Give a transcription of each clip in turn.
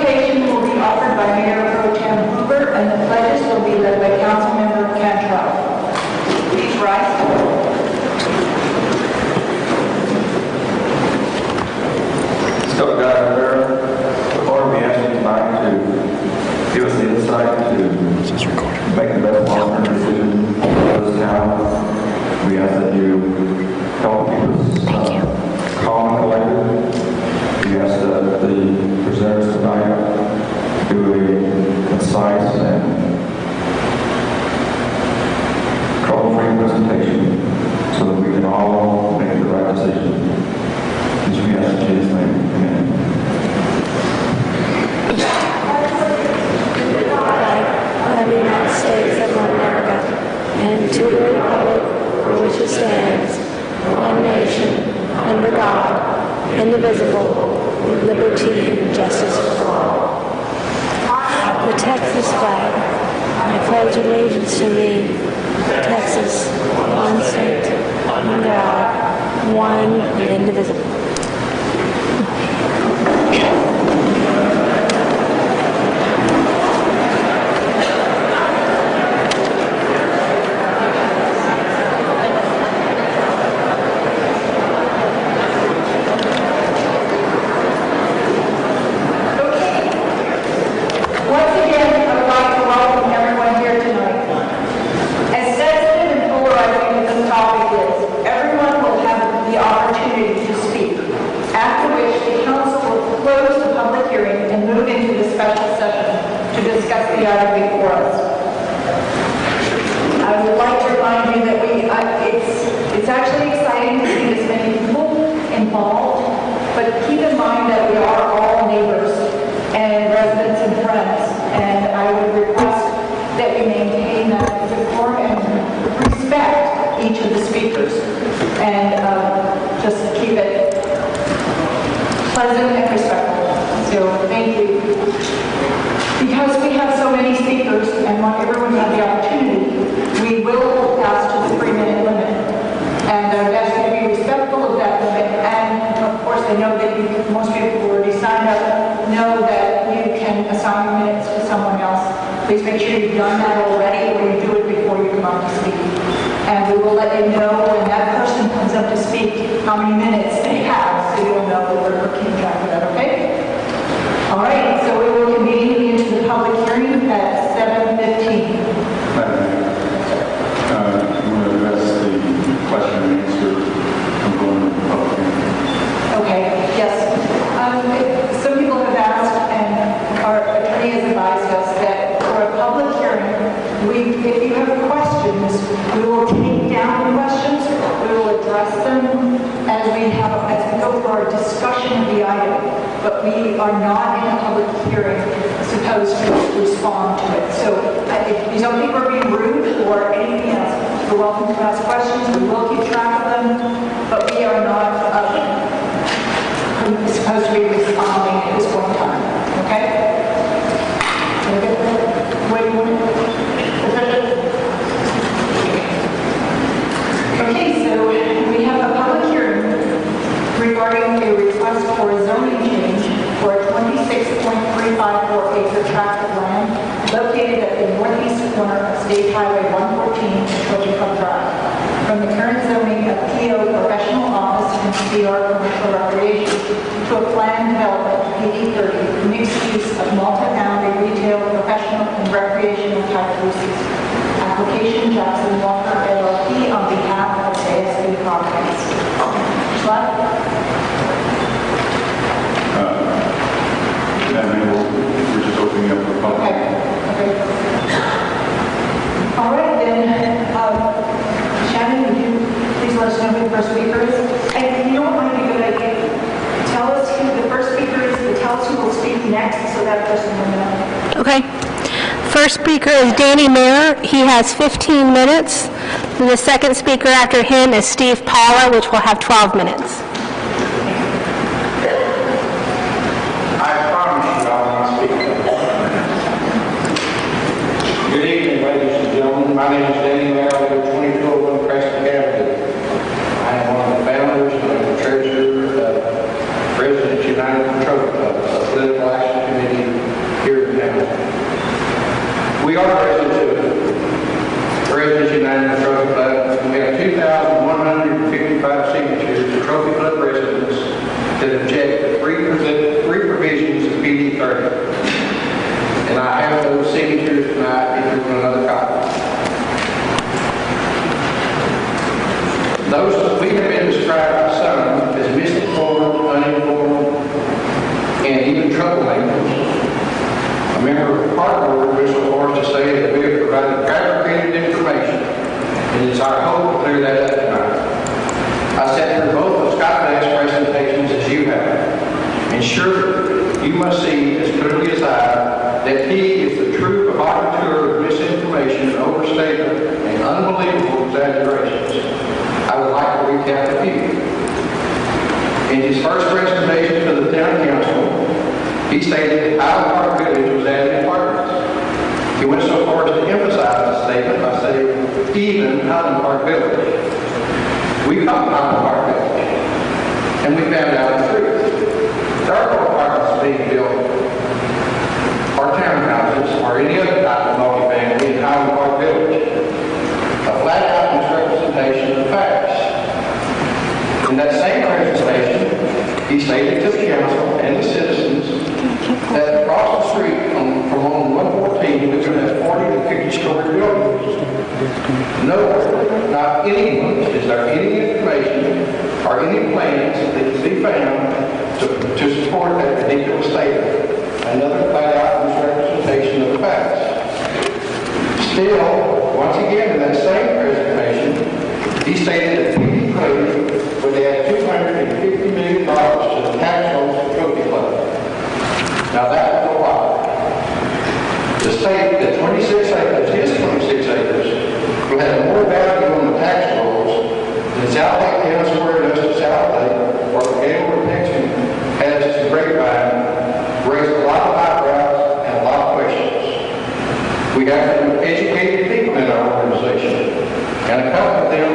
invocation will be offered by Mayor Pro Tem Hoover, and the pledges will be led by Councilmember Cantrell. Please rise. So, God, before we ask you tonight to give us the insight to make the best long-term decision for this town, we ask that you help keep us calm and collected. We ask that the presenters tonight do a concise and trouble-free presentation so that we can all make the right decision. As we ask in Jesus' name, amen. Of the United States of America, and to the republic for which it stands, one nation, under God, indivisible, with liberty and justice for all. The Texas flag. I pledge allegiance to thee, Texas, one state, under God, one and indivisible. It's actually exciting to see this many people involved, but keep in mind that we are all neighbors and residents and friends, and I would request that we maintain that decorum and respect each of the speakers, and just keep it pleasant and respectful. So thank you. Because we have so many speakers and want everyone to have the opportunity, we will pass to the 3-minute limit. And I would ask you to be respectful of that limit. And of course, I know that most people who already signed up know that you can assign your minutes to someone else. Please make sure you've done that already, or you do it before you come up to speak. And we will let you know when that person comes up to speak how many minutes they have, so you'll know that we're keeping track of that, okay? All right, so we will convene into the public hearing at 7:15. I'm going to address the question and answer component of the public hearing. Okay, yes. Some people have asked, and our attorney has advised us that for a public hearing, if you have questions, we will take down the questions, we will address them as we go through our discussion of the item, but we are not in a public hearing supposed to respond to it. So if some people are being rude or anything else, you're welcome to ask questions. We will keep track of them, but we are not supposed to be responding at this point in time. Okay? Okay, so we have a public hearing regarding a request for a zoning change for a 26.354 acre tract of land located at the northeast corner of State Highway 114 and Chillicothe Drive, from the current zoning of PO Professional Office and CR Commercial Recreation to a planned development of PD 30 mixed use of multifamily retail, professional, and recreational type uses. Application Jackson Walker LLP on behalf of ASB Properties. Slide. We're just opening up for public. Okay. All right, then, Shannon, would you please let us know who the first speaker is? And you know what might be a good idea? Tell us who the first speaker is, but tell us who will speak next so that person will know. Okay. First speaker is Danny Mayer. He has 15 minutes. And the second speaker after him is Steve Paula, which will have 12 minutes. I promise you I will not speak. Good evening, ladies and gentlemen. My name is Danny Mayer. I live at 2201 Crescent Avenue. I am one of the founders and the treasurer of President's United Patrol Club, a political action committee 30. And I have those signatures tonight if you want another copy. Those we have been described by some as misinformed, uninformed, and even troublemakers. A member of the park board went so far as to say that we have provided fabricated information, and it's our hope to clear that up tonight. I sat through both of Scott Beck's presentations as you have, and surely you must see as clearly as I that he is the true provocateur of misinformation, overstatement, and unbelievable exaggerations. I would like to recap a few. In his first presentation to the town council, he stated that Highland Park Village was adding apartments. He went so far as to emphasize the statement by saying, even Highland Park Village. We called Highland Park Village, and we found out the truth. There are no apartments being built, or townhouses, or any other type of multifamily in Highland Park Village. A flat-out misrepresentation of the facts. In that same presentation, he stated to the council and the citizens that across the street from on 114, we're going to have 40 to 50-story buildings. Nowhere, not anywhere, is there any information or any plans that can be found to support that ridiculous statement. Another flat-out misrepresentation of the facts. Still, once again in that same presentation, he stated that PD Cleveland would add $250 million to the tax rolls of Trophy Club. Now that was a lie. The state that 26 acres, his 26 acres, will have more value on the tax rolls than South Lake Town Square does to South Lake, or the Gable Protection has to Grapevine, raised a lot of eyebrows and a lot of questions. We have educated people in our organization, and a couple of them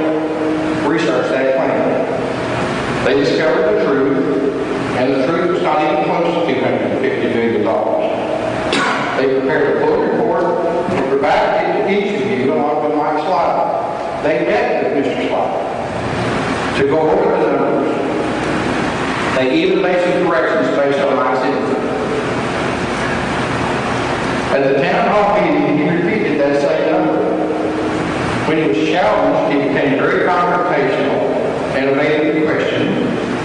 researched that plan. They discovered the truth, and the truth was not even close to $250 million. They prepared a full report and provided it to each of you along with Mike Slide. They met with Mr. Slide to go over the numbers. They even made some corrections based on Mike's input. At the town hall meeting, he repeated that same number. When he was challenged, he became very confrontational and evaded the question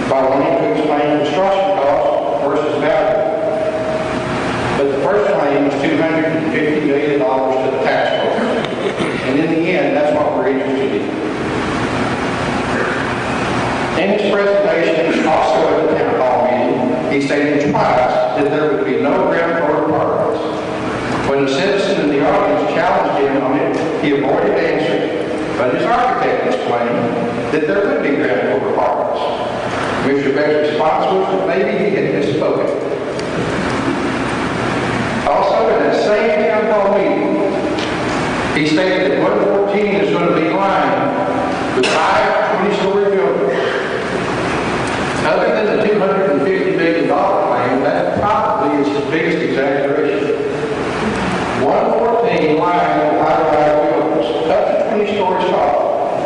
by wanting to explain construction costs versus value. But the first claim was $250 million to the tax rolls. And in the end, that's what we're interested in. In his presentation, also at the town hall meeting, he stated twice that there would be no ground floor apartments. When a citizen in the audience challenged him on it, he avoided answering, but his architect explained that there would be ground floor apartments. Mr. Beck's response was that maybe he had misspoken. Also, in that same town hall meeting, he stated that 114 is going to be lined with 5 20-story buildings. Other than the $250 million claim, that probably is his biggest exaggeration. 114 lined with high-rise buildings, up to 20 stories tall.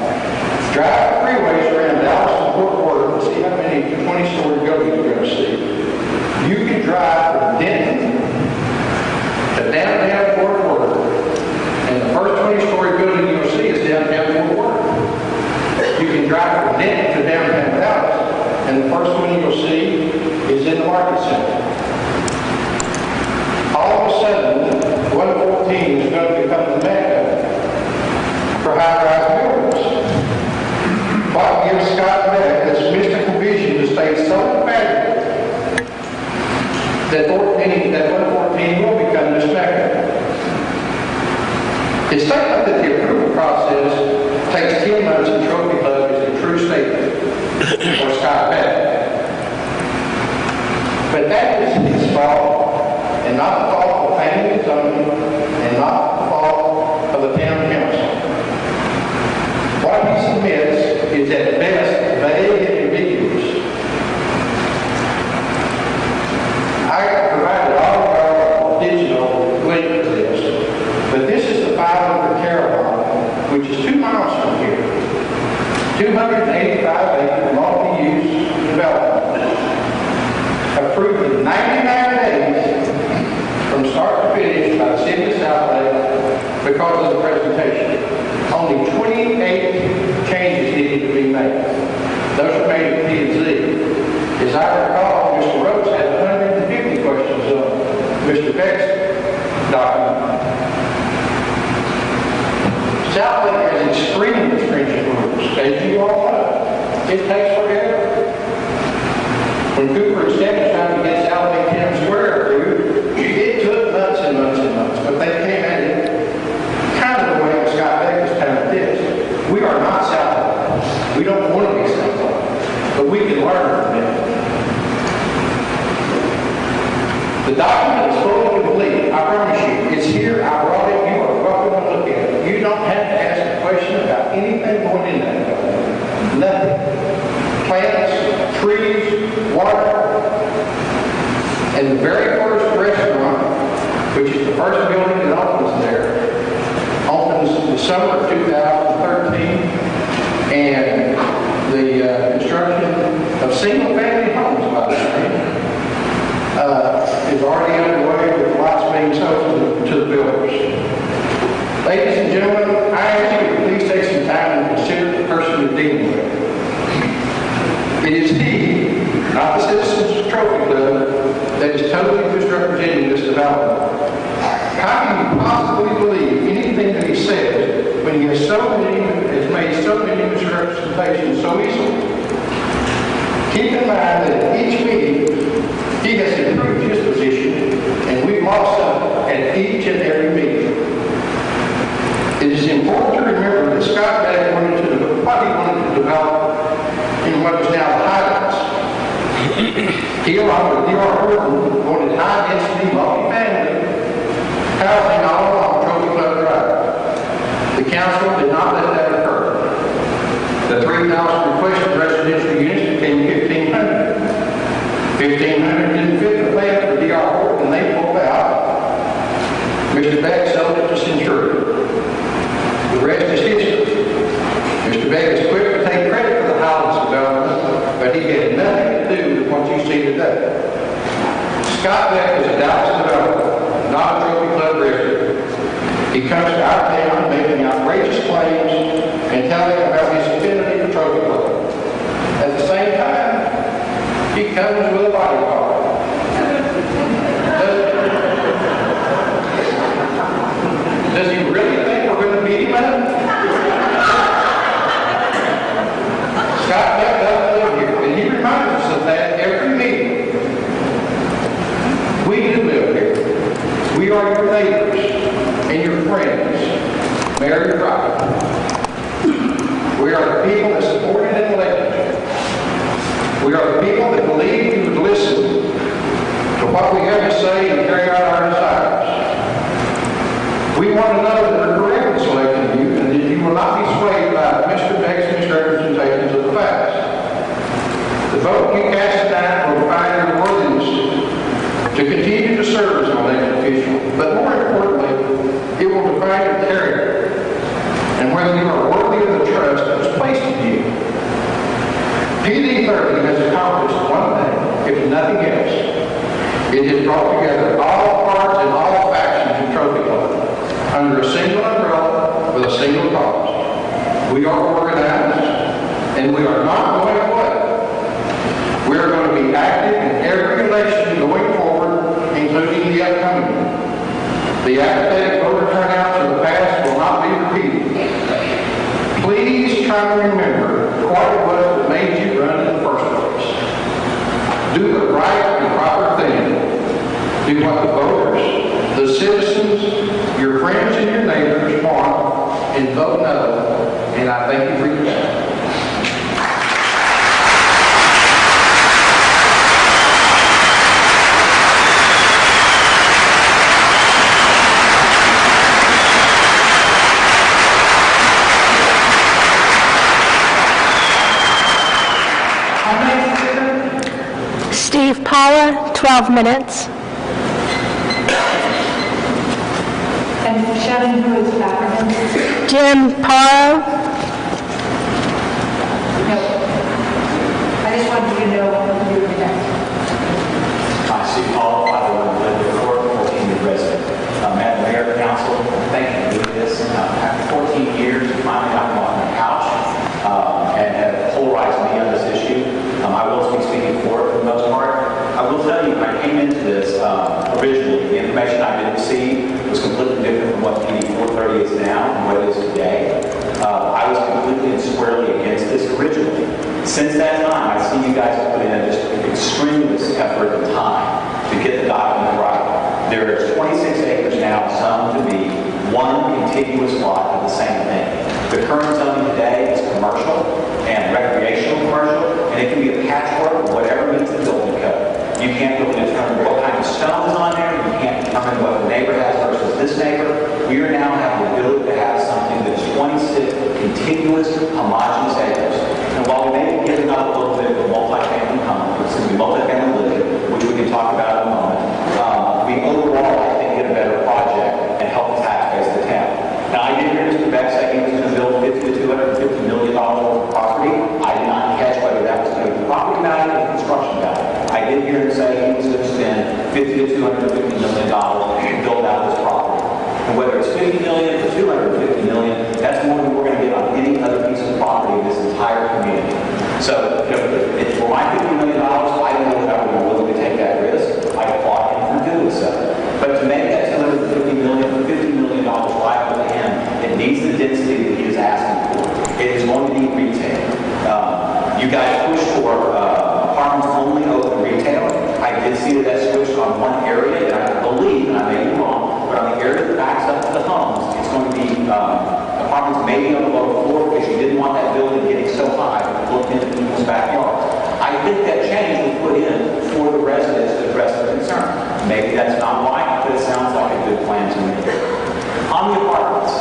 Drive the freeways around Dallas and Fort Worth and see how many 20-story buildings you're going to see. You can drive from Denton to downtown Fort Worth, and the first 20-story building you'll see is downtown Fort Worth. You can drive from Denton to downtown Dallas, and the first one you'll see is in the market center. All of a sudden, 114 is going to become the mecca for high-rise buildings. What gives Scott Beck this mystical vision to stay so emphatic that 114 will become this mecca? His statement that the approval process takes 10 months in Trophy Club is a true statement for Scott Beck. But that is his fault, and not the fault of planning and zoning, and not the fault of the town council. What he submits is at best vague and ambiguous. I provided all of our digital link to this, but this is the file for Caroline, which is 2 miles from here. 285-acre multi-use development. Approved in 99 days because of the presentation. Only 28 changes needed to be made. Those were made at P&Z. As I recall, Mr. Rhodes had 150 questions on Mr. Beck's document. South Lake has extremely stringent rules, as you all know. It takes forever. When Cooper and Stebbins tried to get South Lake Town Square approved, it took months and months and months, but they came at it kind of the way Scott Beck was telling this. We are not South Lake. We don't want to be South Lake, but we can learn from it. The document is fully complete. I promise you. It's here. I brought it. You are welcome to look at it. You don't have to ask a question about anything going in that document. Nothing. Plants, trees, water. And the very first restaurant, which is the first building that opens there, opens the summer of 2013. And the construction of single-family homes, by the way, is already underway with lots being sold to the builders. Ladies and gentlemen, I ask you to please take some time and consider the person you're dealing with. It is he, not the Citizens Trophy Club, that is totally misrepresenting this development. How can you possibly believe anything that he says when he has made so many misrepresentations so easily? Keep in mind that at each meeting, he has improved his position, and we've lost him at each and every meeting. It is important to remember that Scott Beck wanted to develop in what is now the Highlands. He, along with D.R. Horton, wanted high-density, multi-family housing all along Trophy Club Drive. The council did not let that occur. The 3,000 requested residential units became 1,500. 1,500 didn't fit the plan for D.R. Horton, and they pulled out. Mr. Beck sold it to Centurion. The rest is history. Mr. Beck is quick to take credit for the Highlands development, but he had nothing to do with what you see today. Scott Beck is a Dallas developer, not a Trophy Club resident. He comes to our town making outrageous claims and telling about his affinity for Trophy Club. At the same time, he comes with a bodyguard. Does he really think we're going to beat him up? Scott Beck doesn't live here, and he reminds us of that every meeting. We do live here. We are your neighbors and your friends. Mary Rock. We are the people that supported and elected you. We are the people that believe you would listen to what we have to say and carry out our desires. We want to know that we're correct in selecting you and that you will not be swayed by Mr. Beck's misrepresentations of the facts. The vote you cast tonight will define your worthiness to continue to serve as an elected official, but more importantly, it will define your character and whether you are worthy of the trust that was placed in you. PD 30 has accomplished one thing, if nothing else. It has brought together all parts and all factions of Trophy Club under a single umbrella with a single cause. We are organized, and we are not going away. We are going to be active in every election going forward, including the upcoming one. The apathetic voter turnout of the past will not be repeated. Please try to remember what it was that made you run in the first place. Do the right and proper thing. Do what the voters, the citizens, your friends and your neighbors want, and vote no. And I thank you for your time. Steve Paula, 12 minutes. And Shannon, who is back? Jim Parro. No. I just wanted you to know you were next. Hi, Steve Paul, 501 Glenwood Court, 14-year resident. Madam Mayor, Council, thank you for doing this. information I did receive was completely different from what PD 430 is now and what it is today. I was completely and squarely against this originally. Since that time, I see you guys have put in just extremely effort and time to get the document right. There is 26 acres now, some to be one contiguous lot of the same thing. The current zoning today is commercial and recreational commercial, and it can be a patchwork of whatever meets the building code. You can't really determine what kind of stone is on there. You can't determine what the neighbor has versus this neighbor. We are now have the ability to have something that is 26 contiguous, homogeneous acres. And while we may be giving up a little bit of multifamily home, it's going to be multifamily living, which we can talk about in a moment, we overall, I think, get a better project and help the taxpayers of the town. Now, I did hear Mr. Beck say he was going to build $50 to $250 million worth of property. I did not catch whether that was going to be the property value or the construction value. I did hear him say he was going to spend $50 to $250 million to build out this property. And whether it's $50 million or $250 million, that's more than we're going to get on any other piece of property in this entire community. So, for my $50 million, I don't know if I would be willing to take that risk. I applaud him for doing so. But to make that $250 million for $50 million viable to him, it needs the density that he is asking for. It is going to be retail. You guys push for apartments only over retail. I did see that switched on one area, and I believe, and I may be wrong, but on the area that backs up to the homes, it's going to be apartments maybe on the lower floor because you didn't want that building getting so high looking into people's backyards. I think that change was put in for the residents to address their concern. Maybe that's not right, but it sounds like a good plan to me. On the apartments,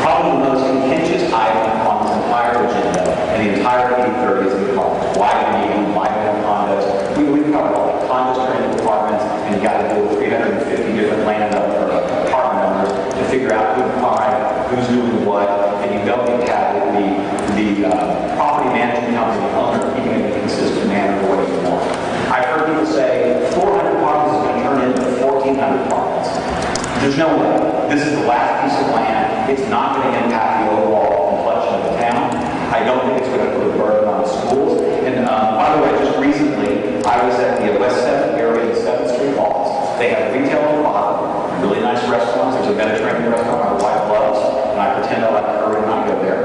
probably the most contentious item on this entire agenda and the entire 80/30 is the apartments. Why do we need them? Why do we have condos? We've covered all the condos, transit apartments, and you got to deal with 350 different apartment owners to figure out who's buying, who's doing what, and you don't need to have the property management company owner keeping it in a consistent manner for what you want. I've heard people say 400 apartments is going to turn into 1,400 apartments. There's no way. This is the last piece of land. It's not going to impact the overall complexion of the town. I don't think it's going to put a burden on the schools. And by the way, just recently, I was at the West 7th area in 7th Street Malls. They have retail on the bottom, really nice restaurants. There's a Mediterranean restaurant on white gloves, and I pretend I like her and not go there.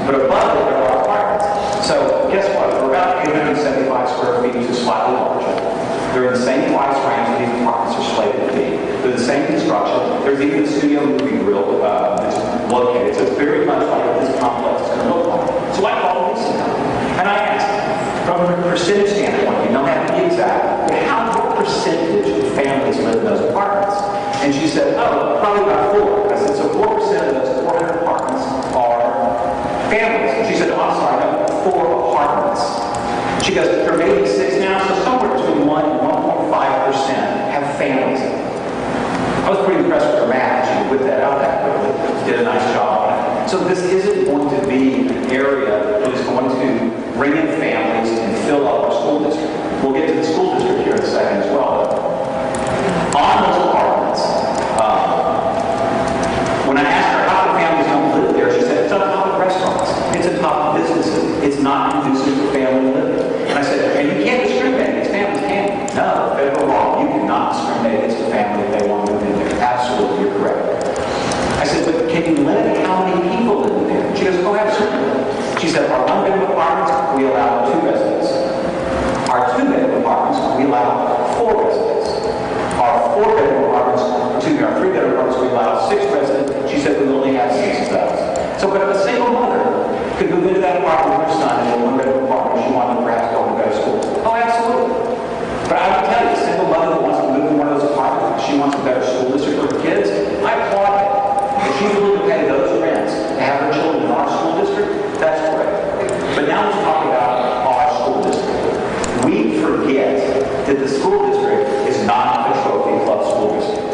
But above it, there are apartments. So guess what? They're about 875 square feet, which is slightly larger. They're in the same price range that these apartments are slated to be. They're the same construction. There's even a studio movie grill that's located. So it's very much like what this complex is going to look like. So I called Lisa and I asked, from a percentage standpoint, you don't have to be exact, but what percentage of families live in those apartments? And she said, oh, probably about 4. I said, so 4% of those 400 apartments are families. And she said, oh, I'm sorry, no, 4 apartments. She goes, there may be 6 now, so somewhere between 1 and 1.5% have families in them. I was pretty impressed with her math. She whipped that out that quickly. Did a nice job on it. So this isn't going to be an area that is going to bring in families and fill up our school district. We'll get to the school district here in a second as well. On those apartments, when I asked her how the families don't live there, she said, it's on top of restaurants. It's on top of businesses. It's not conducive for family living. And I said, and you can't discriminate against families, can you? No, federal law, you cannot discriminate against a family if they want to live in there. Absolutely, you're correct. I said, but can you limit how many people live in there? She goes, oh, absolutely. She said, our 1-bedroom apartments, we allow 2 residents. Our 2-bedroom apartments, we allow 4 residents. Our 4-bedroom apartments, our 3-bedroom apartments, we allow 6 residents. She said we only have 6 of those. So, but if a single mother could move into that apartment with her son in a 1-bedroom apartment, she wanted to perhaps go to school. Oh, absolutely. But I would tell you, a single mother that wants to move in one of those apartments, she wants a better school district for her kids, I applaud it. If she's willing to pay those rents to have her children in our school district, that's great. But now let's talk about our school district. We forget that the school district is not a trophy club school district.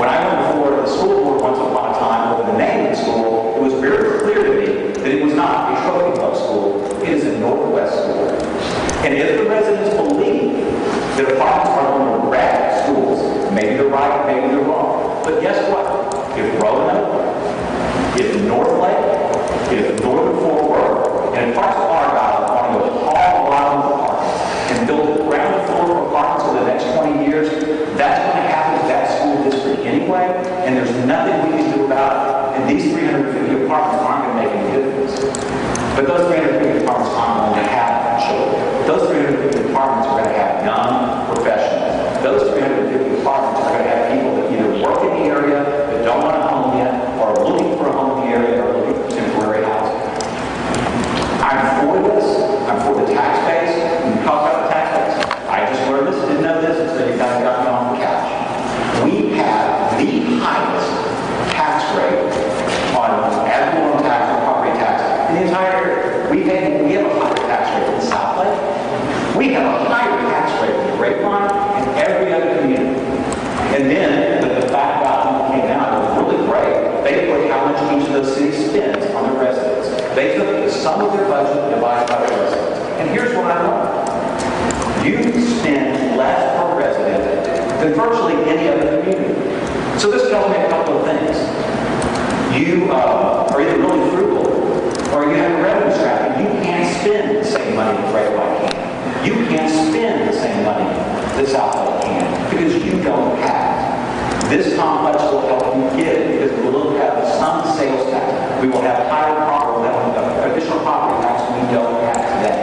When I went before the school board once upon a time over the name of the school, it was very clear to me that it was not a trophy club school. It is a Northwest school. And if the residents believe that apartments are going to wreck schools, maybe they're right, maybe they're wrong. But guess what? If Roanoke, if North Lake, if Northern Fort Worth, and parts of Argyle want to haul a lot of apartments and build a ground floor of apartments for the next 20 years, that's going to happen and there's nothing we can do about it. And these 350 apartments aren't going to make any difference. But those 350 apartments aren't going to have children. Those 350 apartments are going to have young professionals. Those 350 apartments are going to have people that either work in the area, that don't want a home yet, or are looking for a home in the area, or looking for temporary housing. I'm for this. I'm for the tax base. We talk about the tax base. I just learned this, didn't know this, until you guys got me on the couch. We have the highest tax rate on ad valorem tax and property tax in the entire area. We have a higher tax rate than South Lake. We have a higher tax rate than Grapevine and every other community. And then the fact about when it came out, it was really great. They put how much each of those cities spends on their residents. They took the sum of their budget and divided by their residents. And here's what I learned. You spend less per resident than virtually any other community. So this tells me a couple of things. You are either really frugal or you have a revenue trap and you can't spend the same money that Grapevine can. You can't spend the same money that South Lake can because you don't have. This complex will help you get it because we will have some sales tax. We will have higher property, we'll have additional property tax we don't have today.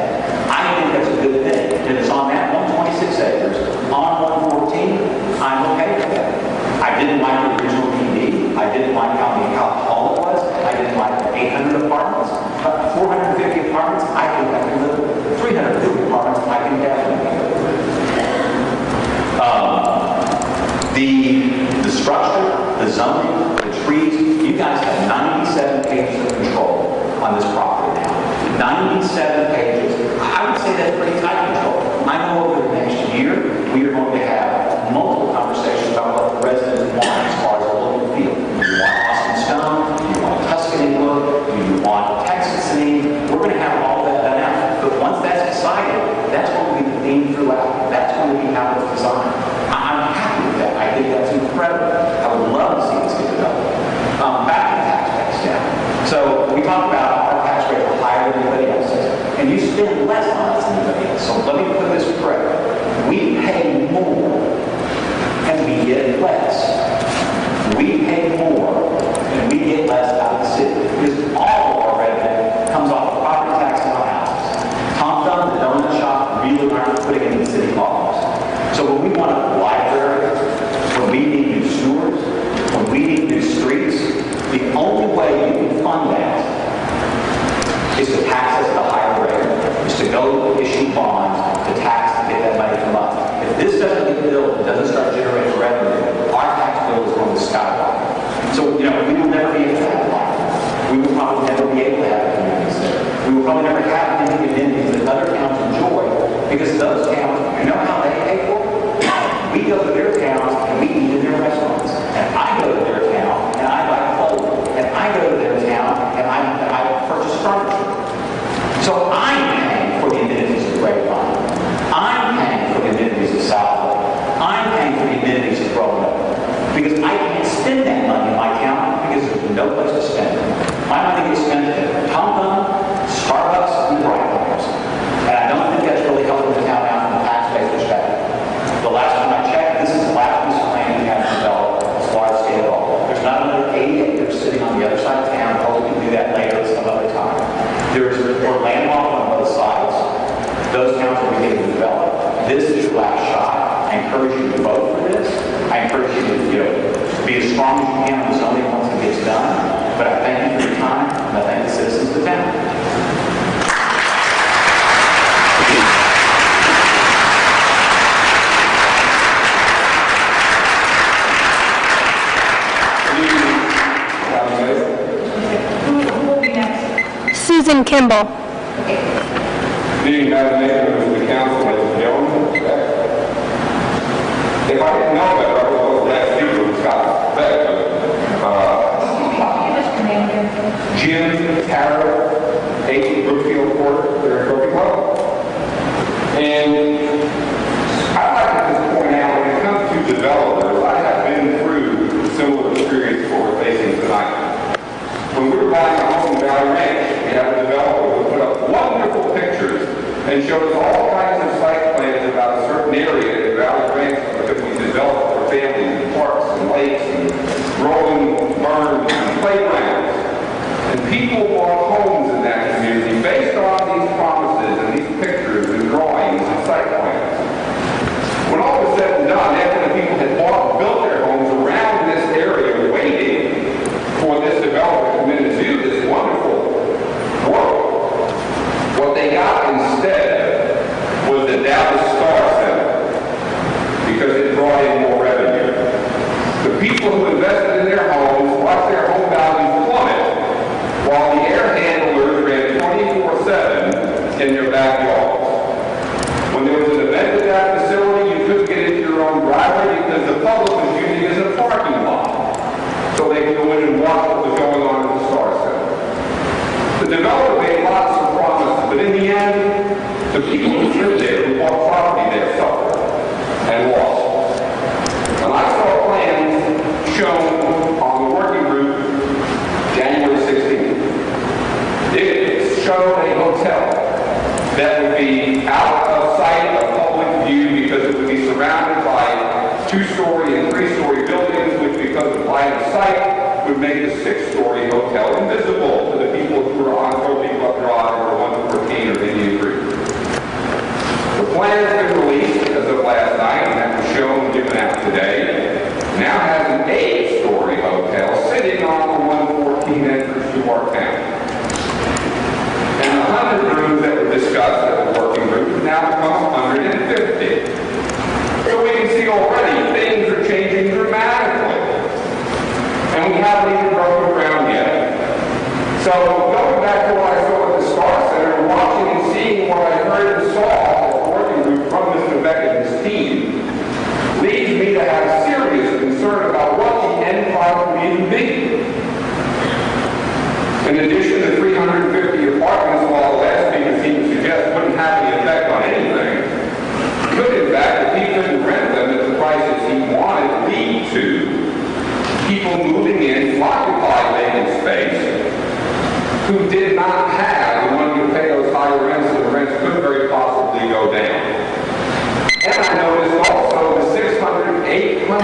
I think that's a good thing. If it's on that 126 acres, on 114, I'm okay with that. I didn't like the original PD. I didn't like how tall it was. I didn't like the 800 apartments. But 450 apartments, I think I can live with. 350 apartments, I can definitely live with. The structure, the zoning, the trees, you guys have 97 pages of control on this property now. 97 pages. I would say that's pretty tight control. I know over the next year, we are going to have multiple conversations about what the residents want as far as a local feel. Do you want Austin Stone? Do you want a Tuscany look? Do you want Texas theme? We're going to have all that done out. But once that's decided, that's going to be the theme throughout. That's going to be how it's designed. I'm happy with that. I think that's incredible. I would love to see this get developed. Back to the tax base now. So we talked about our tax rate are higher than anybody else's, and you spend less on us than anybody else. So let me put this correctly. We pay more, and we get less. We pay more, and we get less out of the city. Because all of our revenue comes off of property tax on our houses. Tom Thumb, the donut shop, really aren't putting it in the city laws. So when we want a library, when we need new sewers, when we need new streets, the only way you can fund that is to tax us at a higher rate, is to go issue bonds to tax to get that money from us. If this doesn't get built and doesn't start generating revenue, our tax bill is going to skyrocket. So, we will never be able to have a library. We will probably never be able to have a community center. We will probably never have any amenities that other towns enjoy because those towns, you know how they pay for it? We go to their towns and we eat in their restaurants. And I go to their town and I buy clothes. And I go to their town and I purchase furniture. So I'm paying for the amenities of Grapevine. I'm paying for the amenities of South Lake. I'm paying for the amenities of Roanoke. Because I can't spend that money in my town because there's no place to spend it. My money gets spent at Tom Thumb, Starbucks, and the Bright Lights. And I don't think that's really helping the town out from a tax-based perspective. The last time I checked, this is the last piece of land we have developed as large scale at all. There's not another 80 acres sitting on the other side of town. Hopefully we can do that later at some other time. We're landlocked on both sides. Those towns are beginning to develop. This is your last shot. I encourage you to vote for this. I encourage you to be as strong as you can on the zoning once it gets done. But I thank you for your time, and I thank the citizens of the town. Susan Kimball. Being members of the council, ladies and gentlemen, if I didn't know better, I was last speaker with Scott Beck. Jim Tarrant, 8 Brookfield Court, there in Broken Club. And I'd like to just point out, when it comes to developers, I have been through a similar experience to what we're facing tonight. When we were buying a home in Valley Ranch, we had a developer who put up wonderful pictures and showed us all kinds of site plans about a certain area in Valley Ranch that we developed for families and parks and lakes and rolling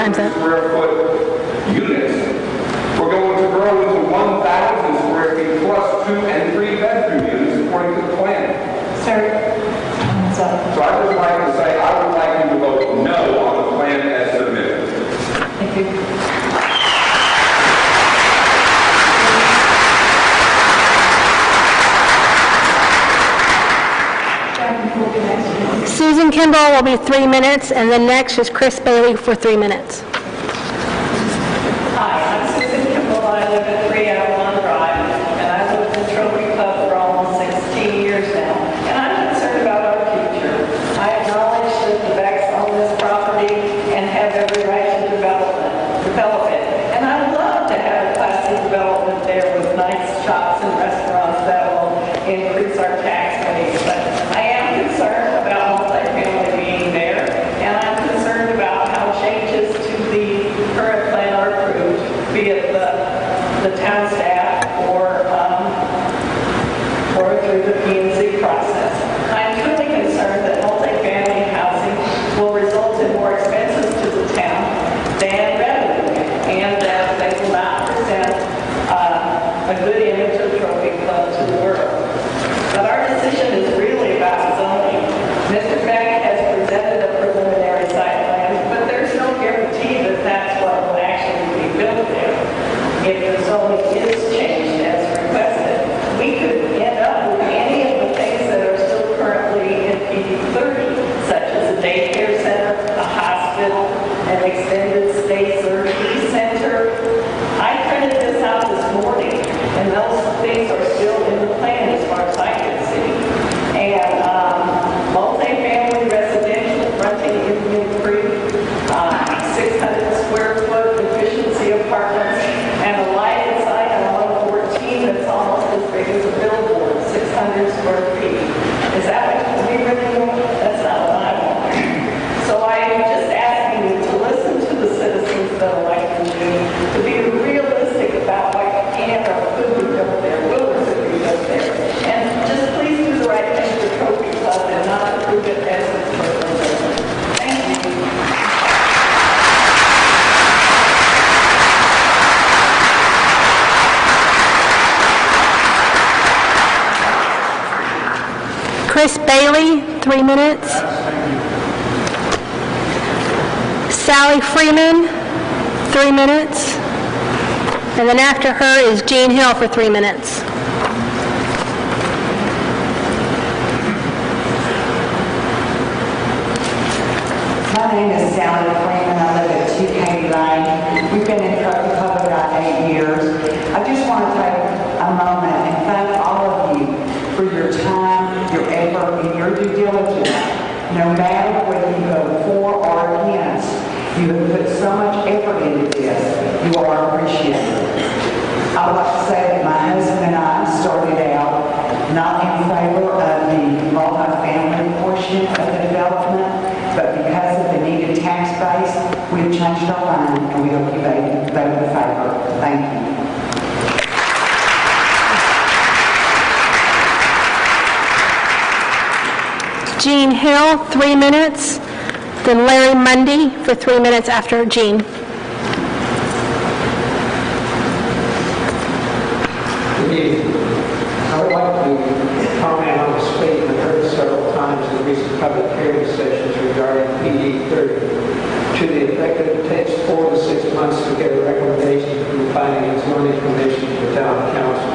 Time's up. square foot units. We're going to grow into 1,000 square feet plus 2 and 3 bedroom units according to the plan. Sir, so, So I would like to say, I would like you to vote no on the plan as submitted. thank you. Susan Kimball will be 3 minutes, and then next is Chris Bailey for 3 minutes. Hi, I'm Susan Kimball. I live at 3 Avalon Drive, and I've lived in Trophy Club for almost 16 years now. And I'm concerned about our future. I acknowledge that the Becks own this property and have every right to develop it. And I would love to have a classy development there with nice shops and restaurants that will increase our tax base. But I am concerned about multifamily being there, and I'm concerned about how changes to the current plan are approved, be it the town staff or through the P&Z process. I'm truly concerned that multifamily housing will result in more expenses to the town than revenue, and that they will not present a good image of Trophy Club to the world. But our decision is really about zoning. Mr. Beck has presented a preliminary site plan, but there's no guarantee that that's what will actually be built there. If the zoning is changed as requested, we could end up with any of the things that are still currently in PD 30, such as a daycare center, a hospital, an extended stay surgery center. I printed this out this morning, and those things are still in the plan as far as I can see. And multifamily residential fronting Indian Creek, 600 square foot efficiency apartments, and a lighted site on 114 that's almost as big as a billboard, 600 square feet. Is that what we really want? That's not what I want. So I'm just asking you to listen to the citizens that elected you, to be realistic about what can or could be built there, will or could be built there. And just please do the right thing for Trophy Club and not approve it as a proposal. Thank you. Chris Bailey, 3 minutes. Sally Freeman, 3 minutes. And then after her is Jean Hill for 3 minutes. My name is Sally Freeman. I live at 2 Katy Lane. We've been in Trophy Club about 8 years. I just want to take a moment and thank all of you for your time, your effort, and your due diligence. No matter whether you go for or against, you have put so much effort into this. You are appreciated. I would like to say that my husband and I started out not in favor of the multi-family portion of the development, but because of the needed tax base, we've changed our mind, and we hope you vote in favor. Thank you. Jean Hill, 3 minutes. Then Larry Mundy for 3 minutes after Jean. Good evening. I would like to comment on a statement heard several times in recent public hearing sessions regarding PD 30. To the effect that it takes 4 to 6 months to get a recommendation from the Planning and Zoning Commission to the Town Council.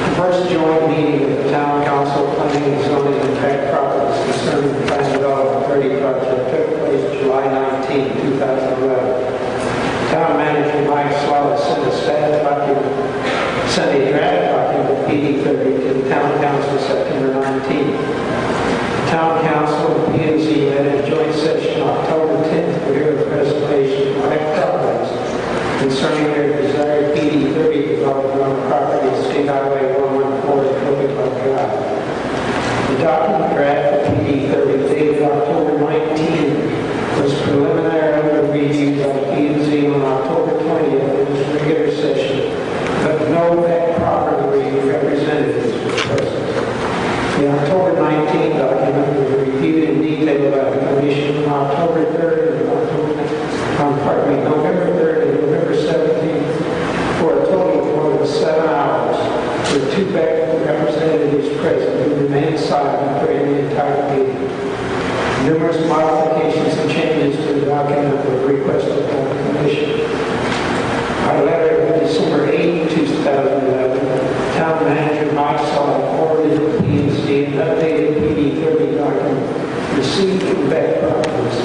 The first joint meeting with the Town Council, Planning and Zoning and Tract Properties concerning the Plan Development 30 project took place July 19, 2011. Town Manager Mike Swallow sent a draft document of PD 30 to the Town Council September 19. Town Council and P&Z met in a joint session October 10th to hear the presentation of Tract Properties concerning their desired PD 30 development on property at State Highway 114 at Trophy Club Drive. The document draft of PD 30 dated October 19 was preliminarily reviewed by P&Z on October 20th in its regular session, but no Beck property representatives were present. The October 19th document was reviewed in detail by the Commission on October 3rd and on November 3rd and November 17th for a total of more than 7 hours, with 2 Beck representatives present who remained silent during the entire meeting. Numerous modifications and changes to the document were requested by the Commission. By letter of December 8, 2011, Town Manager Mike Saul forwarded to P&Z an updated PD 30 document received from Beck Properties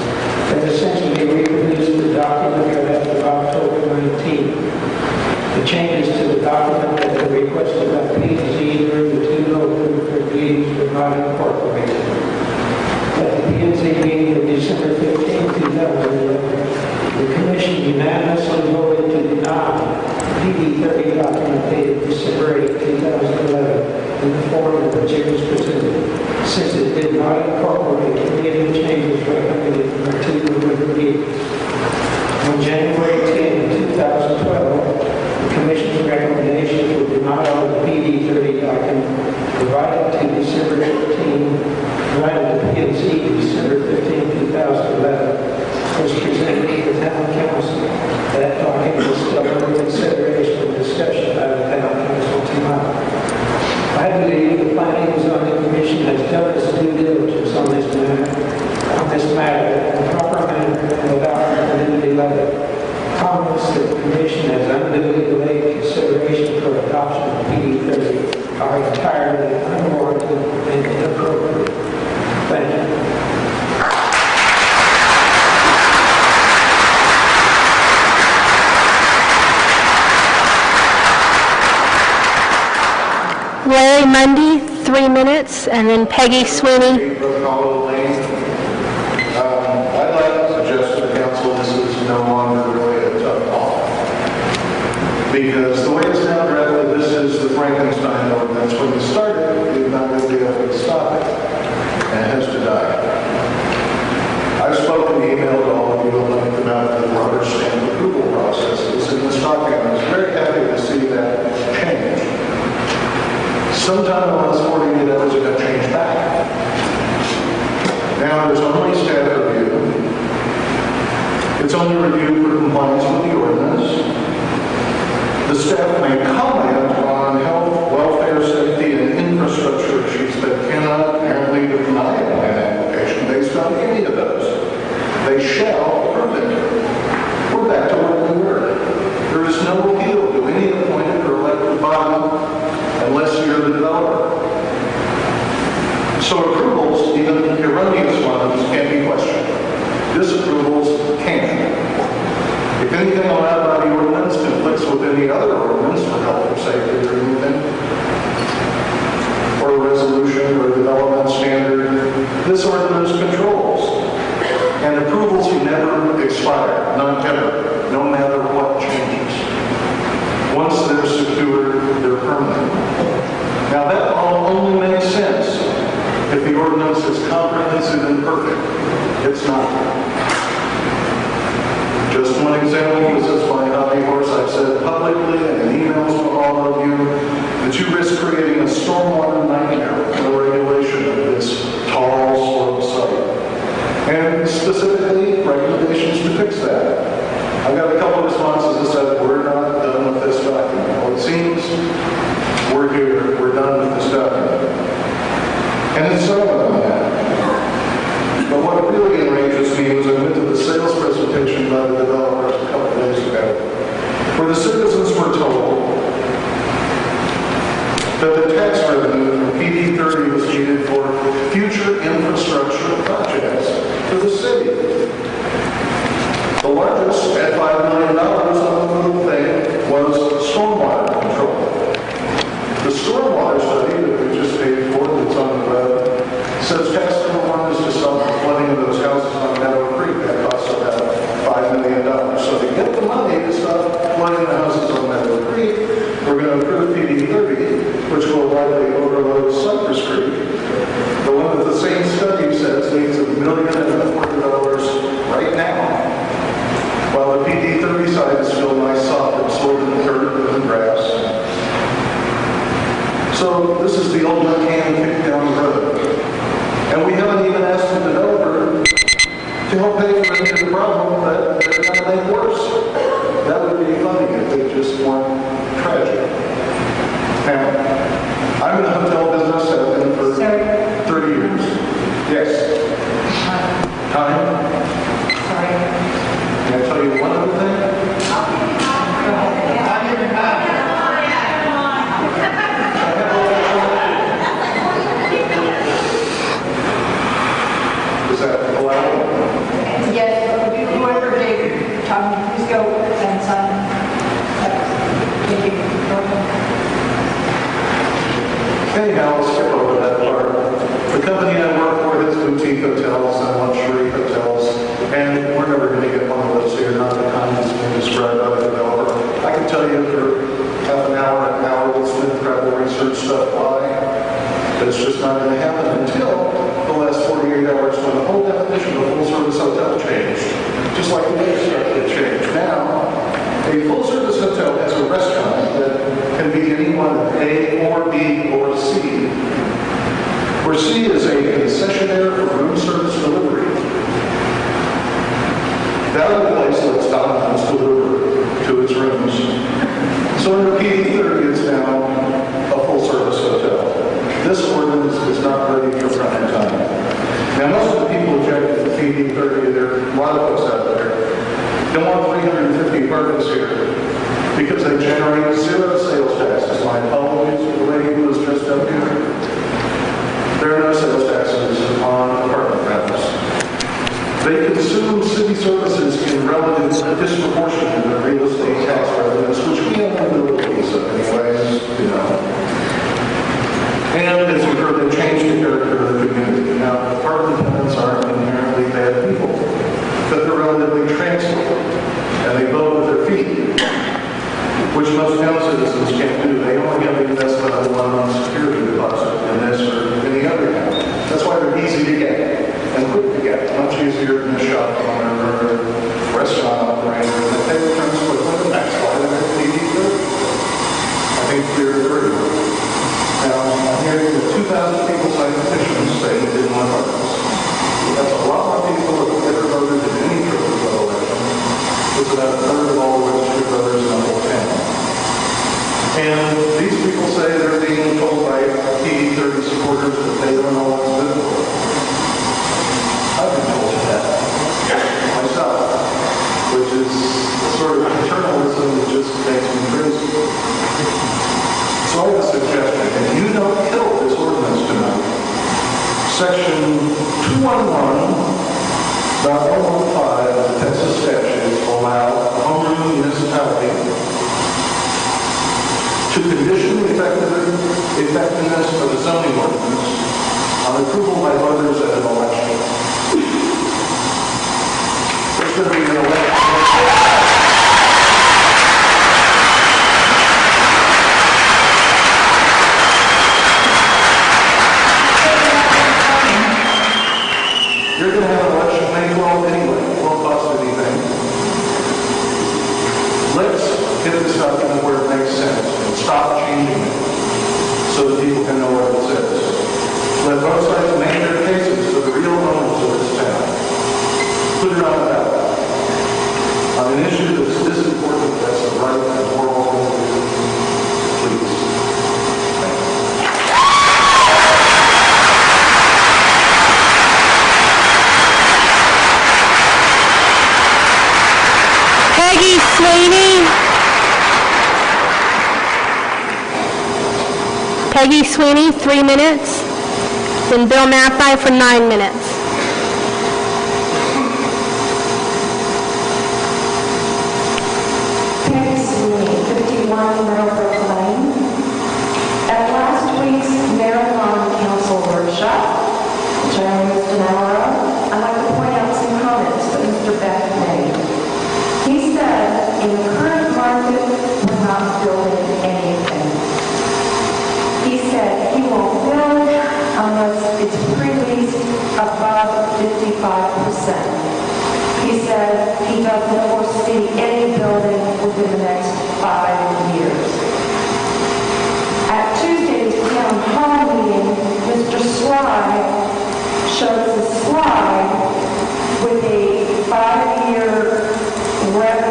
that essentially reproduced the document draft of October 19. The changes to the document that were requested by P&Z during the 2 local meetings were not incorporated. At the P&Z meeting of December 15, 2011, the Commission unanimously voted to deny PD 30 document dated December 8, 2011 in the form that the changes presented, since it did not incorporate any of the changes recommended in the 2 November meetings. On January 10, 2012, the Commission's recommendation for denial of the PD 30 document provided to December 15, provided to P&Z December 15, 2011, was presented to the Town Council. That document is still under consideration and discussion by the Town Council tonight. I believe the Planning and Zoning Commission has done its due diligence on this matter in a proper manner and without unduly delay. Comments that the Commission has unduly delayed consideration for adoption of PD 30 are entirely unwarranted and inappropriate. Thank you. Larry Mundy, 3 minutes, and then Peggy Sweeney. I'd like to suggest to the council this is no longer really a tough call. Because the way it's now drafted, this is the Frankenstein ordinance. When you start it, you're not going to be able to stop it. And it has to die. I've spoken email to all of you about the rubber stamp approval processes in this document. I was very happy to see that change. Sometime in the last 48 hours, it got changed back. Now, there's only staff review. It's only review for compliance with the ordinance. The staff may comment on health, welfare, safety, and infrastructure issues, but cannot apparently deny an application based on any of those. They shall approve it. We're back to where we were. There is no appeal to any appointed or elected body unless you're the developer. So approvals, even erroneous ones, can be questioned. Disapprovals can. If anything allowed by the ordinance conflicts with any other ordinance for health or safety or anything, or a resolution or a development standard, this ordinance controls. And approvals never expire, not ever, no matter what changes. Once they're secured, they're permanent. Now that all only makes sense if the ordinance is comprehensive and perfect. It's not. Just one example, this is my hobby horse. I've said publicly and in emails to all of you that you risk creating a stormwater nightmare in the regulation of this tall slope site. And specifically, recommendations to fix that. I've got a couple of responses that said, we're not done with this document. Well, it seems we're here, we're done with this document. And it's settled on that. But what really enrages me was I went to the sales presentation by the developers a couple of days ago, where the citizens were told that the tax revenue from PD 30 was needed for future infrastructure projects for the city. The largest, at $5 million on the little thing, was stormwater control. The stormwater study that we just paid for, that's on the web, says tax number 1 is to stop the flooding of those houses on Meadow Creek. That costs about $5 million. So to get the money to stop flooding the houses on Meadow Creek, we're going to approve PD 30, which will likely overload Cypress Creek. The one that the same study says needs $1.25 million right now. While the PD 30 side is still nice, soft, absorbing dirt and grass. So this is the ultimate can kicked down the road. And we haven't even asked the developer to help pay for any of the problem that they're going to make worse. That would be funny if they just weren't tragic. Now, I'm in the hotel business, I've been for 30 years. Yes. Time? Sorry. Can I tell you one other thing? Is that allowed? Yes, whoever gave Tommy, please go and sign. Thank you. Anyhow, let's skip over that part. The company I work for has boutique hotels and luxury hotels, and we're never going to get one of those here, not the kind that's been described by the developer. I can tell you for half an hour, we'll spend travel research stuff by, but it's just not going to happen until the last 48 hours when the whole definition of a full-service hotel changed. Just like the other stuff that changed. Now, a full-service hotel has a restaurant that can be any one of A or B or C, where C is a concessionaire for room service delivery. That other place lets Domino's deliver to its rooms. So under PD30, it's now a full-service hotel. This ordinance is not ready for prime time. Now, most of the people objecting to PD30, there are a lot of folks out there, don't want 350 apartments here because they generate zero sales taxes. My apologies to the lady who was just up here. There are no sales taxes on apartment rentals. They consume city services in relative disproportion to the real estate tax revenues, which we only do a piece of anyways, you know. And as we heard, they changed the character of the community. Now, apartment tenants aren't inherently bad people, but they're relatively transport, and they vote with their feet, which most town citizens can't do. They only have the investment of 1 month's security deposit in this or any other town. That's why they're easy to get and quick to get, much easier than a shop owner or a restaurant operator. They take the transport with them, that's why they're PD30. I think we're agree. Now, I'm hearing that 2,000 people signed petitions saying they didn't want apartments. That's a lot more people than ever voted in any triple election. It's about a third of all registered voters in the whole town. And these people say they're being told by PD30 supporters that they don't know what's good for. I've been told that myself, which is a sort of paternalism that just makes me crazy. So I have a suggestion. If you don't kill this ordinance tonight, Section 211.115 of the Texas statutes allow a home rule municipality to condition the effectiveness of the zoning ordinance on approval by voters at an election. There's going to be an election. You're going to have an election May 12 anyway. It won't cost anything. Let's get this document where it makes sense and stop changing it so that people can know what it says. Let both sides make their cases to the real owners of this town. Put it on the ballot. On an issue that's this important, that's the right and moral thing to do. Please. Thank you. Peggy Sweeney. Peggy Sweeney, 3 minutes. Then Bill Maffei for 9 minutes. Peggy Sweeney, 51 Meadowbrook Lane. At last week's Marathon Council workshop, which I missed an hour of, I'd like to point out some comments that Mr. Beck made. He said, in the current market, we're not building anything. He said he won't build unless it's pre-leased above 55%. He said he doesn't foresee any building within the next 5 years. At Tuesday's town hall meeting, Mr. Sly showed us a slide with a 5-year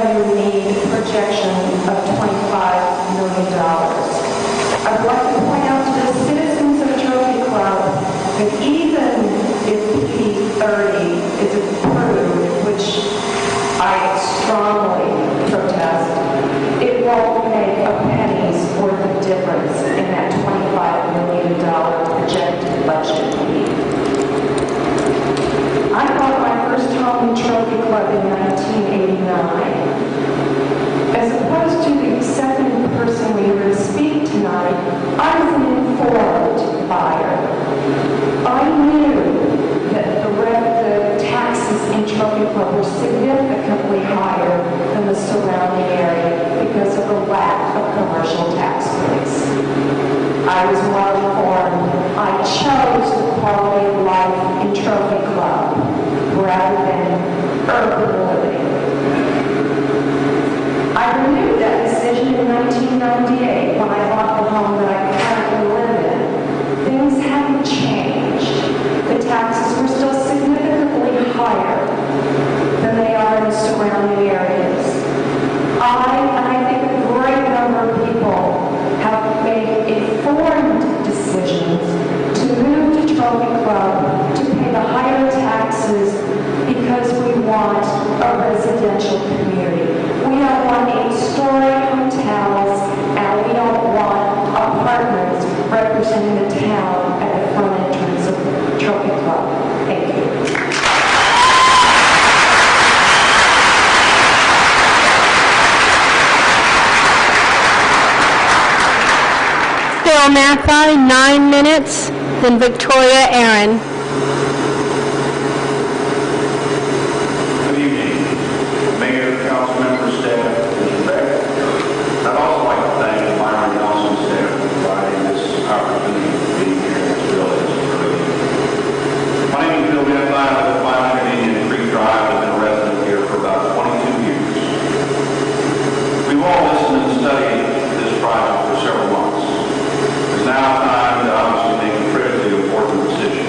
revenue need projection of $25 million. I'd like to point out to the citizens of Trophy Club that even if PD 30 is approved, which I strongly protest, it won't make a penny's worth of difference in that $25 million projected budget need. I bought my first home in Trophy Club in 1989. As opposed to the second person we were to speak tonight, I was an informed buyer. I knew that the taxes in Trophy Club were significantly higher than the surrounding area because of the lack of commercial tax breaks. I was well informed. I chose the quality of life in Trophy Club rather than urban living. I renewed that decision in 1998 when I bought the home that I currently live in. Things haven't changed. The taxes were still significantly higher than they are in the surrounding areas. I think a great number of people have made informed decisions to move to Trophy Club to pay the higher taxes because we want a residential community. We don't want 8-story hotels, and we don't want apartments representing the town at the front entrance of Trophy Club. Thank you. Phil Mathai, 9 minutes, then Victoria Aaron. Good evening, Mayor, council members, staff, and Beck. I'd also like to thank the Byron Council staff for providing this opportunity to be here in this building. My name is Phil Mathai. I live at 500 Indian Creek Drive. I've been a resident here for about 22 years. We've all listened and studied this project for several months. It's now time to obviously make a critically important decision.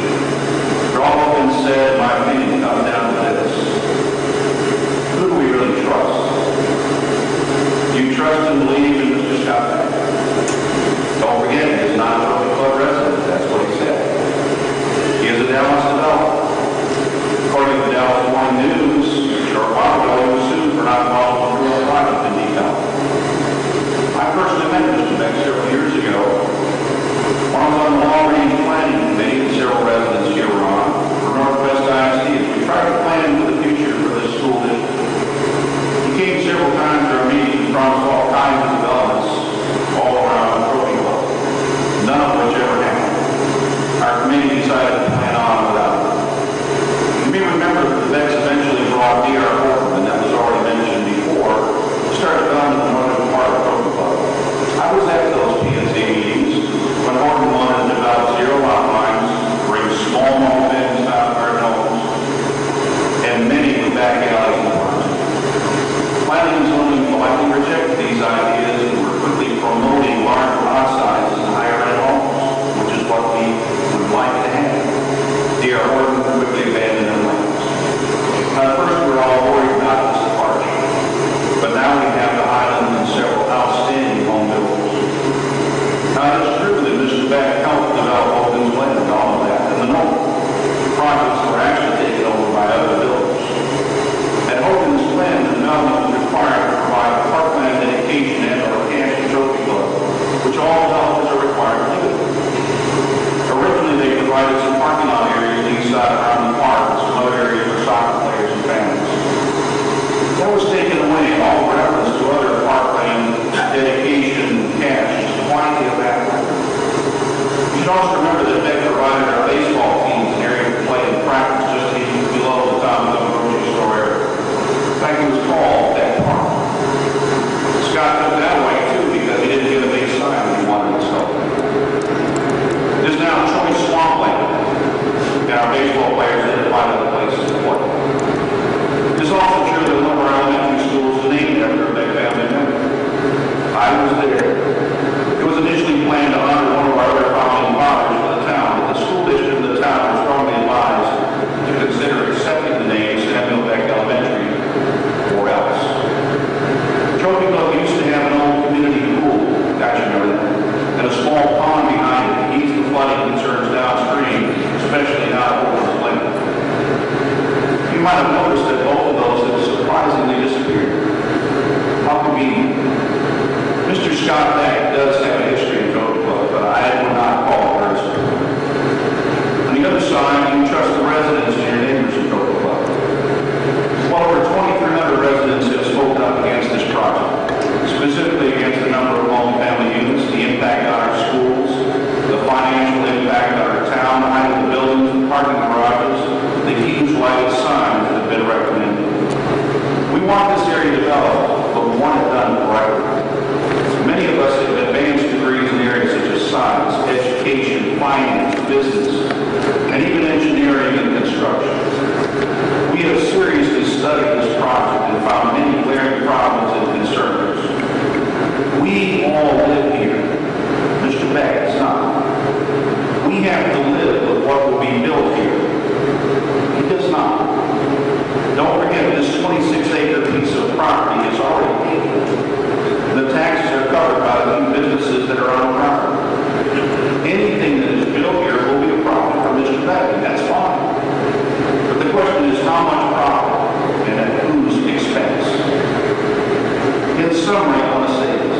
summary, I want to say this.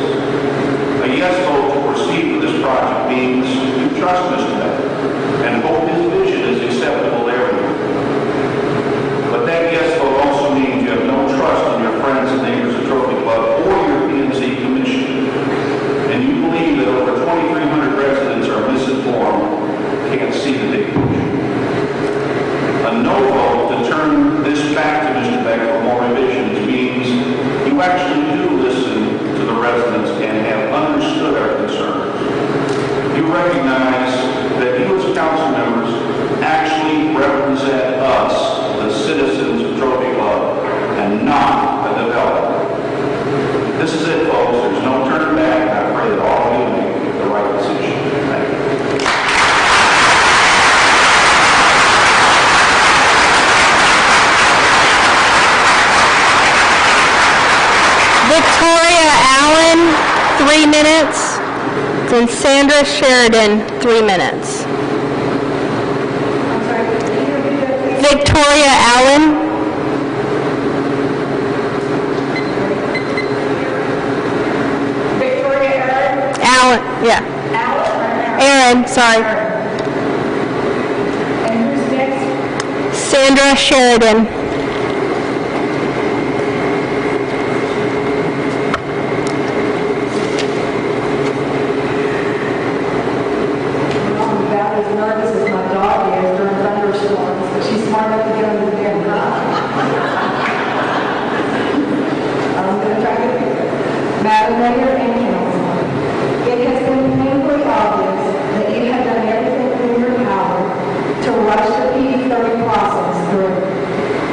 A yes vote to proceed with this project means you trust Mr. Becker and hope his vision is acceptable to everyone. But that yes vote also means you have no trust in your friends and neighbors of Trophy Club or your P&Z Commission. And you believe that over 2,300 residents are misinformed, can't see the big picture. A no vote to turn this back to Mr. Becker for more revisions means you actually do listen to the residents and have understood our concerns. You recognize that you as council members actually represent us, the citizens of Trophy Club, and not the developer. This is it, folks. There's no turning back, and I pray that all of you make the right decision. Thank you. Victoria Allen, 3 minutes. And Sandra Sheridan, 3 minutes. I'm sorry, can you repeat that, please? Victoria Allen. Victoria Aaron? Allen, yeah. Alan or Aaron? Aaron, sorry. And who's next? Sandra Sheridan. I'm about as nervous as my dog is during thunderstorms, but she's smart enough to get under the damn car. I'm going to try to do it. Madam Mayor and Council, it has been painfully obvious that you have done everything within your power to rush the PD 30 process through,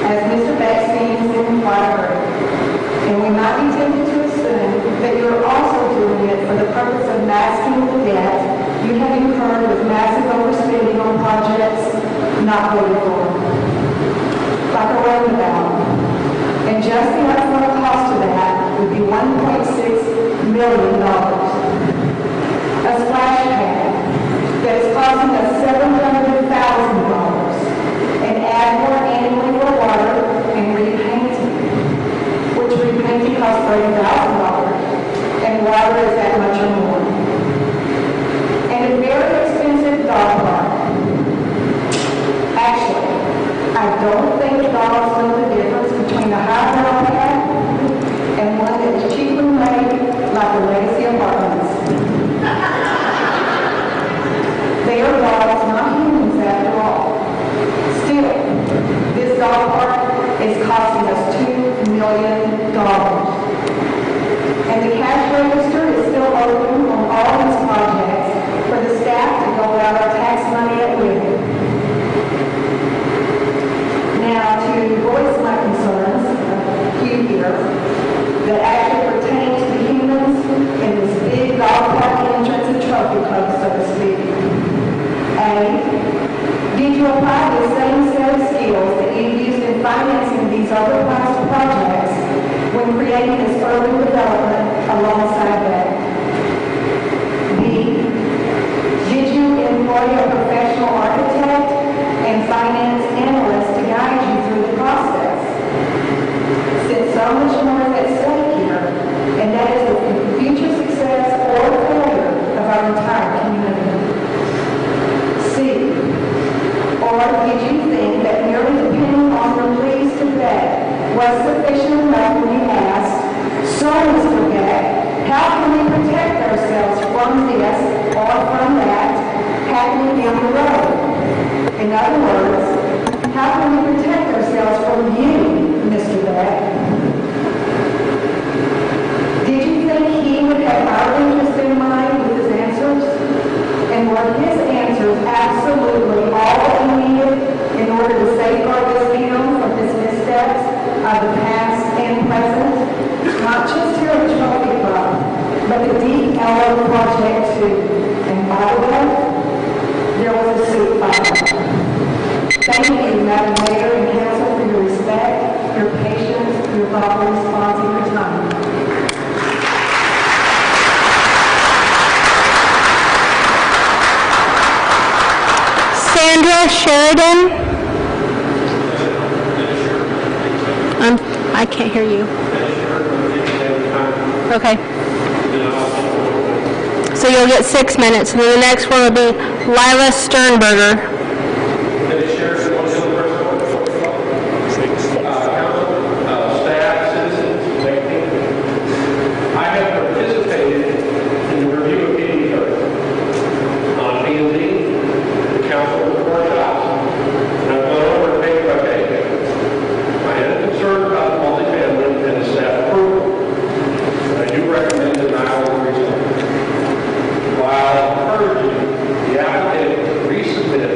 as Mr. Beck seems in quite a hurry. And we might be tempted to assume that you're also doing it for the purpose of masking the debt you have incurred with massive overspending on projects not voted for. Like a roundabout. And just the upfront cost of that would be $1.6 million. A splash pad that is costing us $700,000 and add more annually for water and repainting, which repainting costs $30,000 and water is that much or more. And a very expensive dog park. Actually, I don't think dogs know the difference between a highbrow pad and one that is cheaply made like the Legacy Apartments. They are dogs, not humans after all. Still, this dog park is costing us $2 million. And the cash register is still open on all these projects for the staff to go out our tax money at will. Now, to voice my concerns, a few here, that actually pertain to the humans in this big dog park entrance and trophy club, so to speak. A, did you apply the same set of skills that you used in financing these overpriced projects when creating this urban development alongside that? B, did you employ a professional architect and finance analyst to guide you through the process? Since so much more is at stake here, and that is the future success or failure of our entire community. C, or did you think that merely depending on your pleas to Beck was sufficient enough when you asked, so Mr. Beck, how can we protect ourselves from this or from that happening down the road? In other words, how can we protect ourselves from you, Mr. Beck? Did you think he would have our interest in mind with his answers? And were his answers absolutely all that he needed in order to safeguard this town from his missteps of the past and present? Not just here at Trophy Club, but the Deep Ellum Project too. And by the way, there was a suit filed. Thank you, Madam Mayor and Council, for your respect, your patience, your thoughtful response, and your time. Sandra Sheridan. I can't hear you. Okay. So you'll get 6 minutes, and then the next one will be Lila Sternberger. Staff, citizens, elected. I have participated in the review of PD 30 on P&Z, the council workshops, and I've gone over it page by page. I am concerned about multifamily and the staff approval. I do recommend denial of result. While encouraging the applicant to resubmit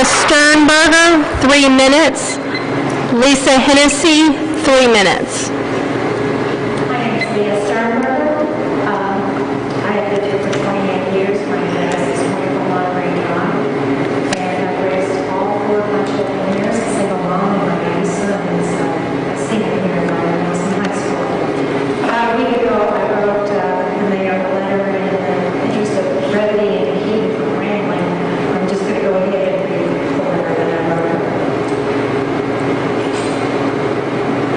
Sternberger, 3 minutes. Lisa Hennessy, 3 minutes. My name is Leah Sternberger. I have lived here for 28 years. My address is 24 Monterey Drive. And I've raised all 4 of my children here as a single mom, and my baby son is a senior here in high school. A week ago, I wrote the mayor a letter in the interest of brevity and heat from rambling. I'm just going to go ahead and read the letter that I wrote.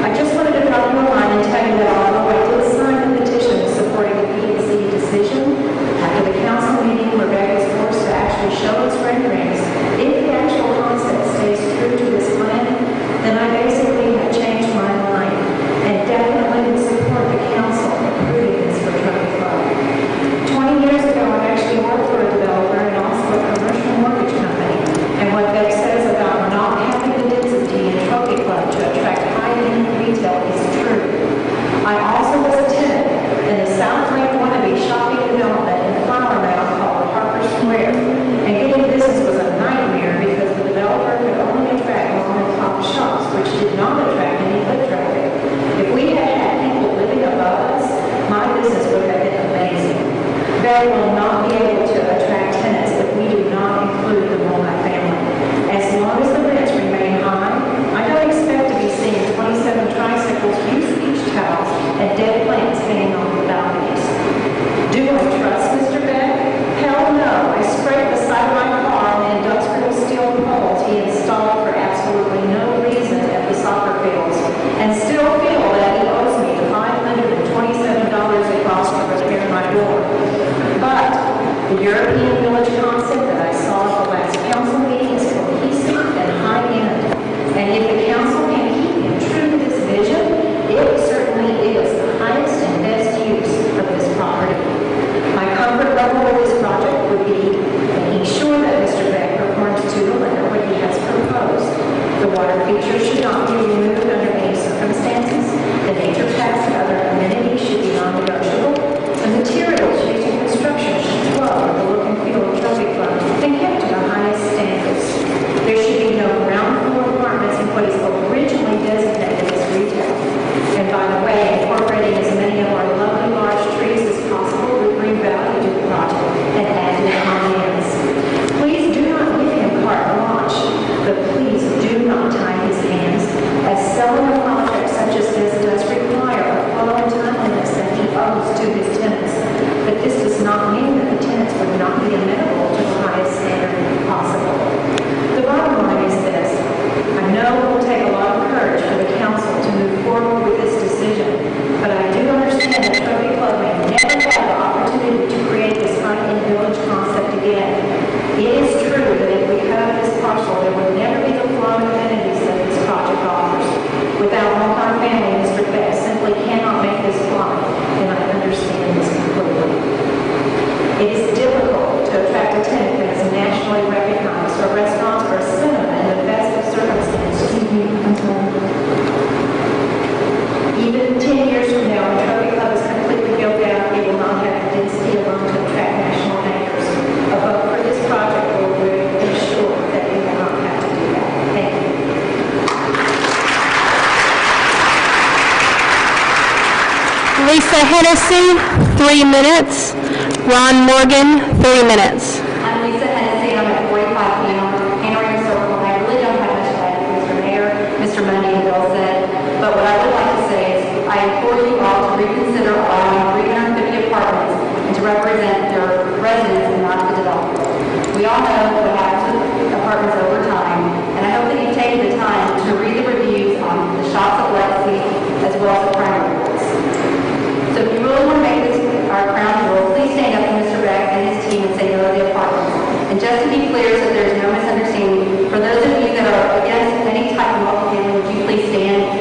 I just wanted to drop you a line and tell you that although I did sign the petition supporting the P&Z decision, after the council meeting, Rebecca is forced to actually show its renderings. If the actual concept stays true to this plan, then I basically have changed my mind and definitely would support the council approving this for Trophy Club. 20 years ago, I actually worked for a developer and also a commercial mortgage company. And what Beck says about not having the density in Trophy Club to attract high-end retail is true. I also was a tenant in the South Lake Wannabe shopping development in Flower Mound called Harper Square. And getting business was a nightmare because the developer could only attract mom-and-pop shops, which did not attract any foot traffic. If we had had people living above us, my business would have been amazing. They will not be able to attract tenants if we do not include the multifamily. As long as the rents remain high, I don't expect to be seeing 27 tricycles, used beach towels, and dead plants hanging on the balconies. Do I trust Mr. Beck? Hell no. I scraped the side of my car on the industrial steel poles he installed for absolutely no reason at the soccer fields, and still feel that he owes me the $527 it cost to repair my door. But the European Village concept that I saw at the last council meeting is cohesive and high-end. And if the council can keep him true to this vision, it certainly is the highest and best use of this property. My comfort level with this project would be making sure that Mr. Beck performs to the letter what he has proposed. The water feature should not be removed under any circumstances. The nature paths and other amenities should be non-negotiable. The materials used in construction should flow with the look and feel of Trophy Club and kept to the highest standards. There should be no ground floor apartments in what is originally designated as retail. And by the way, incorporating as many of our lovely large trees as possible would bring value to the project and add to the ambiance. Please do not give him carte blanche, but please do not tie his hands, as selling a project such as this does require a flow and timeliness that he owes to his tenants. But this does not mean that the tenants would not be amenable to the highest standard possible. The bottom line is this. I know it will take a lot of courage for the council to move forward with this decision, but I do understand that Trophy Club may never have the opportunity to create this high-end village concept again. It is true that if we cut up this parcel, there will never be the flow of amenities that this project offers. Without multifamily, Mr. Beck simply cannot make this fly, and I understand this completely. It is difficult to attract a tenant that is nationally recognized, or restaurants or a cinema in the best of circumstances. Even 10 years from now, when Trophy Club is completely built out, it will not have the density alone to attract national anchors. A vote for this project will ensure that we will not have to do that. Thank you. Lisa Hennessy, 3 minutes. Ron Morgan, 3 minutes. I'm Lisa Hennessy, and I'm at 45 Panorama Circle, and I really don't have much to add to Mr. Mayor, Mr. Mundy, and Bill said, but what I would like to say is I implore you all to reconsider allowing 350 apartments and to represent their residents and not the developer. We all know what happens with apartments over time, and I hope that you've taken the time to read the reviews on the shops of Legacy as well as the crime reports. So if you really want to make this our crown jewel, please stand up to Mr. Beck and his team and say no to the apartments. And just to be clear so there's no misunderstanding, for those of you that are against any type of multifamily, would you please stand?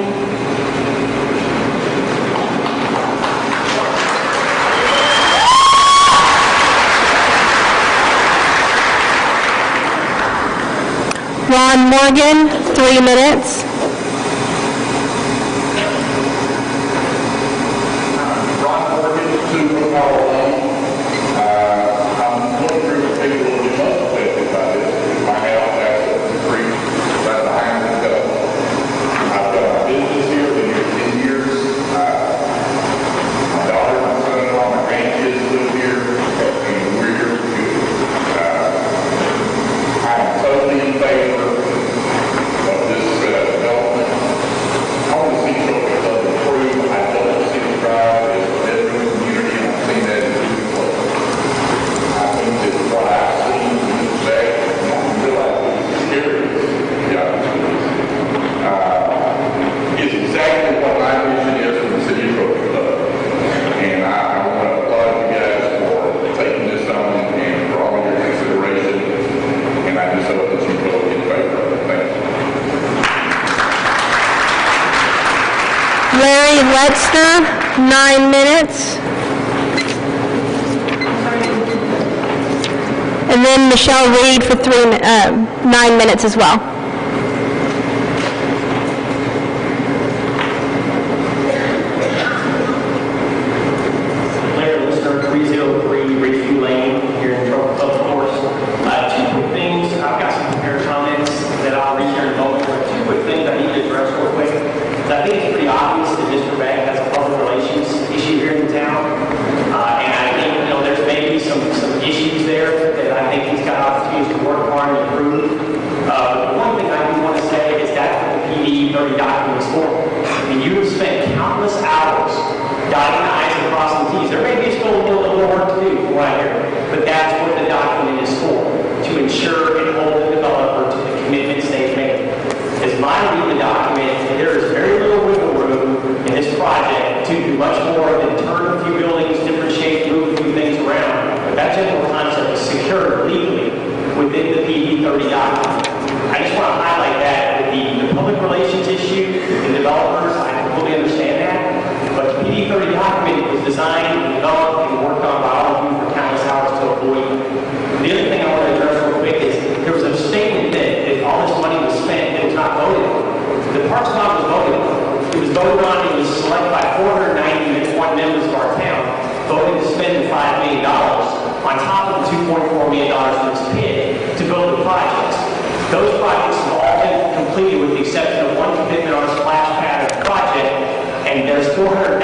Ron Morgan, 3 minutes. Ron Morgan, 2 Woodhall Lane. I'm going through the people who are most affected by this. My house has Larry Letzner, 9 minutes. And then Michelle Reed for 9 minutes as well. Larry Lister, 303 Ridgeview Lane, here in Trophy Club, of course. Two quick things. I've got some prepared comments that I'll read here in a moment, but two quick things I need to address real quick. I think it's pretty obvious that Mr. Beck has a public relations issue here in town. And I think, there's maybe some issues there that I think he's got opportunities to work hard and improve. The one thing I do want to say is that's what the PD 30 document is for. I mean, you have spent countless hours dotting the I's and crossing the T's. There may be still a little work to do from what I hear, but that's what the document is for, to ensure and hold the developer to the commitments they've made. As I read the document, there is very little wiggle room in this project to do much more than turn a few buildings, different shapes, move a few things around. But that general concept is secured legally within the PD 30 document. I just want to highlight that with the public relations issue, the developers, I completely understand that. But the PD 30 document was designed and developed and worked on by all of you for countless hours to avoid. The other thing I want to address real quick is there was a statement that all this money was spent and it was not voted on. The Parks Bond was voted on. It was voted on and it was selected by 491 members of our town, voted to spend $5 million on top of the $2.4 million that was paid to build the projects. Those projects have all been completed with the exception of one commitment on a splash pad project, and there's $400,000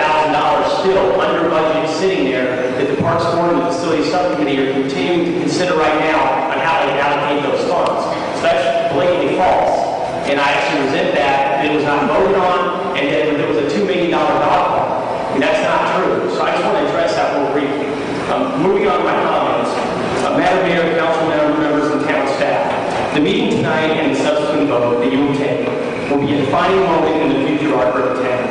still under budget sitting there that the Parks Board and the Facilities Subcommittee are continuing to consider right now on how to allocate those funds. So that's blatantly false. And I actually resent that it was not voted on and that there was a $2 million dog. And that's not true. So I just want to address that real briefly. Moving on to my comments. Madam Mayor, council members, and town staff, the meeting tonight and the subsequent vote that you will take will be a defining moment in the future of our great town.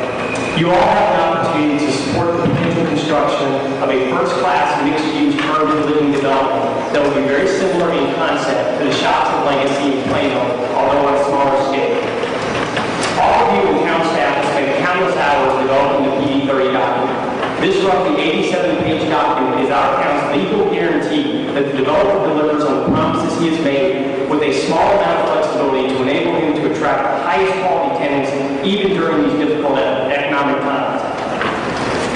You all have an opportunity to support the potential construction of a first-class mixed-use urban living development that will be very similar in concept to the Shops of Legacy in Plano, although on a smaller scale. All of you and town staff have spent countless hours developing the PD 30 document. This roughly 87-page document is our town's legal guarantee that the developer delivers on the promises he has made with a small amount of flexibility to enable him to attract the highest quality tenants even during these difficult economic times.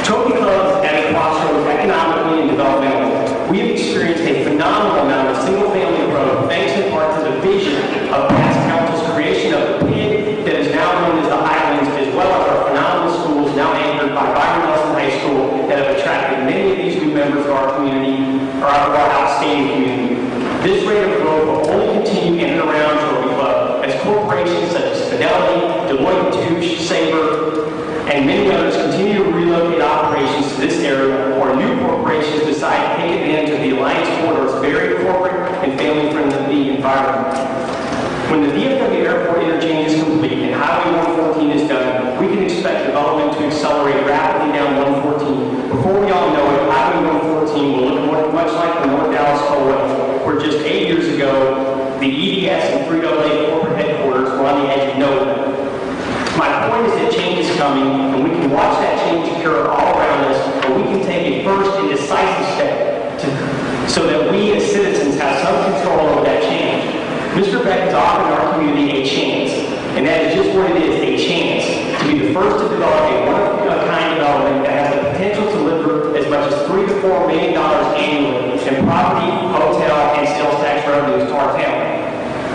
Trophy Club is at a crossroads economically and developmentally. We have experienced a phenomenal amount of single-family growth thanks in part to the vision of past council's creation of the PID that is now known as the Highlands, as well as our phenomenal schools now anchored by Byron Nelson High School that have attracted many of these new members of our community, or our outstanding community. This rate of growth will only continue in and around Trophy Club as corporations such as Fidelity, Deloitte & Touche, Sabre, and many others continue to relocate operations to this area, or new corporations decide to take advantage of the Alliance Corridor's very corporate and family-friendly environment. When the DFW Airport interchange is complete and Highway 114 is done, we can expect development to accelerate rapidly down 114. Before we all know it, Highway 114 will look much like the North Dallas Tollway, where just 8 years ago, the EDS and Frito-Lay corporate headquarters were on the edge of nowhere. My point is that change is coming, and we can watch that change occur all around us, but we can take a first and decisive step so that we as citizens have some control over that change. Mr. Beck has offered our community a chance, and that is just what it is, a chance to be the first to develop a one-of-a-kind development that has the potential to deliver as much as $3 to $4 million annually in property, hotel, and sales tax revenues to our town.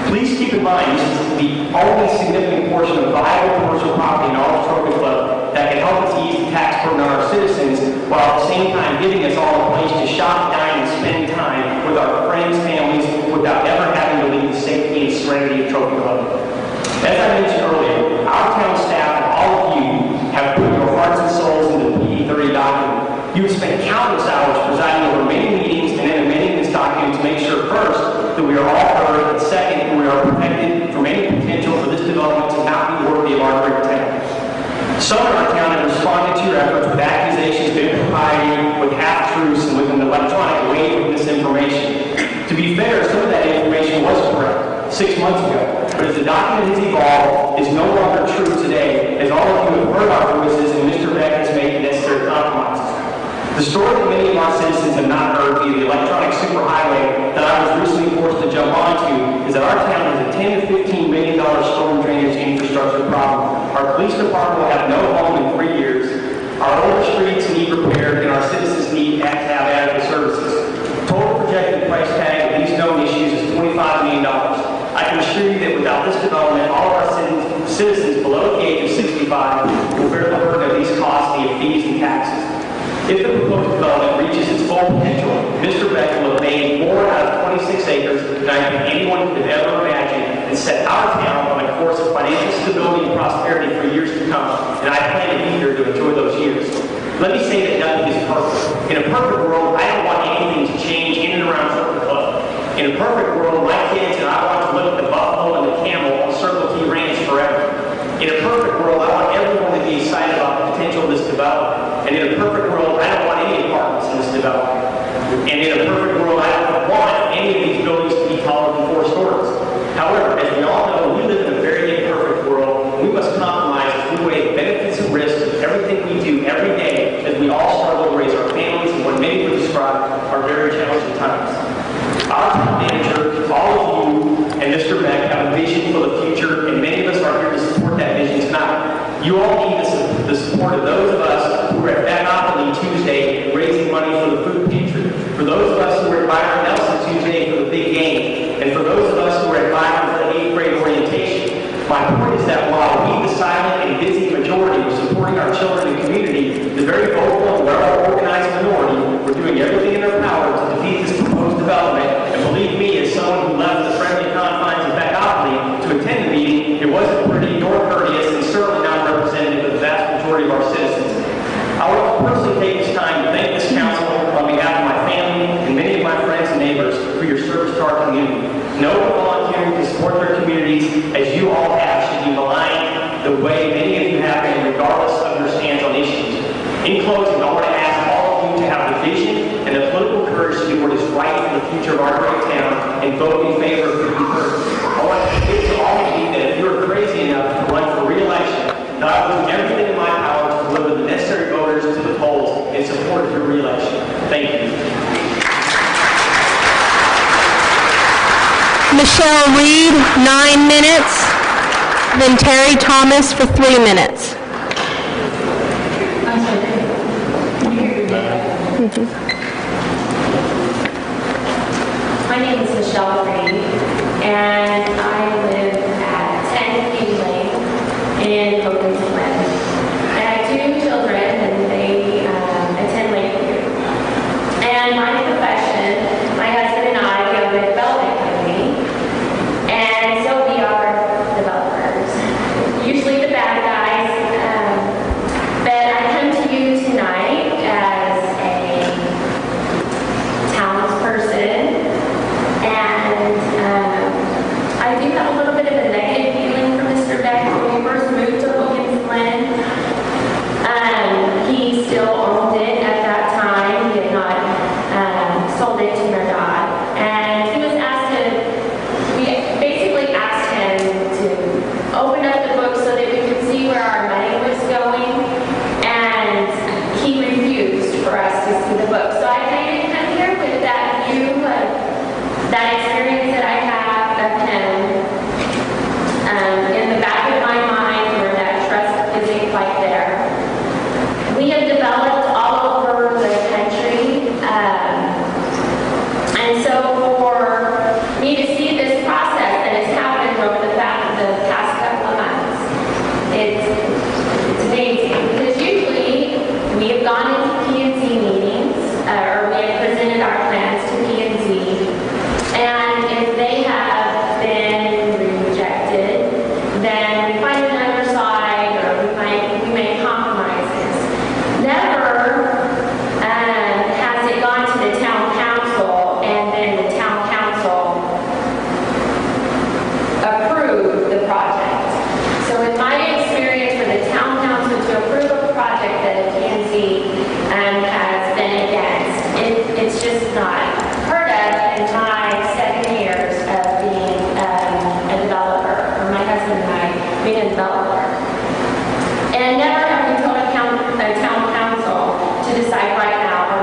Please keep in mind, this is the only significant portion of viable commercial property in all of Trophy Club that can help us ease the tax burden on our citizens, while at the same time giving us all a place to shop, dine, and spend time with our friends, families, without ever having to leave the safety and serenity of Trophy Club. As I mentioned earlier, our town staff and all of you have put your hearts and souls into the PD 30 document. You have spent countless hours presiding over many meetings and then amending this document to make sure, first, that we are all heard, and second, we are protected from any potential for this development to not be worthy of our great town. Some in our town have responded to your efforts with accusations of impropriety, with half-truths, and with an electronic wave of misinformation. To be fair, some of that information was correct 6 months ago, but as the document has evolved, it is no longer true today, as all of you have heard our voices The story that many of our citizens have not heard via the electronic superhighway that I was recently forced to jump onto is that our town has a $10 to $15 million storm drainage infrastructure problem. Our police department will have no home in 3 years. Our older streets need repaired, and our citizens need to have adequate services. Total projected price tag of these known issues is $25 million. I can assure you that without this development, all of our citizens below the age of 65 will bear the burden of these costs via fees and taxes. If the proposed development reaches its full potential, Mr. Beck will have made more out of 26 acres than I think anyone could have ever imagined and set our town on a course of financial stability and prosperity for years to come, and I plan to be here to enjoy those years. Let me say that nothing is perfect. In a perfect world, I don't want anything to change in and around Circle Club. In a perfect world, my kids and I want to live at the buffalo and the camel on Circle T Ranch forever. In a perfect world, I want everyone to be excited about the potential of this development. And in a perfect world, I don't want any apartments in this development. And in a perfect world, I don't want any of these buildings to be taller than 4 stories. However, as we all know, we live in a very imperfect world. We must compromise as we weigh the benefits and risks of everything we do every day as we all struggle to raise our families in what many would describe are very challenging times. Our town manager, all of you, and Mr. Beck have a vision for the future, and many of us are here to support that vision tonight. You all need the support of those of us who were at Monopoly Tuesday raising money for the food pantry, for those of us who were at Byron Nelson Tuesday for the big game, and for those of us who were at Byron for the 8th grade orientation. My point is that while we, the silent and busy majority, were supporting our children and community, the very vocal and well-organized minority were doing everything in their power to defeat this proposed development. And believe me, as someone who left the friendly confines of Beckopoly to attend the meeting, it wasn't pretty nor courteous and certainly not representative of the vast majority of our citizens. I want to personally take this time to thank this council on behalf of my family and many of my friends and neighbors for your service to our community. No one volunteering to support their communities, as you all have, should be maligned the way many of you have been, regardless of your stance on issues. In closing, I want to ask all of you to have the vision and the political courage to do what is right for the future of our great town and vote in favor of 53rd. I want to say to all of you that if you are crazy enough to run for re-election, that I will do everything in my power to deliver the necessary voters to the polls in support of your re-election. Thank you. Michelle Reed, 9 minutes. Then Terry Thomas for 3 minutes. My name is Michelle Reed, and I live at 10 King Lane in Hogan's Glen. And I have 2 children, and they attend Lakeview. And my profession, my husband and I own a development company, and so we are developers. Usually the bad guys, but I come to you tonight as a townsperson, and I do have a little bit of a negative feeling for Mr. Beck. When we first moved to Hogan's Glen, he still owned it at that time. He had not sold it to Merdad. And he was asked to, we basically asked him to open up the book so that we could see where our money was going. And he refused for us to see the book. So I kind of come here with that view of that experience that I have of him in the back of my mind where that trust isn't quite there. We have developed all over the country, and so for me to see this process that has happened over the past couple of months, it's amazing. Because usually we have gone into P&Z meetings, or we have presented our plans to P&Z, and if they have been rejected, then we find another side, or we make compromises. Never has it gone to the town council, and then the town council approved the project. So in my experience, for the town council to approve a project that P&Z has been against, it's just not heard of in my 7 years of being a developer, or my husband and I being a developer. And never have we told a town council to decide right now,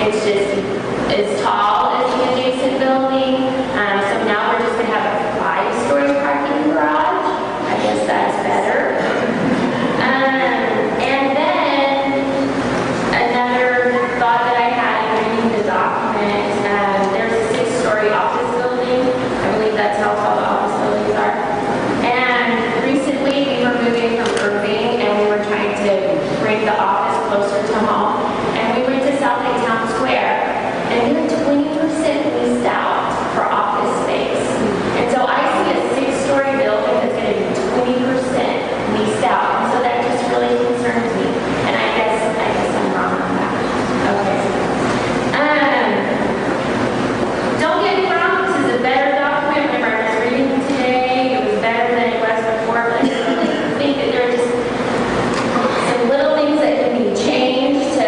It's just as tall as the adjacent building. So now we're just going to have a 5-story parking garage. I guess that's better. And then another thought that I had in reading the document, there's a 6-story office building. I believe that's how tall the office buildings are. And recently we were moving from Irving and we were trying to bring the office closer to home. And we went to South Lake Town Square and they're 20% leased out for office space. And so I see a 6-story building that's going to be 20% leased out. And so that just really concerns me. And I guess I'm wrong on that. Okay. Don't get me wrong, this is a better document. Whenever I was reading it today, it was better than it was before, but I really think that there are just some little things that can be changed to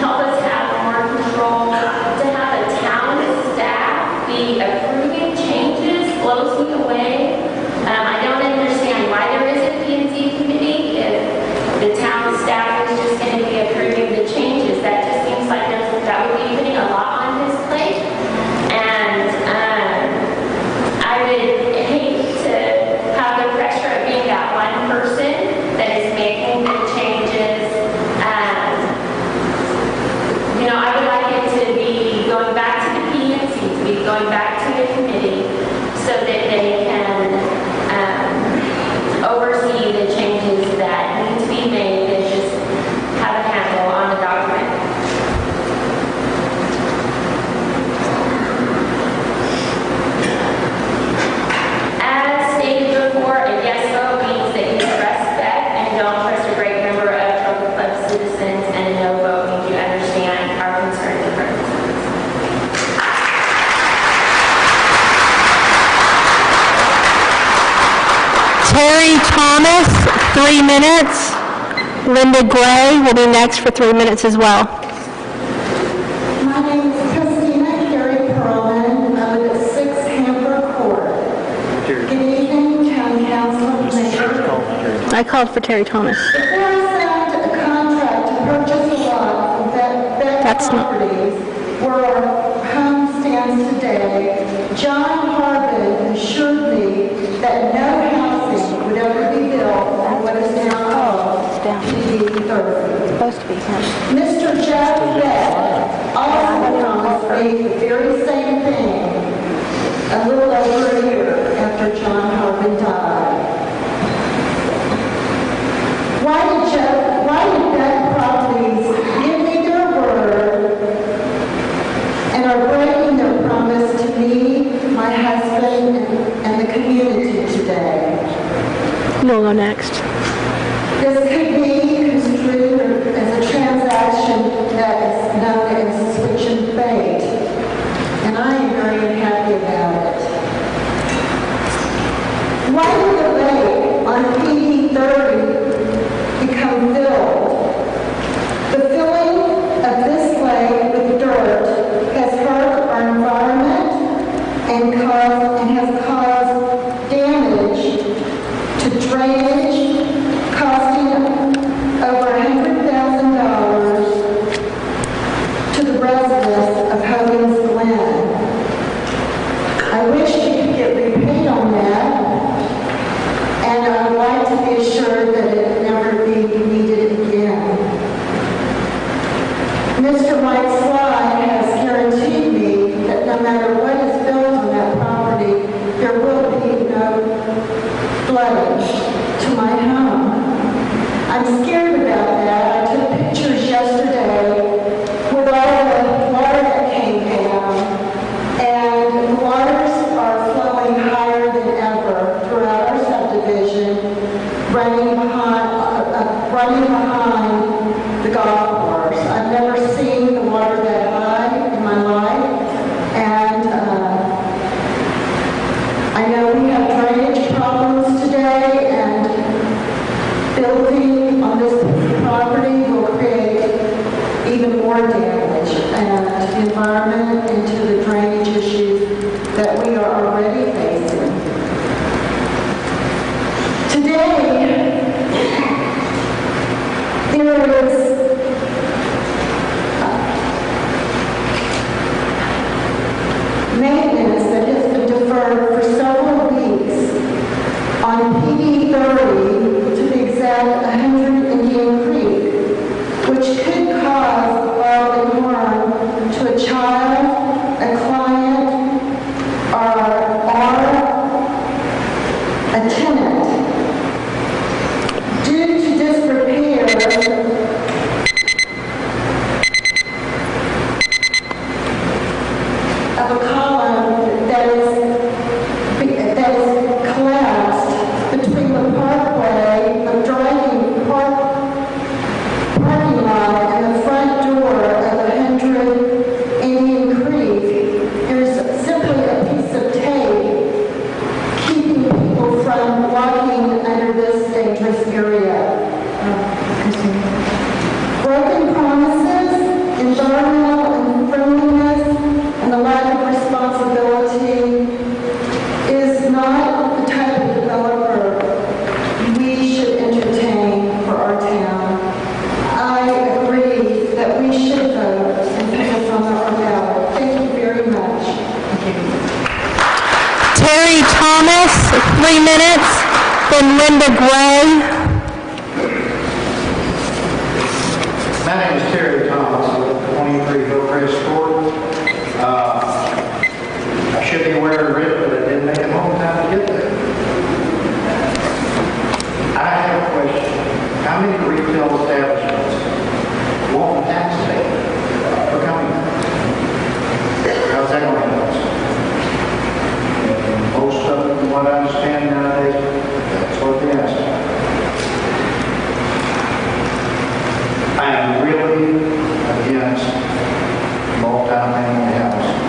help us have more control. To have a town staff be approving changes blows me away. I don't understand why there is a P&Z committee if the town staff is just going to be approving the changes. That just seems like that would be putting a lot on his plate. And I would hate to have the pressure of being that one person that is making the changes. I would like it to be going back to the P&Z, to be going back to the committee so that they can oversee the changes that need to be made and just have a handle on the document. As stated before, a yes vote means that you trust Beth and don't trust a great number of Trophy Club citizens, and a no vote means you understand our concern differences. Terry Thomas, 3 minutes. Linda Gray will be next for 3 minutes as well. My name is Christina Carey Perlman. I live at 6 Hamper Court. Good evening, Town Council, Mayor. I called for Terry Thomas. Before I signed a contract to purchase a lot of that properties where our home stands today, John Harbin assured me that no housing would ever be built on what is now called PD 30. Supposed to be him. Mr. Jeff Beck also promised me the very same thing a little over a year after John Harbin died. Why did Beck Properties give me their word and are breaking their promise to me, my husband, and the community today? You'll go next. This could be construed as a transaction that is known as switch and fate, and I am very unhappy about it. Why did the lake on PD 30 become filled? The filling of this lake with dirt has hurt our environment and has caused damage to drainage, costing over $100,000 to the residents of Hogan's Glen. I wish we could get repaid on that, and I would like to be assured that it never be needed again. Mr. Mike Sly has guaranteed me that no matter what is built on that property, there will be no flooding to my home. I'm scared about that. I took pictures yesterday with all the water that came down, and the waters are flowing higher than ever throughout our subdivision, running behind the golf course. I've never seen the water that high in my life, and I know we have drainage problems today, and building on this 3 minutes. Then Linda Gray. My name is Terry Thomas of 23 Hillcrest Court. I should be wearing red, but I didn't make it home in time to get there. I have a question. How many retail establishments want tax abatement for coming? How's that going to help us? And most of them, from what I understand nowadays, that's what they ask. I am really against multi-family housing.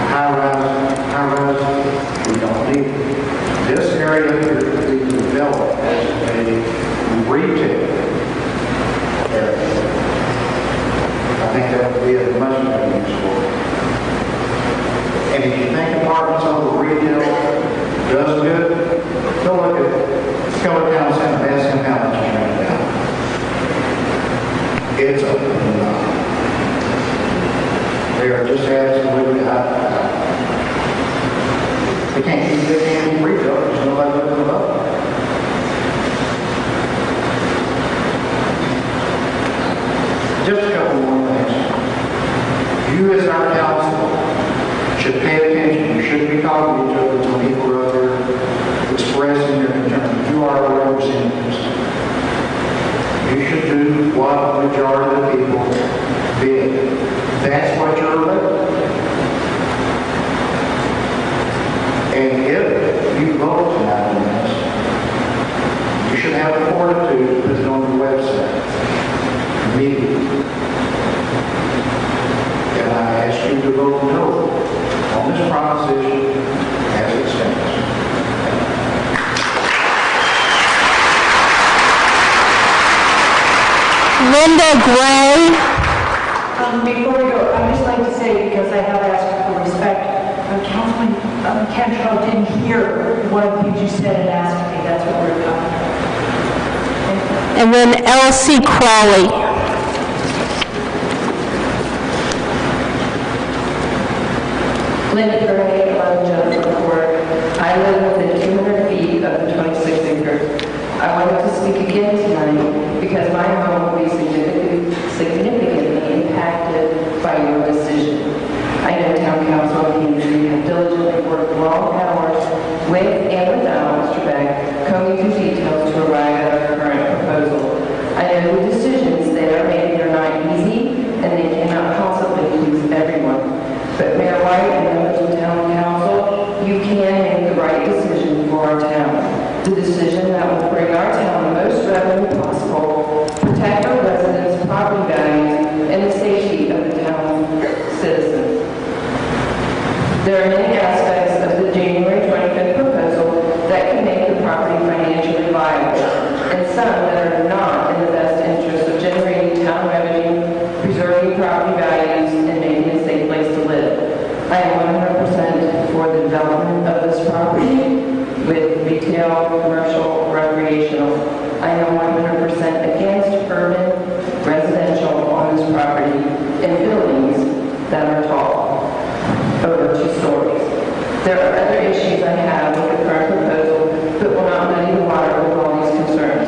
High-rise, we don't need it. This area here could be developed as a retail area. I think that would be a much better use for it. And if you think apartments over retail does good, go look at Keller Town Center, ask them how much it's running down. It's a they are just absolutely high. They can't keep their hands in retail because nobody looking them up. Just a couple more things. You as our council should pay attention. You shouldn't be talking to each other when people are out there expressing their concerns. You are our representatives. You should do what the majority of the people bid. That's what you're elected. And if you vote tonight on this, you should have the fortitude to put it on your website immediately. And I ask you to vote no on this proposition as it stands. Linda Gray. Before we go, I'd just like to say, because I have asked for respect, Councilman Cantrell didn't hear one of the things you said and asked me. That's what we're talking about. And then Elsie Crawley. Linda Gray, 11 Jennifer Court. I live within 200 feet of the 26 acres. I wanted to speak again tonight because my home will be significantly impacted by your decision. I know Town Council and P&Z have diligently worked long hours with and without Mr. Beck, combing through details to arrive at our current proposal. I know the decisions they are making are not easy and they cannot possibly please everyone. But Mayor White and members of Town Council, you can make the right decision for our town. The decision that will bring our town the most revenue possible, protect our residents' property values, and the safety of the town citizens. There are many aspects of the January 25th proposal that can make the property financially viable, and some that are not in the best interest of generating town revenue, preserving property values, and making a safe place to live. I am 100% for the development of this property with retail, commercial, recreational. I am 100% against urban residential on this property and buildings that are tall, over 2 stories. There are other issues I have with the current proposal, but will not muddy the water with all these concerns.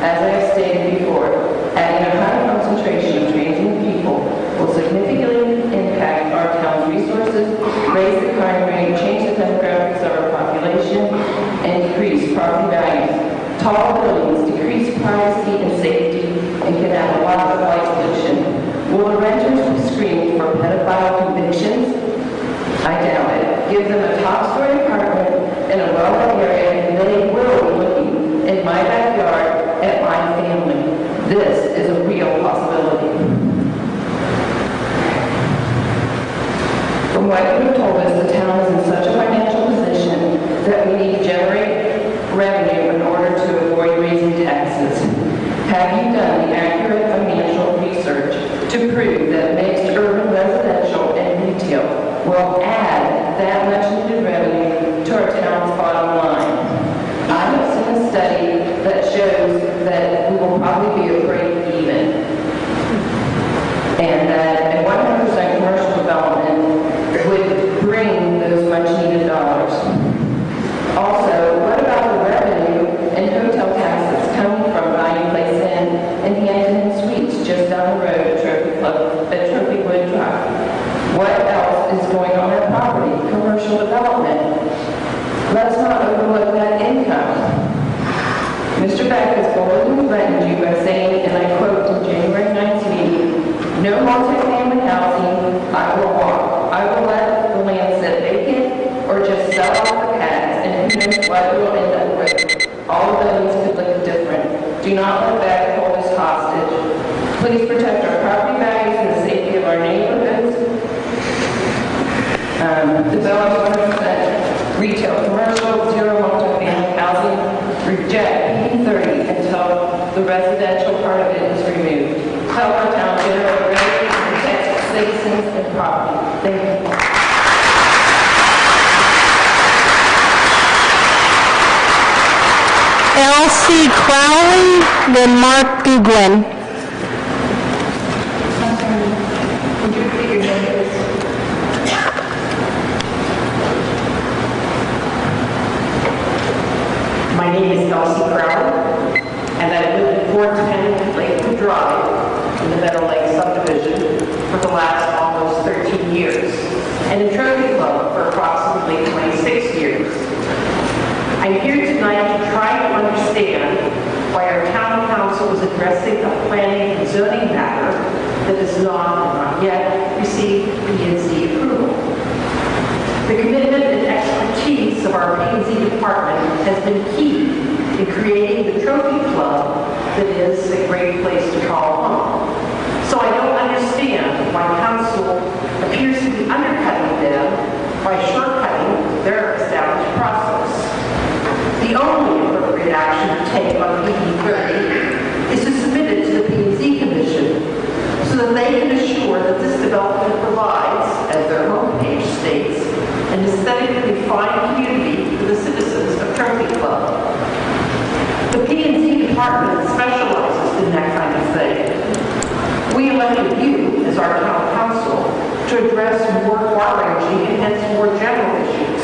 As I have stated before, adding a high concentration of transient people will significantly impact our town's resources, raise the crime rate, change the demographics of our population, and decrease property values. Tall buildings decrease privacy and safety and can add a lot of light pollution. Will the renters be screened for pedophile convictions? I doubt it. Give them a top-story apartment in a well-lit area and they will be looking in my backyard at my family. This is a real possibility. From what you have told us, the town is in such a financial position that we need to generate revenue in order to avoid raising taxes. Have you done the accurate financial research to prove that mixed urban residential and retail will add that much needed revenue to our town's bottom line? I have seen a study that shows that we will probably be a break even, and that a 100% commercial development would bring those much needed dollars. Please protect our property values and the safety of our neighborhoods. Develop 100% retail, commercial, zero multifamily housing. Reject PB30 until the residential part of it is removed. Help our town generate revenue and protect citizens and property. Thank you. Elsie Crowley, then Mark Goodwin. Would you repeat your name, please? My name is Elsie Crowley, and I live at 410 Lakewood Drive in the Meadow Lake subdivision for the last almost 13 years, and in Trophy Club for approximately 26 years. I'm here tonight to try to understand why our town council is addressing a planning and zoning matter that has not yet received P&Z approval. The commitment and expertise of our P&Z department has been key in creating the Trophy Club that is a great place to call home. So I don't understand why council appears to be undercutting them by shortcutting their established process. The only appropriate action to take on PB30 is to submit it to the P&Z Commission so that they can assure that this development provides, as their homepage states, an aesthetically fine community for the citizens of Trophy Club. The P&Z department specializes in that kind of thing. We elected you as our town council to address more far-ranging and hence more general issues,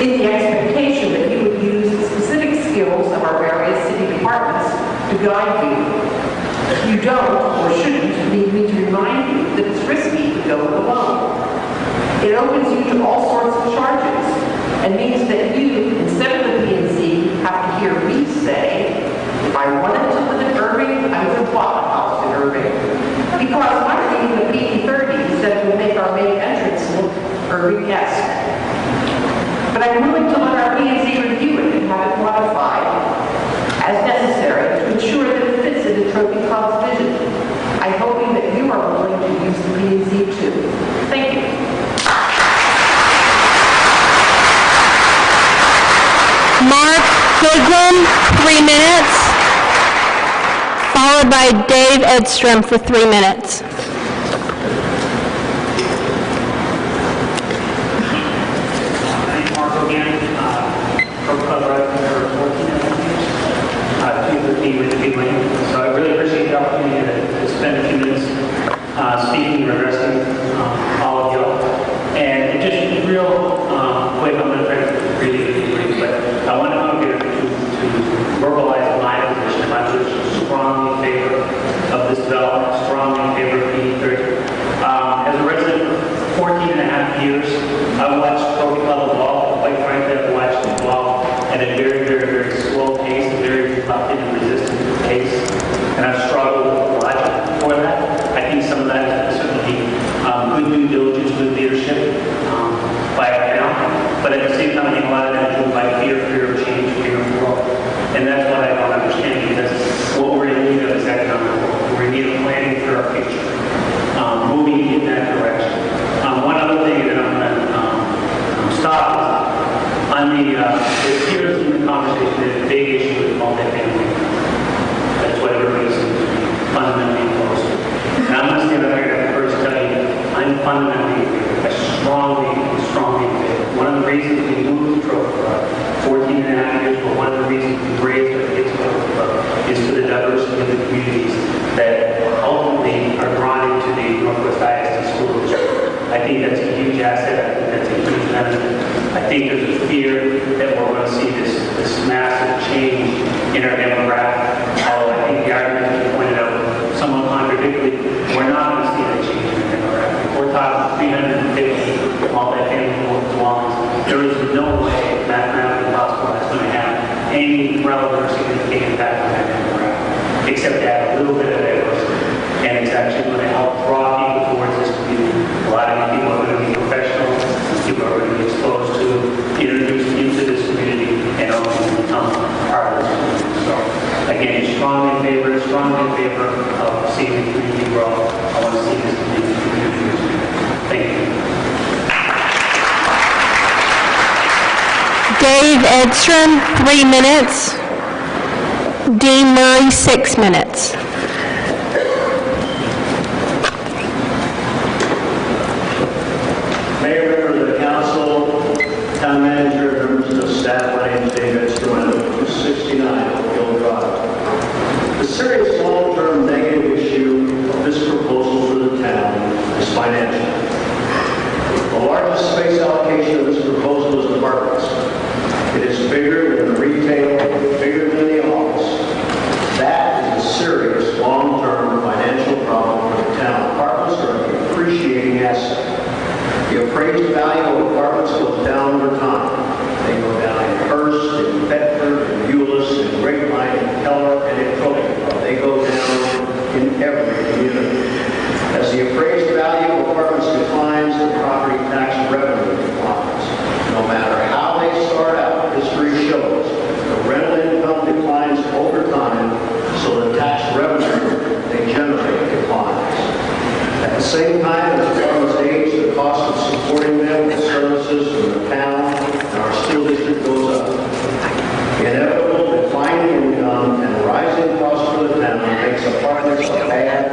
in the expectation that you would use the specific skills of our various city departments to guide you. You don't, or shouldn't, need me to remind you that it's risky to go it alone. It opens you to all sorts of charges, and means that you, instead of the P&Z, have to hear me say, if I wanted to live in Irving, I would have bought a house in Irving. Because my reading of PB30 said it would make our main entrance look Irving-esque. But I'm willing to let our P&Z review it and have it modified as necessary to ensure that it fits into Trophy Club's vision. I'm hoping that you are willing to use the P&Z too. Thank you. Mark Goodwin, 3 minutes, followed by Dave Edstrom for 3 minutes. So I really appreciate the opportunity to spend a few minutes speaking and addressing all of y'all. And just real quick, I'm going to try to really brief, but I want to come here to verbalize my position. I'm just strongly in favor of this development, strongly in favor of PB30. As a resident for 14 and a half years, I watched Trophy Club evolve. Quite frankly, I've watched it evolve at a very, very, very slow pace, a very reluctant and resistant pace. And I've struggled with logic for that. I think some of that is certainly good due diligence, good leadership by a town. But at the same time, I think a lot of that is driven by fear of change, fear of growth. And that's what I don't understand, because what we're in need of is economic growth. We're in need of planning for our future, moving in that direction. One other thing that I'm going to stop on the, it appears in the conversation that a big issue with multifamily. That's what everybody's fundamentally opposed to. And I'm going to stand up here and first tell you, I'm fundamentally, strongly in favor. One of the reasons we moved to Trophy Club 14 and a half years, but one of the reasons we raised our kids to Trophy Club is for the diversity of the communities that ultimately are drawn into the Northwest ISD School District. I think that's a huge asset. I think that's a huge benefit. I think there's a fear that we're going to see this massive change in our demographic. Although I think the argument you pointed out somewhat contradictory, we're not going to see that change in our demographic. We're talking of seeing the community grow. I want to see this community. Thank you. Dave Edstrom, 3 minutes. Dean Murray, 6 minutes. Mayor, members of the council, town manager, members of the staff, my name is Dave Edstrom, I live at 269 Oak Drive. The serious long-term negative issue of this proposal for the town is financial. The largest space allocation of this proposal is apartments. It is bigger than the retail, bigger than the office. That is a serious long-term financial problem for the town. Apartments are a depreciating asset. The appraised value of apartments goes down over time. They go down in Hearst, in Bedford, in Euless, in Grapevine, in Keller, and in Trophy. They go down in every community. As the appraised value of apartments declines, the property tax revenue declines. No matter how they start out, history shows the rental income declines over time, so the tax revenue they generate declines. At the same time as apartments age, the cost of supporting them with services from the town and our school district goes up. The inevitable declining income and rising costs for the town makes apartments a bad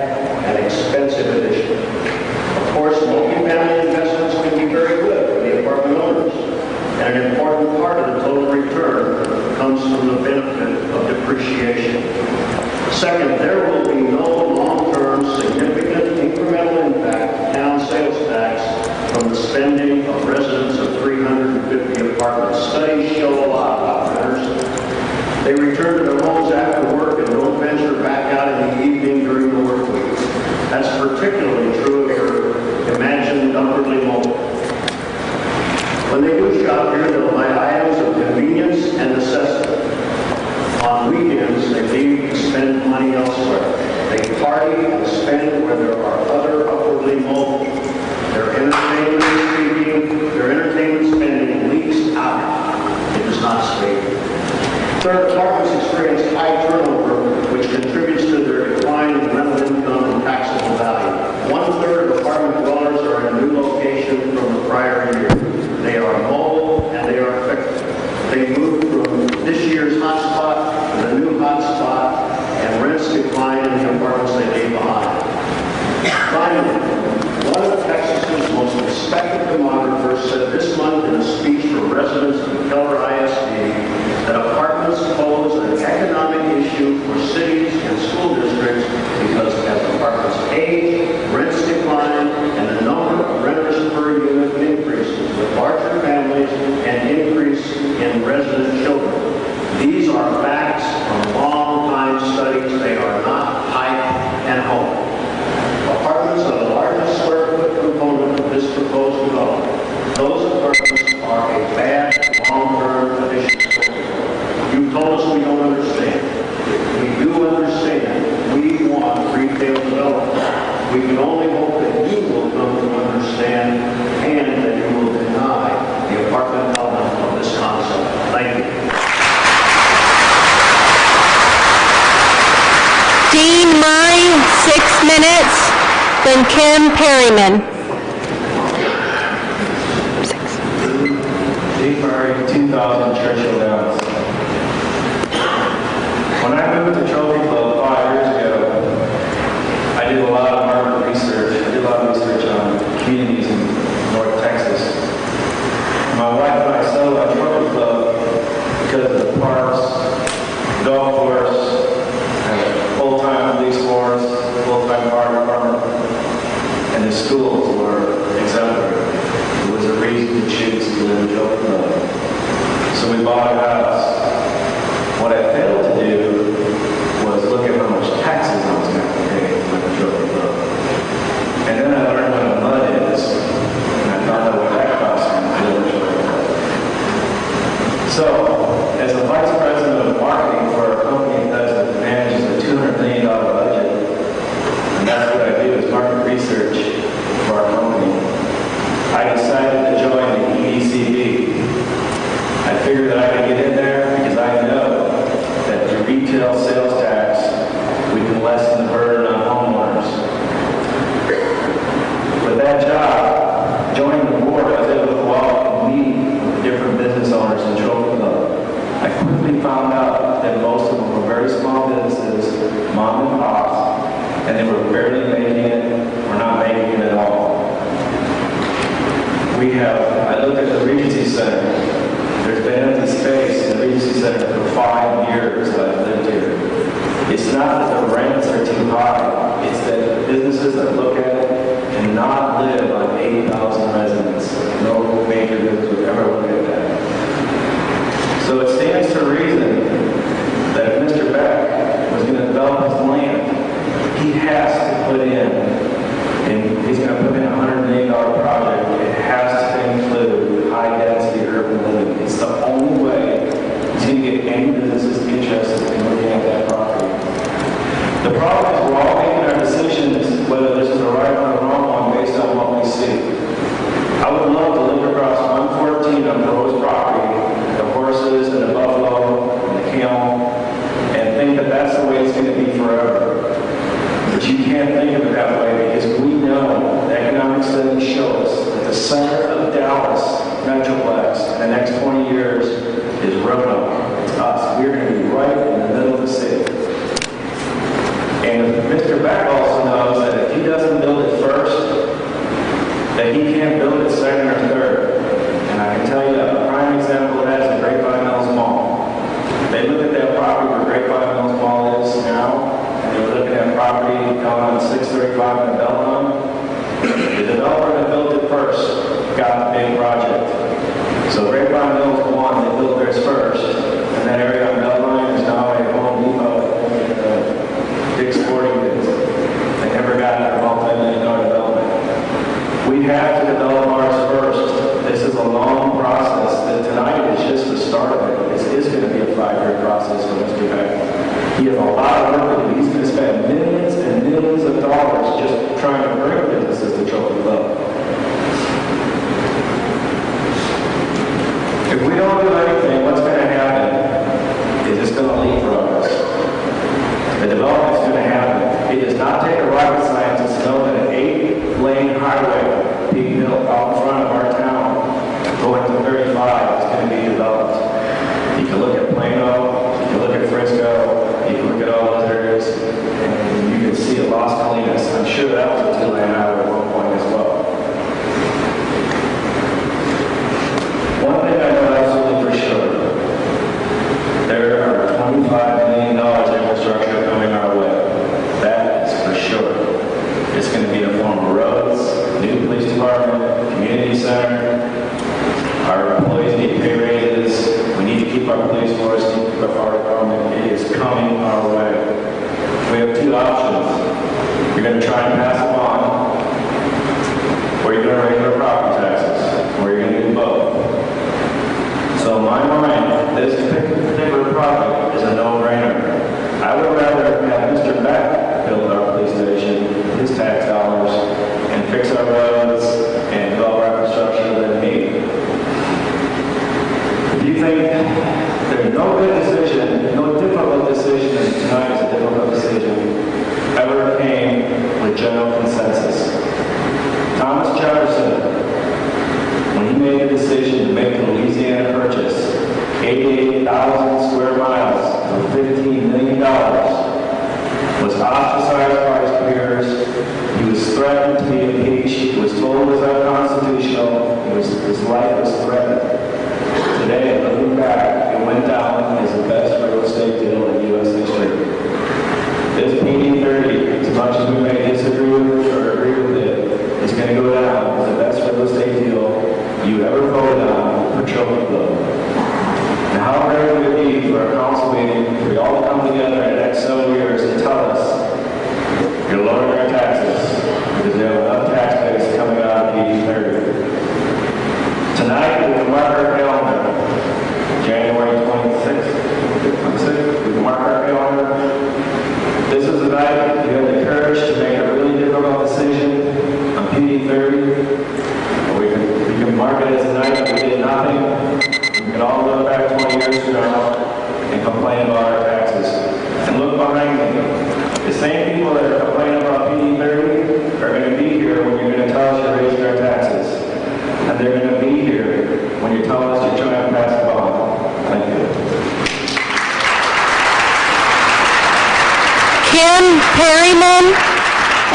and expensive addition. Of course, multifamily investments can be very good for the apartment owners, and an important part of the total return comes from the benefit of depreciation. Second, there will be no long-term significant incremental impact to town sales tax from the spending of residents of 350 apartments. Studies show a lot about renters. They return to their homes after work and don't venture back out in the evening during the work week. That's particularly true if you're imagined upwardly mobile. When they do shop here, they'll buy items of convenience and necessity. On weekends, they leave to spend money elsewhere. They party and spend where there are other upwardly mobile. Their entertainment spending leaks out. It does not stay. Third, apartments experience high turnover, which contributes to their decline in rental income and taxable value. 1/3 of apartment dwellers are in a new location from the prior year. They are mobile and they are effective. They move from this year's hotspot to the new hotspot, and rents decline in the apartments they leave behind. Finally, one of Texas's most respected demographers said this month in a speech for residents of Keller ISD that apartments pose an economic issue for cities and school districts because as apartments age, rents decline, and the number of renters per unit increases with larger families and increase in resident children. These are facts from long-time studies. They are not hype and hope. Apartments are the largest square foot component of this proposed development. Those apartments are a bad long-term addition. You told us we don't understand. We do understand. We want retail development. We can only hope that you will come to understand and that you will deny the apartment element of this concept. Thank you. Dean Murray, 6 minutes. Then Kim Perryman. Dean Murray, 2000 Churchill Downs. When I moved to Trophy Club 5 years ago, I did a lot of market research. I did a lot of research on communities in North Texas. My wife and I settled on Trophy Club because of the parks, golf course, and full-time police force, full-time fire department, and the schools. and they were barely making it, or not making it at all. I looked at the Regency Center. There's been empty space in the Regency Center for 5 years that I've lived here. It's not that the rents are too high, it's that businesses that look at it cannot live on 8,000 residents. No major business would ever look at that. So it stands to reason that if Mr. Beck was going to develop his land, he has to put in, and he's going to put in a $100 million project. It has to include high-density urban living. It's the only way he's going to get any businesses interested in looking at that property. The problem is we're all making our decisions whether this is the right one or the wrong one based on what we see. I would love to live across 114 of Rose property, the horses and the buffalo and the camel, and think that that's the way it's going to be forever. But you can't think of it that way because we know the economic studies show us that the center of Dallas Metroplex in the next 20 years is Roanoke. It's us. We're going to be right in the middle of the city. And Mr. Beck also knows that if he doesn't build it first, that he can't build it second or third. And I can tell you a prime example of that is the Grapevine Mills Mall. They look at that property where Grapevine Mills Mall is now, and they were looking at property down on 635 in Belmont. The developer that built it first got the big project. So Grapevine Mills go on, they built theirs first, and that area on Belmont is now a Home Depot, Dick's Sporting Goods. They never got that multi-million-dollar development. We have to develop ours first. This is a long process. Tonight is just the start of it. This is going to be a 5-year process for Mr. Beck. He has a lot of work to do. He's going to spend millions and millions of dollars just trying to bring businesses to Trophy Club. If we don't do anything, what's going to happen is it's going to leapfrog us. The development is going to happen. It does not take a rocket scientist to know that an 8-lane highway being built out in front of our town going to 35 is going to be developed. You can look at Plano, you can look at Frisco, you can look at all those areas, and you can see Las Colinas. I'm sure that was a 2-lane highway at one point as well. One thing I know absolutely for sure, there are $25 million in infrastructure coming our way. That is for sure. It's going to be in the form of roads, new police department, community center. Our employees need pay raises. We need to keep our police force, need to keep our fire department. It is coming our way. We have 2 options. You're going to try and pass them on, or you're going to raise our property taxes, or you're going to do both. So in my mind, this particular project is a no-brainer. I would rather have Mr. Beck build our police station, his tax dollars, and fix our roads and develop our infrastructure than me. If you think there's no good decision, no difficult decision, and tonight is a difficult decision, ever came with General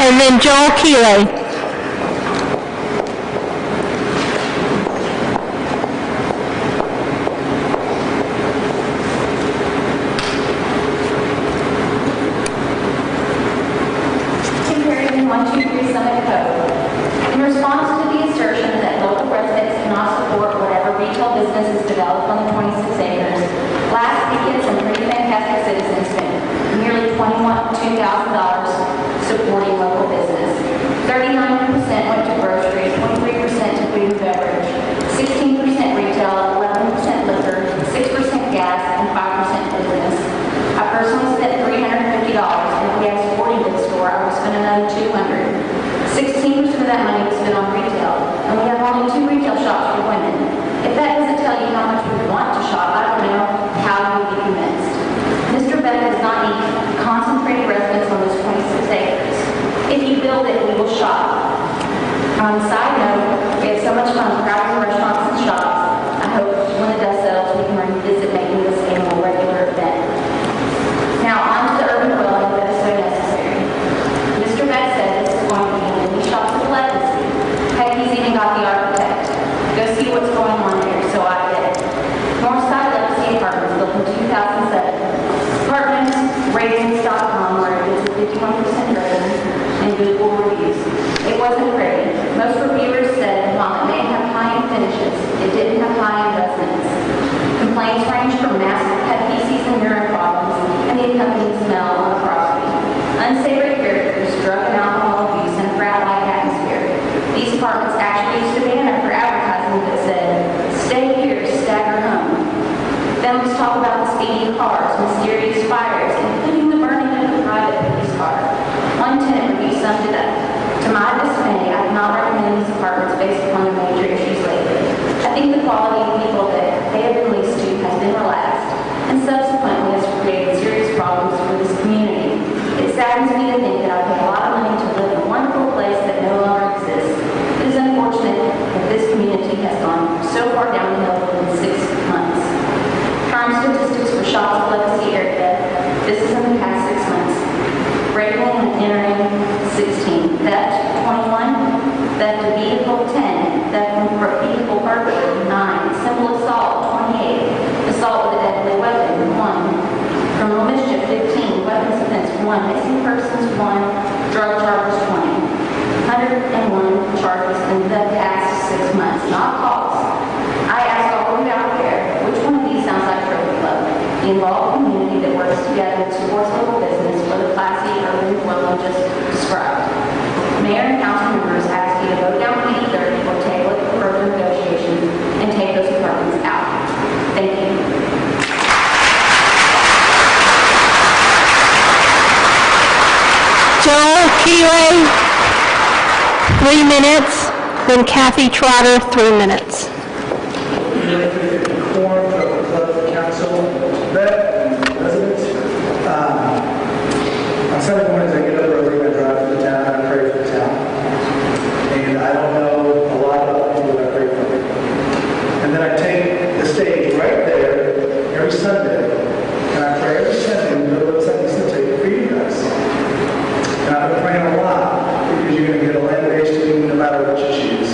and then Joel Keeley. Tim Perryman, 123 Summit Code. In response to the assertion that local residents cannot support whatever retail business is developed on the 26 acres, last weekend some pretty fantastic citizens spent nearly $22,000 supporting local business. 39% went to groceries, 23% to food and beverage, 16% retail, 11% liquor, 6% gas, and 5% business. I personally spent $350, and if we asked 40 to the store, I would spend another $200. 16% of that money was spent on retail, and we have only 2 retail shops for women. If that doesn't tell you how much we want to shop, I don't know how you would be convinced. Mr. Beck does not need concentrated residence on those 26 acres. If you build it, we will shop. On a side note, we had so much fun crowding restaurants and shops. I hope when the dust settles, we can revisit making this a more regular event. Now, on to the urban dwelling that is so necessary. Mr. Beck said this is going to be an indie shop with legacy. Heck, he's even got the architect. Go see what's going on there, so I did. Northside Legacy Apartments, built in 2007. Apartments, ratings.com, where it was a 51% rating, and Google reviews. It wasn't pretty. Most reviewers said while it may have high-end finishes, it didn't have high-end residents. Complaints range from massive pet feces and urine problems, and the accompanying smell on the property. Unsavory characters, drug and alcohol abuse, and a frat-like atmosphere. These apartments actually used a banner for advertising that said, "Stay here, stagger home." Then let's talk about the speeding cars, mysterious fires, including the burning of a private police car. One tenant review summed it up. To my dismay, I cannot recommend these apartments based upon the major issues lately. I think the quality of people that they have been leased to has been relaxed, and subsequently has created serious problems for this community. It saddens me to think that I paid a lot of money to live in a wonderful place that no longer exists. It is unfortunate that this community has gone so far downhill in 6 months. Crime statistics for Shop's Legacy area, this is in the past 6 months. Breaking and entering, 16. Theft, 21. Theft of vehicle, 10. Theft from vehicle burglary, 9. Simple assault, 28. Assault with a deadly weapon, 1. Criminal mischief, 15. Weapons offense, 1. Missing persons, 1. Drug charges, 20. 101 charges in the past 6 months, not calls. I ask all of you out there, which one of these sounds like Trophy Club? The involved community that works together and supports local business for the classy urban dwelling just described. Mayor and council members ask you to vote down PD30 or table it for further negotiations and take those apartments out. Thank you. Joel Keeley, 3 minutes, then Kathy Trotter, 3 minutes. Quorum of the club council, residents. On Sunday mornings, I get up early, I drive to the town, and I pray for the town. And I don't know a lot about the people that I pray for. And then I take the stage right there every Sunday, and I pray every Sunday, and go to Sunday for you guys. And I've been praying a lot, because you're going to get a land-based team no matter what you choose.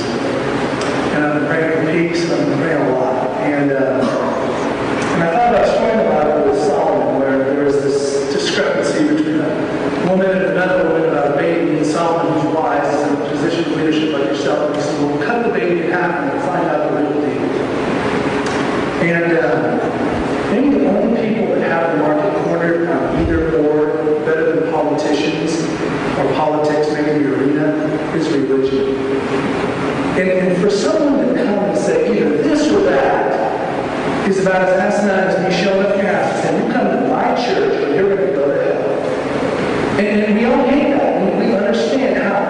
And I've been praying for peace, and I've been praying a lot. And I thought about sharing about it with Solomon, where there was this discrepancy between a woman and another woman about a baby, and Solomon, who's wise, is in a position of leadership like yourself, and he said, well, cut the baby in half and find out the real deal. And maybe the only people that have the market cornered on either or better than politicians or politics, maybe the arena, is religion. And for someone to come and say either this or that is about as asinine as me showing up at your house and saying, you come to my church, but you're going to go to hell. And we all hate that. We understand how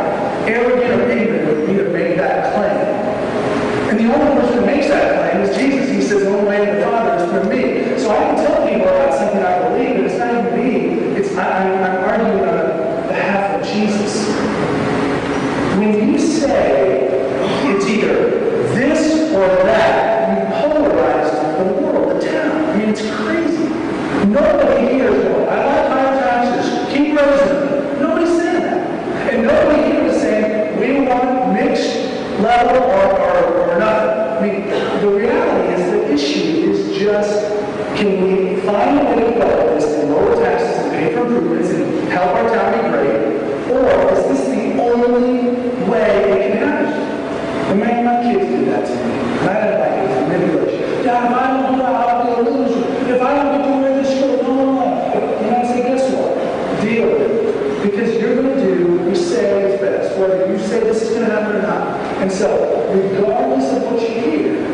whether you say this is going to happen or not. And so, regardless of what you hear,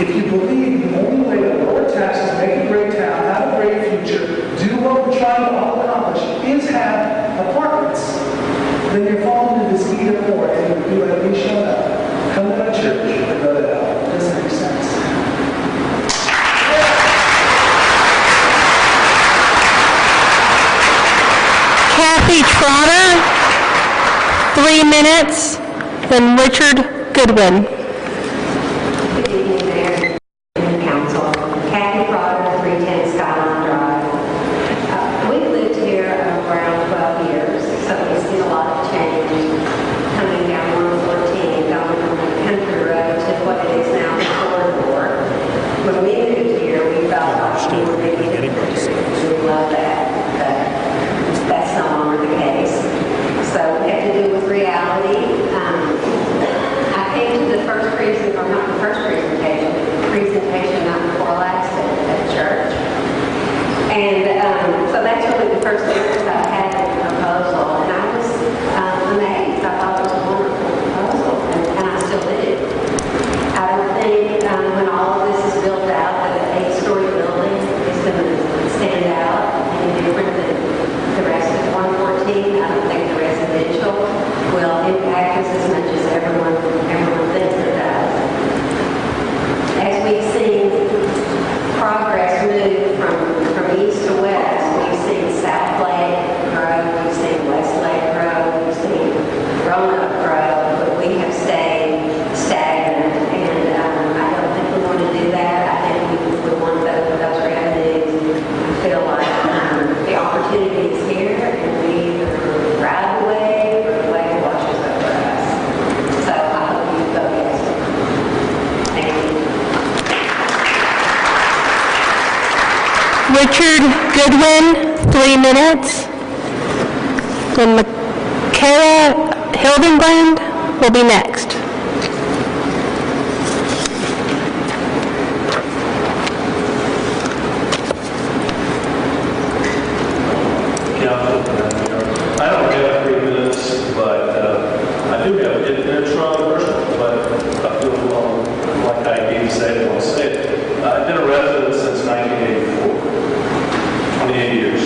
if you believe the only way to lower taxes, make a great town, have a great future, do what we're trying to accomplish, is have apartments, then you're falling into this either or, and you have to be shown up. Come to my church or go to hell. It doesn't make sense. Kathy Trotter, 3 minutes. Then Richard Goodwin. Good evening, Mayor and Council. Kathy Trotter, 310 Skyline Drive. We've lived here around 12 years, so we've seen a lot of change coming down 114, going from the country road to what it is now, the corridor. When we moved here, we felt like we were making a difference. We love that, but that's no longer the case. So we have to do with reality. I came to the first presentation, or not the first presentation not before last at church. And so that's really the first experience I had with the proposal. And I was amazed. I thought it was a wonderful proposal, and I still do. I don't think when all of this is built out, that an 8-story building is going to stand out any different than the rest of 114. I don't think the residential will impact us as much as everyone thinks it does. As we've seen progress move from east to west, we've seen South Lake grow, we've seen West Lake grow, we've seen Roanoke grow, but we have stayed stagnant, and I don't think we want to do that. I think we want those revenues. I feel like the opportunity is here, and we either ride the wave or the wave washes over us. So I hope you vote yes. Thank you. Richard Goodwin, 3 minutes. Then Michaela Hildenbrand will be next. I don't have 3 minutes, but I do have it. It's controversial, but I feel like I need to say it, I'll say it. I've been a resident since 1984, 28 years.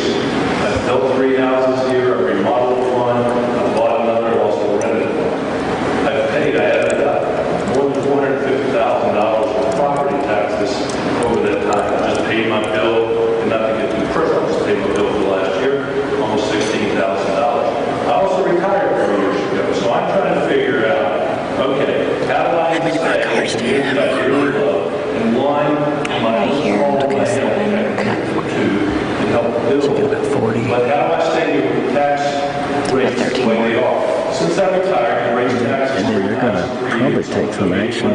I've built 3 houses here, I've remodeled one, I've bought another, I've also rented one. I've paid, I have more than $450,000 in property taxes over that time. I just paid my bill, and not to get too personal, I just paid my bill for last year, almost $16,000. I also retired 4 years ago, so I'm trying to figure out, okay, how do I stay in the community I dearly love, and line my small land to help build? But how do I stay here with the tax rates the way they are? Since I retired, I raised taxes. And then you're going to probably take some action or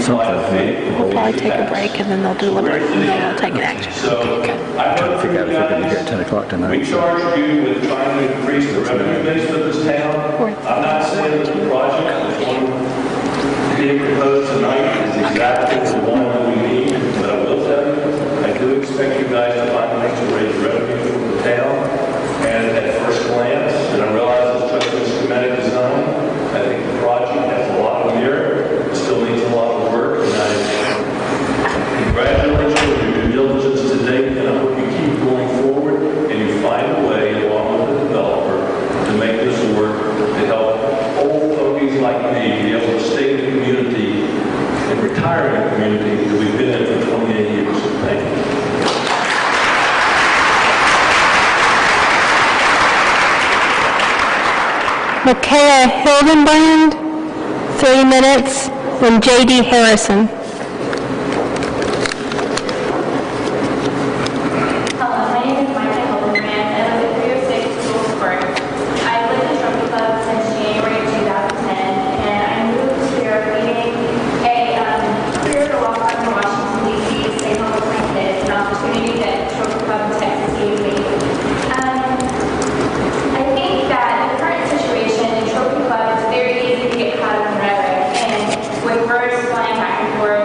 something. We'll probably take a break, and then they'll deliberate, and then we'll take an action. I'm trying to figure out if we're going to be here at 10 o'clock tonight. We charge you with trying to increase the revenue base of this town. I'm not saying that the project that's being proposed tonight is exactly the one that we need, but I will tell you, I do expect you guys to find ways to raise revenue for the town. And at first glance, and I realize it's just a schematic design, I think the project has a lot of merit, it still needs a lot of work, and I congratulate you on your due diligence to date, and I hope you keep going forward and you find a way, along with the developer, to make this work, to help old fogies like me be able to stay in the community and retire in the community that we've been in for 28 years. Thank you. Michaela Hildenbrand, 3 minutes. Then J.D. Harrison. Hello, my name is Michael Hildenbrand, and I live at 306 Schools Court. I've lived in Trophy Club since January 2010, and I moved here needing here to walk up to Washington, D.C. to stay home with my kids, an opportunity that Trophy Club in Texas gave me. I think that in the current situation in Trophy Club, it's very easy to get caught up in rhetoric and with words flying back and forth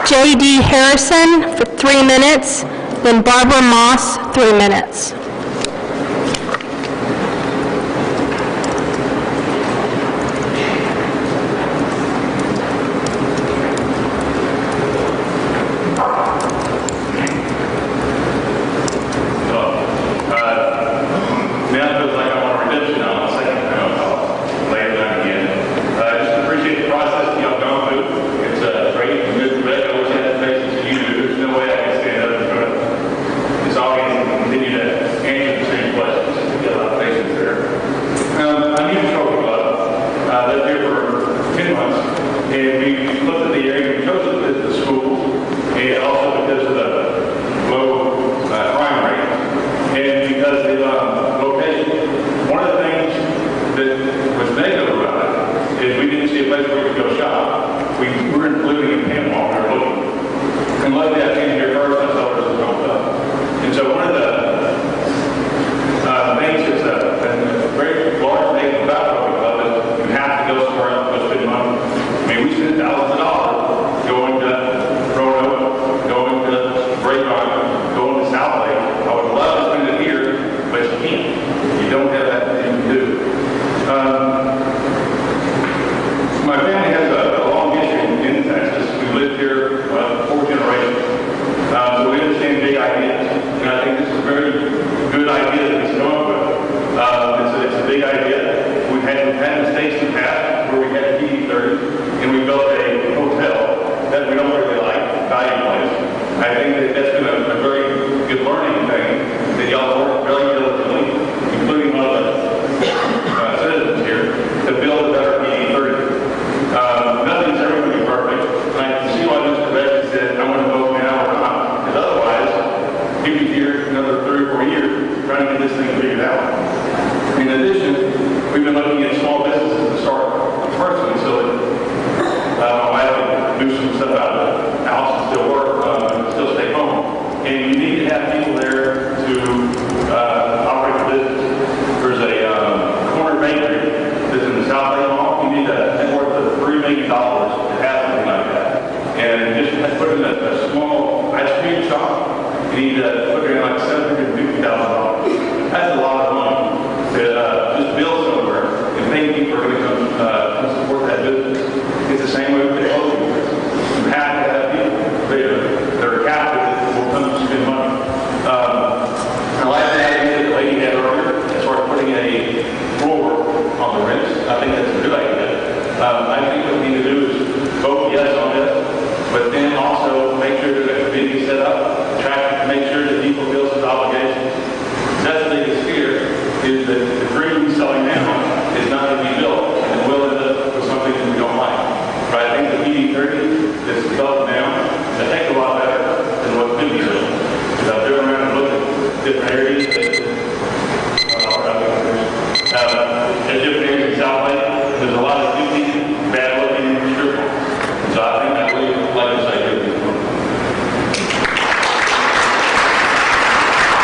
J.D. Harrison for 3 minutes, then Barbara Moss, 3 minutes.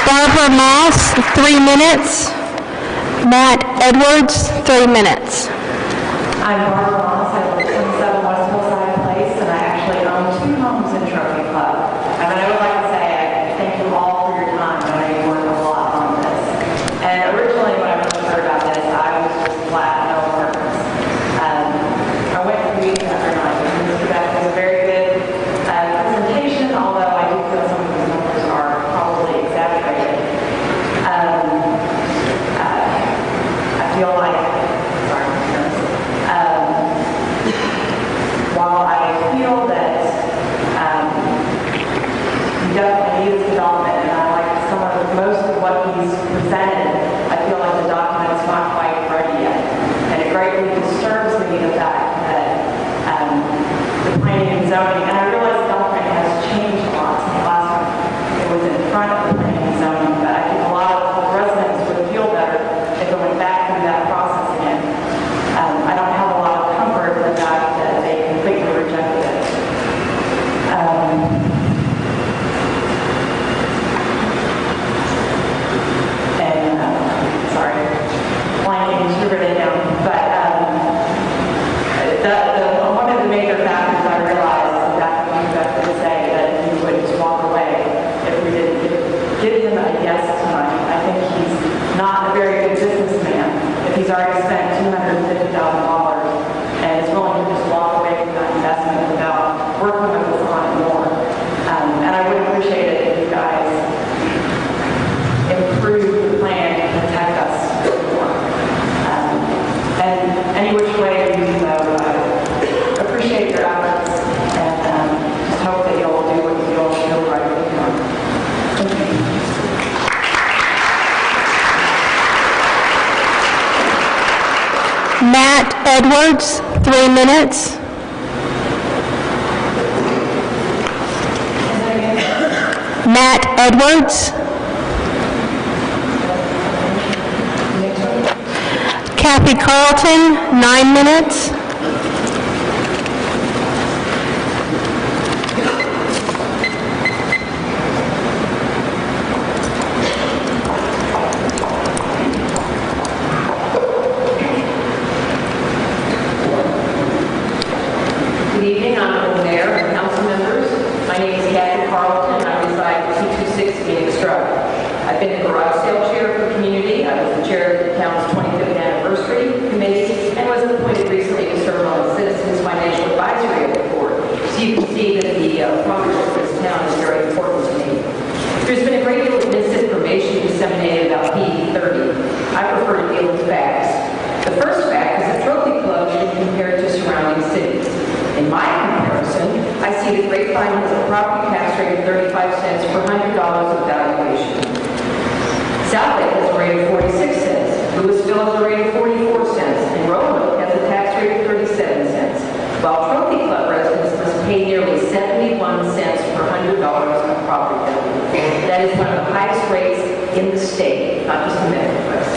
Barbara Moss, 3 minutes. Matt Edwards, 3 minutes. I'm Barbara Moss. I live at 27 West Hillside Place, and I actually own 2 homes in Trophy Club. And I would like to say I thank you all for your time. I know you worked a lot on this. And originally, when I first heard about this, I was just flat, no apartments. I went to meetings after night. Mr. Beck was a very good presentation, although I do feel some of these numbers are probably exaggerated. I feel like, sorry, a yes tonight. I think he's not a very good businessman if he's already spent $250,000 and is willing to just walk away from that investment without working with us on it more. And I would appreciate it if you guys improve the plan to protect us more. And any which way you go, I appreciate your efforts and just hope that you'll do what you'll feel right with you. Thank you. Matt Edwards, 3 minutes. Matt Edwards. Kathy Carlton, 9 minutes. Good evening, Honorable Mayor and council members. My name is Kathy Carlton, and I reside at 226 Phoenix Drive. I've been the garage sale chair for the community. I was the chair of the town's 25th anniversary committee and was appointed recently to serve on the Citizens Financial Advisory Board. So you can see that the progress of this town is very important to me. There's been a great deal of misinformation disseminated about PE 30. I prefer to deal with facts. The first fact is that Trophy Club should be compared to surrounding cities. In my comparison, I see that Grapevine has a property tax rate of 35 cents per $100 of valuation. Southlake has a rate of 46 cents, Louisville has a rate of 44 cents, and Roanoke has a tax rate of 37 cents, while Trophy Club residents must pay nearly 71 cents per $100 of property value. That is one of the highest rates in the state, not just the Metroplex.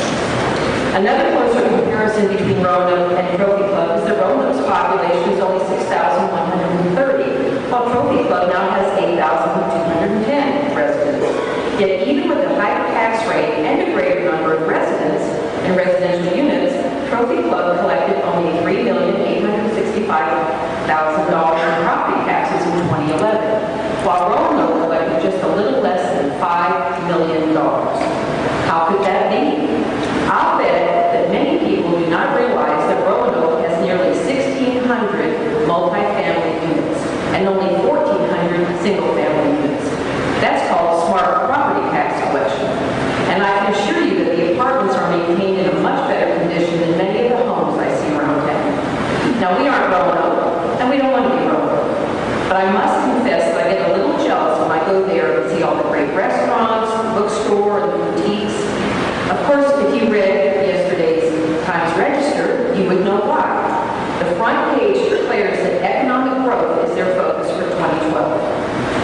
Another closer comparison between Roanoke and Trophy Club is that Roanoke's population is only 6,130, while Trophy Club now has 8,210 residents. Yet even with a higher tax rate and a greater number of residents and residential units, Trophy Club collected only $3,865,000 in property taxes in 2011, while Roanoke collected just a little less than $5 million. How could that be? I'll bet that many people do not realize that Roanoke has nearly 1,600 multifamily units and only 1,400 single-family units. That's called smart property tax collection. And I can assure you that the apartments are maintained in a much better condition than many of the homes I see around town. Now, we aren't Roanoke, and we don't want to be Roanoke. But I must confess that I get a little jealous when I go there and see all the great restaurants, the bookstore, and the boutiques. Of course, if you read yesterday's Times Register, you would know why. The front page declares that economic growth is their focus for 2012.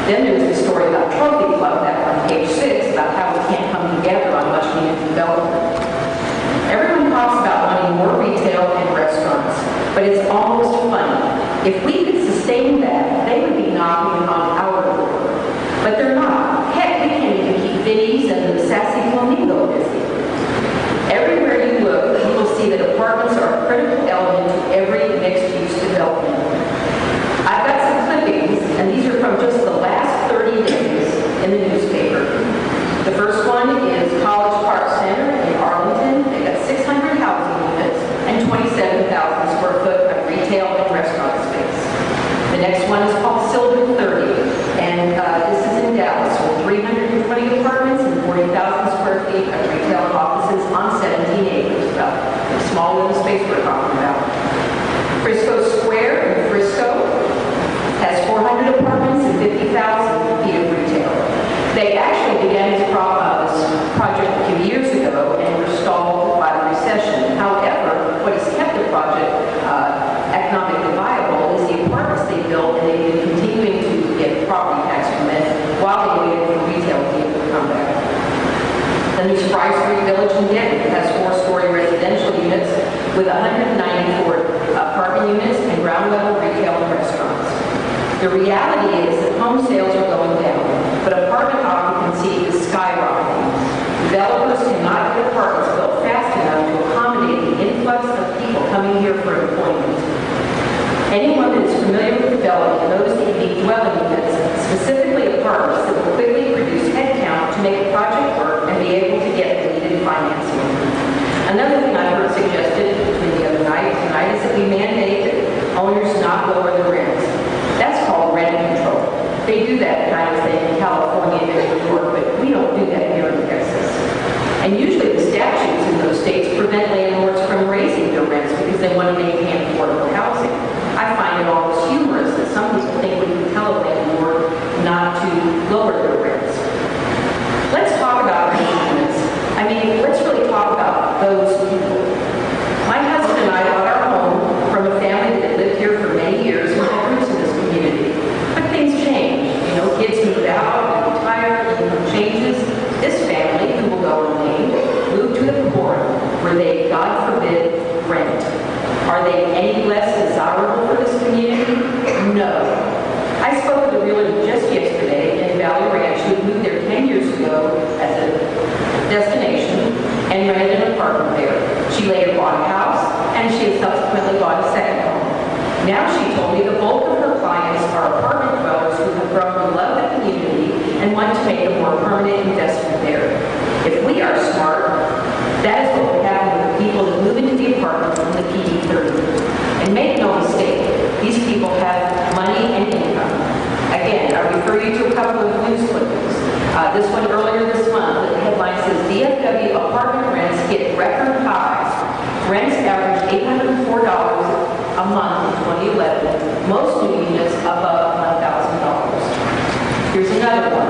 Then there's the story about Trophy Club back on page 6 about how we can't come together on much needed development. Everyone talks about wanting more retail and restaurants, but it's almost funny. If we could sustain that, they would be knocking on our door. But they're not. Heck, we can't even keep Vinnie's and the Sassy Flamingo busy. Everywhere you look, you will see that apartments are a critical element to every mixed-use development. I've got some clippings, and these are from just the last 30 days in the newspaper. The first one is College Park Center in Arlington. They got 600 housing units and 27,000 square foot of retail and restaurant space. The next one is called Silver 30, and this is in Dallas with 320 apartments and 40,000 square feet of retail offices on 17 acres, about smaller than the space we're talking about. Frisco Square in Frisco has 400 apartments and 50,000 feet of retail. They actually began this project a few years ago and were stalled by the recession. However, what has kept the project economically viable is the apartments they built, and they've been continuing to get property tax permits while they waited for retail to come back. Then there's Fry Street Village in Denton. It has 4-story residential units with 194 apartment units and ground-level retail and restaurants. The reality is that home sales are going down, but apartment occupancy is skyrocketing. Developers cannot get apartments built fast enough to accommodate the influx of people coming here for employment. Anyone that is familiar with development knows that you need dwelling units, specifically apartments that will quickly produce headcount to make a project we mandate that owners not lower the rents. That's called rent control. They do that kind of thing in California and New York, but we don't do that here in Texas. And usually the statutes in those states prevent landlords from raising their rents because they want to maintain affordable housing. I find it almost humorous that some people think we can tell a landlord not to lower their rents. Let's talk about maintenance. I mean, let's really talk about those people. My husband and I bought our home from a family that lived here for many years and had roots in this community. But things change. You know, kids move out, they retire, income changes. This family, who will go unnamed, moved to the Forum, where they, God forbid, rent. Are they any less desirable for this community? No. I spoke with a realtor just yesterday in Valley Ranch who moved there 10 years ago as a destination and rented an apartment there. She later bought a house and she has subsequently bought a second home. Now she told me the bulk of her clients are apartment dwellers who have grown to love the community and want to make a more permanent investment there. If we are smart, that is what would happen with the people that move into the apartments in the PD 30. And make no mistake, these people have money and income. Again, I refer you to a couple of news clippings. This one earlier this month, the headline says, DFW apartment rents hit record highs. Rents averaged $804 a month in 2011, most new units above $1,000. Here's another one.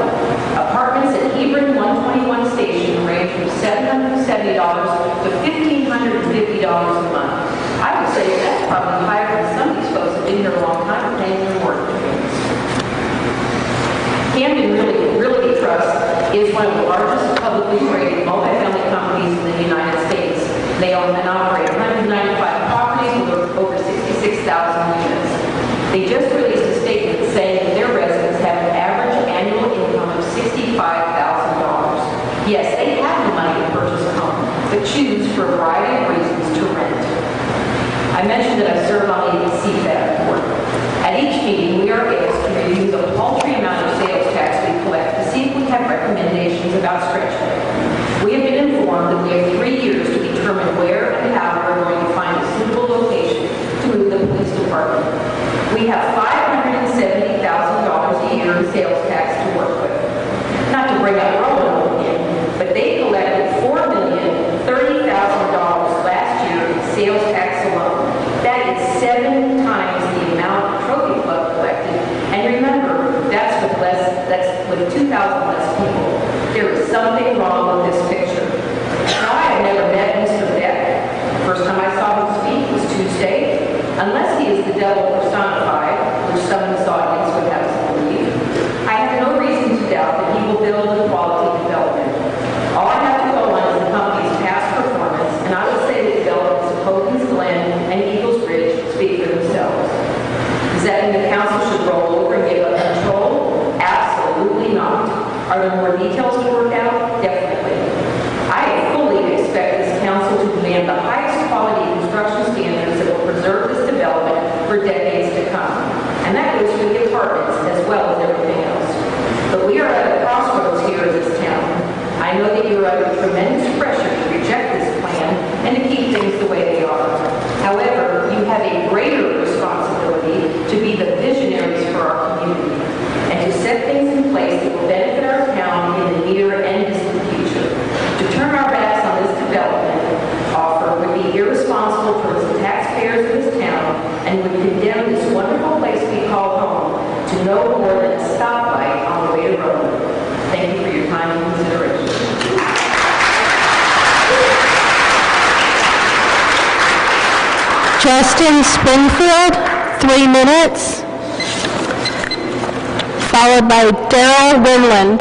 Apartments at Hebron 121 Station range from $770 to $1,550 a month. I would say that's probably higher than some of these folks have been here a long time paying their mortgage payments. Camden Realty Trust is one of the largest publicly traded multifamily companies in the United States. They own and operate 195 properties with over 66,000 units. They just released a statement saying that their residents have an average annual income of $65,000. Yes, they have the money to purchase a home, but choose for a variety of reasons to rent. I mentioned that I serve on the CFAB board. At each meeting, we are asked to review the paltry amount of sales tax we collect to see if we have recommendations about stretching it. We have been informed that we have 3 years to determine where and how we are going to find a suitable location to move the police department. We have $570,000 a year in sales tax to work with. Not to bring up Rowan again, but they collected $4,030,000 last year in sales tax alone. That is 7 times the amount Trophy Club collected. And remember, that's with 2,000 less people. There is something wrong with this picture. Now, I have never met Mr. Beck. The first time I saw him speak was Tuesday. Unless he is the devil personified, which some in this audience would have to believe, I have no reason to doubt that he will build a quality development. All I have to go on is the company's past performance, and I would say the developments of Hogan's Glen and Eagles Ridge speak for themselves. Does that mean the council should roll over and give up control? Absolutely not. Are there more details to work out? Definitely. I fully expect this council to demand the highest quality construction standards that will preserve this development for decades to come. And that goes for the apartments as well as everything else. But we are at a crossroads here in this town. I know that you are under tremendous pressure to reject this plan and to keep things the way they are. However, you have a greater responsibility to be the visionaries for our community and to set things in place that will benefit our town in the near and distant future. To turn our backs on this development offer would be irresponsible towards the taxpayers of this town and would condemn this wonderful place we call home to no more than a stoplight on the way to Rome. Thank you for your time and consideration. Justin Springfield, 3 minutes, followed by Daryl Winland.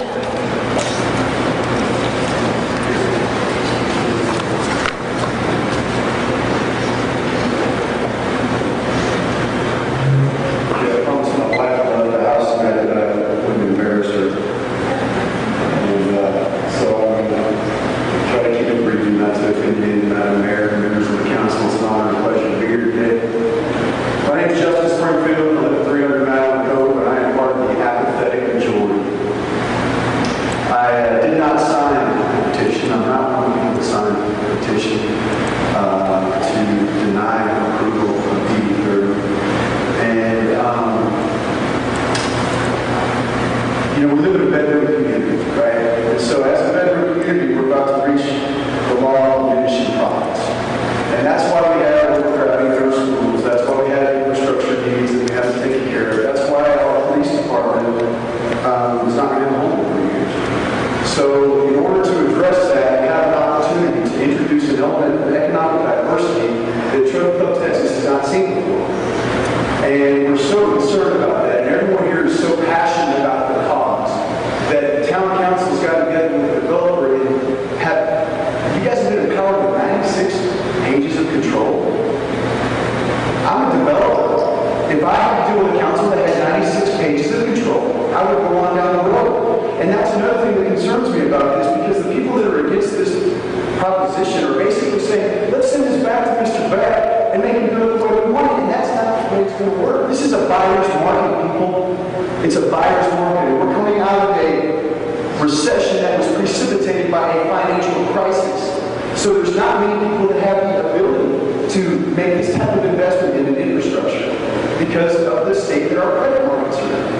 not many people that have the ability to make this type of investment in an infrastructure because of the state that our credit markets are in.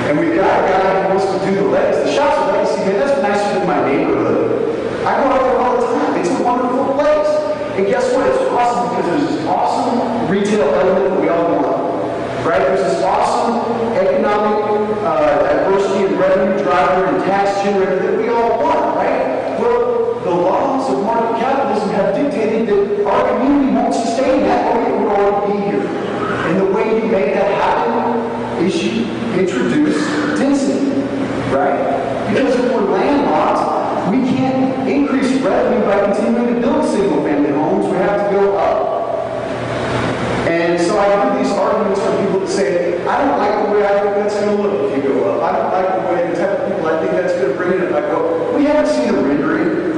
And we've got a guy who wants to do the legacy. The shops of legacy, man, that's nicer than my neighborhood. I go out there all the time. It's a wonderful place. And guess what? It's awesome because there's this awesome retail element that we all want. Right? There's this awesome economic diversity and revenue driver and tax generator that we all want, right? Well, the laws of market capitalism have dictated that our community won't sustain that or it would already be here. And the way you make that happen is you introduce density, right? Because if we're landlocked, we can't increase revenue by continuing to build single-family homes. We have to go up. And so I hear these arguments from people that say, I don't like the way I think that's going to look if you go up. I don't like the way the type of people I think that's going to bring it if I go. We haven't seen a rendering.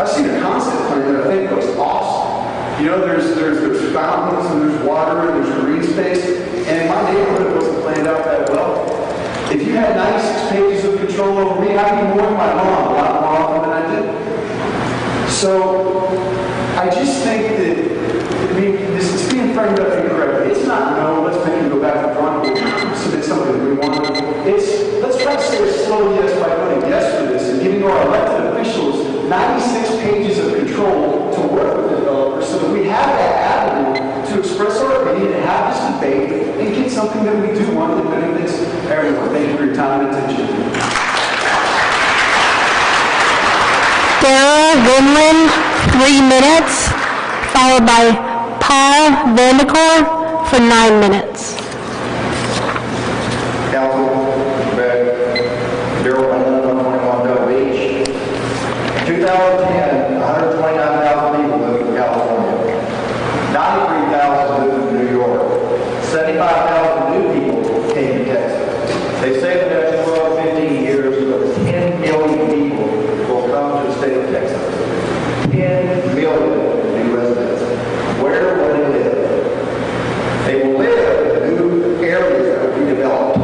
I've seen a concept plan that I think looks awesome. You know, there's fountains and there's water and there's green space. And my neighborhood wasn't planned out that well. If you had 96 pages of control over me, I'd be mowing my lawn a lot more often than I did. So I just think that, I mean, this is being framed up incorrectly. It's not, no, let's make him go back to the drawing board and submit something that we want. It's, let's try to say a slow yes by voting yes for this and giving our elected officials 96 pages of control to work with developers so that we have that avenue to express our opinion and have this debate and get something that we do want that benefits everyone. Thank you for your time and attention. Sarah Winland, 3 minutes, followed by Paul Vandecore for 9 minutes. Council, Daryl Winland, 121 Bell Beach. In 2010, 129,000 people lived in California. 93,000 lived in New York. 75,000 new people came to Texas. They say the next 12, 15 years, about 10 million people will come to the state of Texas. 10 million new residents. Where will they live? They will live in new areas that will be developed.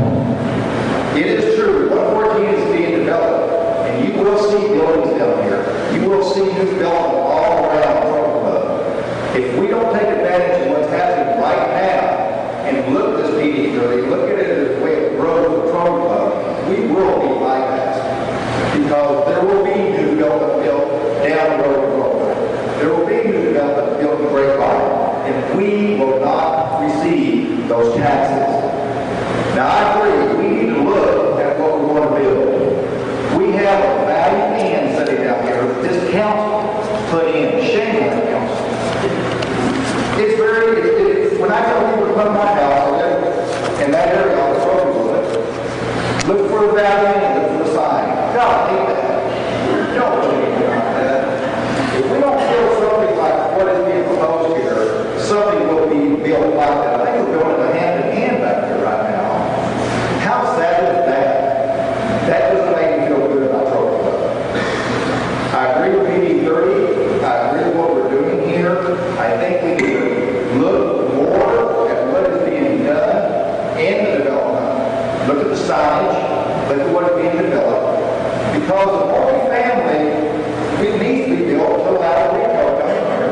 It is true, 114 is being developed, and you will see buildings down here. You will see new development all around Trophy Club. If we don't take advantage of what's happening right now, and look at this PD30, look at it as the way it grows with Trophy Club, we will be bypassed. Because there will be new development built down the road in Brooklyn. There will be new development built in Grapevine, and we will not receive those taxes. Now, I agree, we need to look at what we want to build. We have a valued man sitting down here that this council put in. Shame on the council. It's very, when I tell people to come to my house, I live in that area on the Trophy Club. Look for the value and look for the sign. God, I hate that. Don't do anything like that. If we don't build something like what is being proposed here, something will be built like that. I think we're going hand in hand back there right now. How sad is that? That doesn't make me feel good about Trophy Club. I agree with PD30. I agree with what we're doing here. I think we need to look more at what is being done in the development. Look at the signage. Look at what is being developed. Because the multifamily, it needs to be built to allow retail to come here.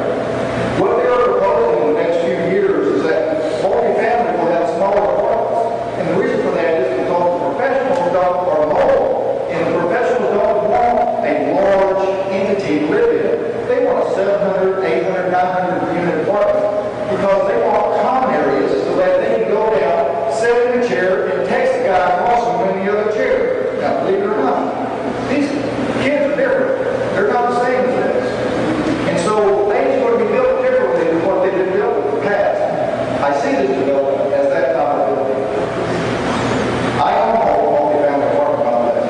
What they're proposing in the next few years is that multifamily will have smaller apartments. And the reason for that is because the professionals are mobile. And the professionals don't want a large entity to live in. They want a 700, 800, 900 unit apartment because they want common areas so that they can go down, sit in a chair, and text the guy across them in the other chair. Now, believe it or not, these kids are different. They're not the same as this. And so things are going to be built differently than what they've been built in the past. I see this development as that type of building. I own a multi-family apartment complex.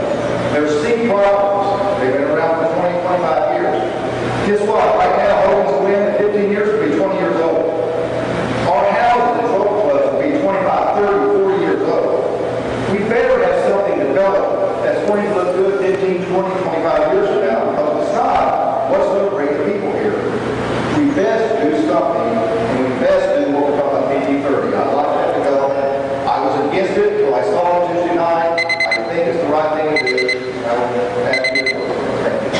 There's C problems. They've been around for 20, 25 years. Guess what? Right now, Hogan's Glen in 15 years will be 20 years old. Our houses in Trophy Club will be 25, 30, 40 years old. We better have something developed that's going to look good 15, 20, 25 years from now, because if it's not, what's going to bring the people here? We best do something, and we best do what we're talking about PD30. I like that development. I was against it until I saw it Tuesday night. I think it's the right thing to do. I will ask you to vote. Thank you.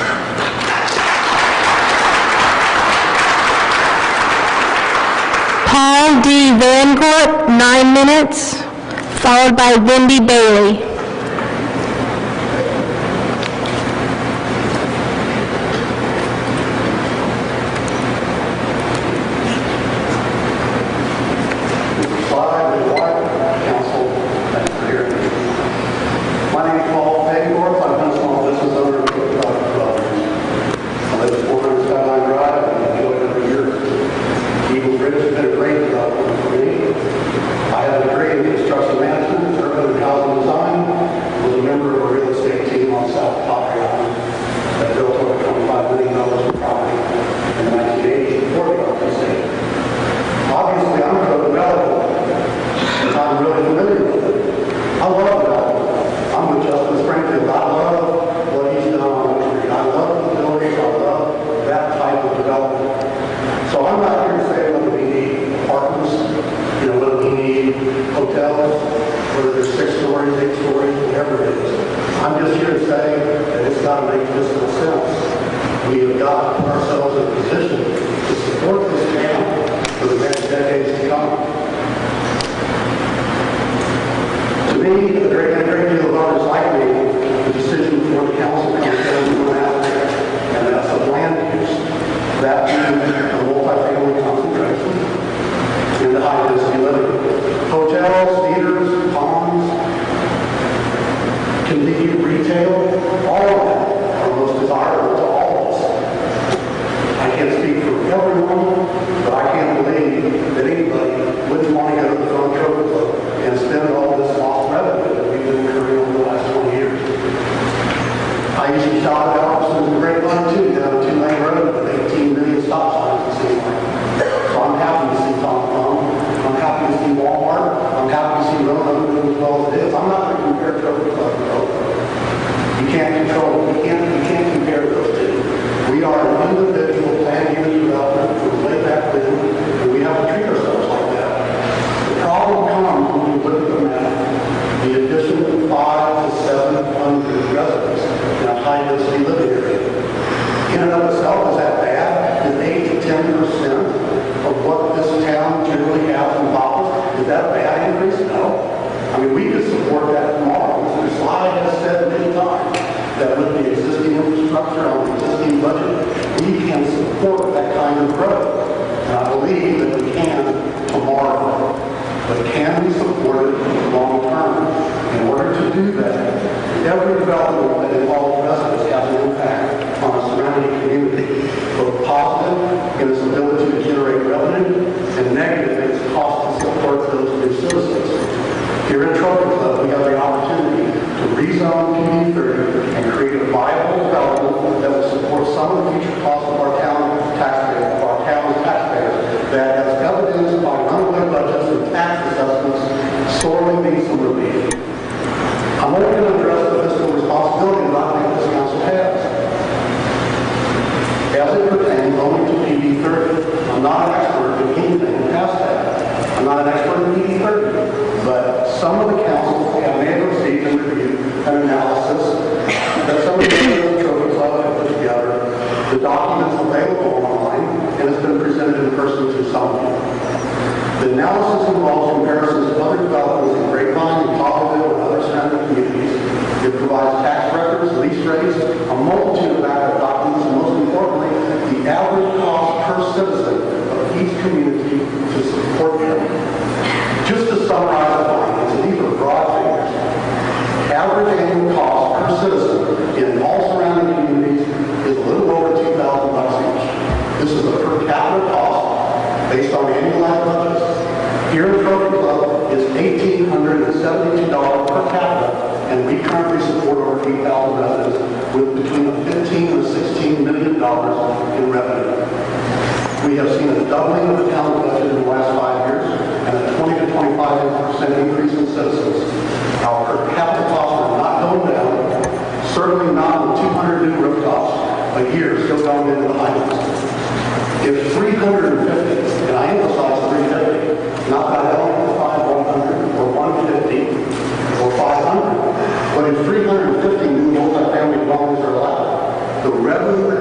Paul D. Van 9 minutes, followed by Wendy Bailey.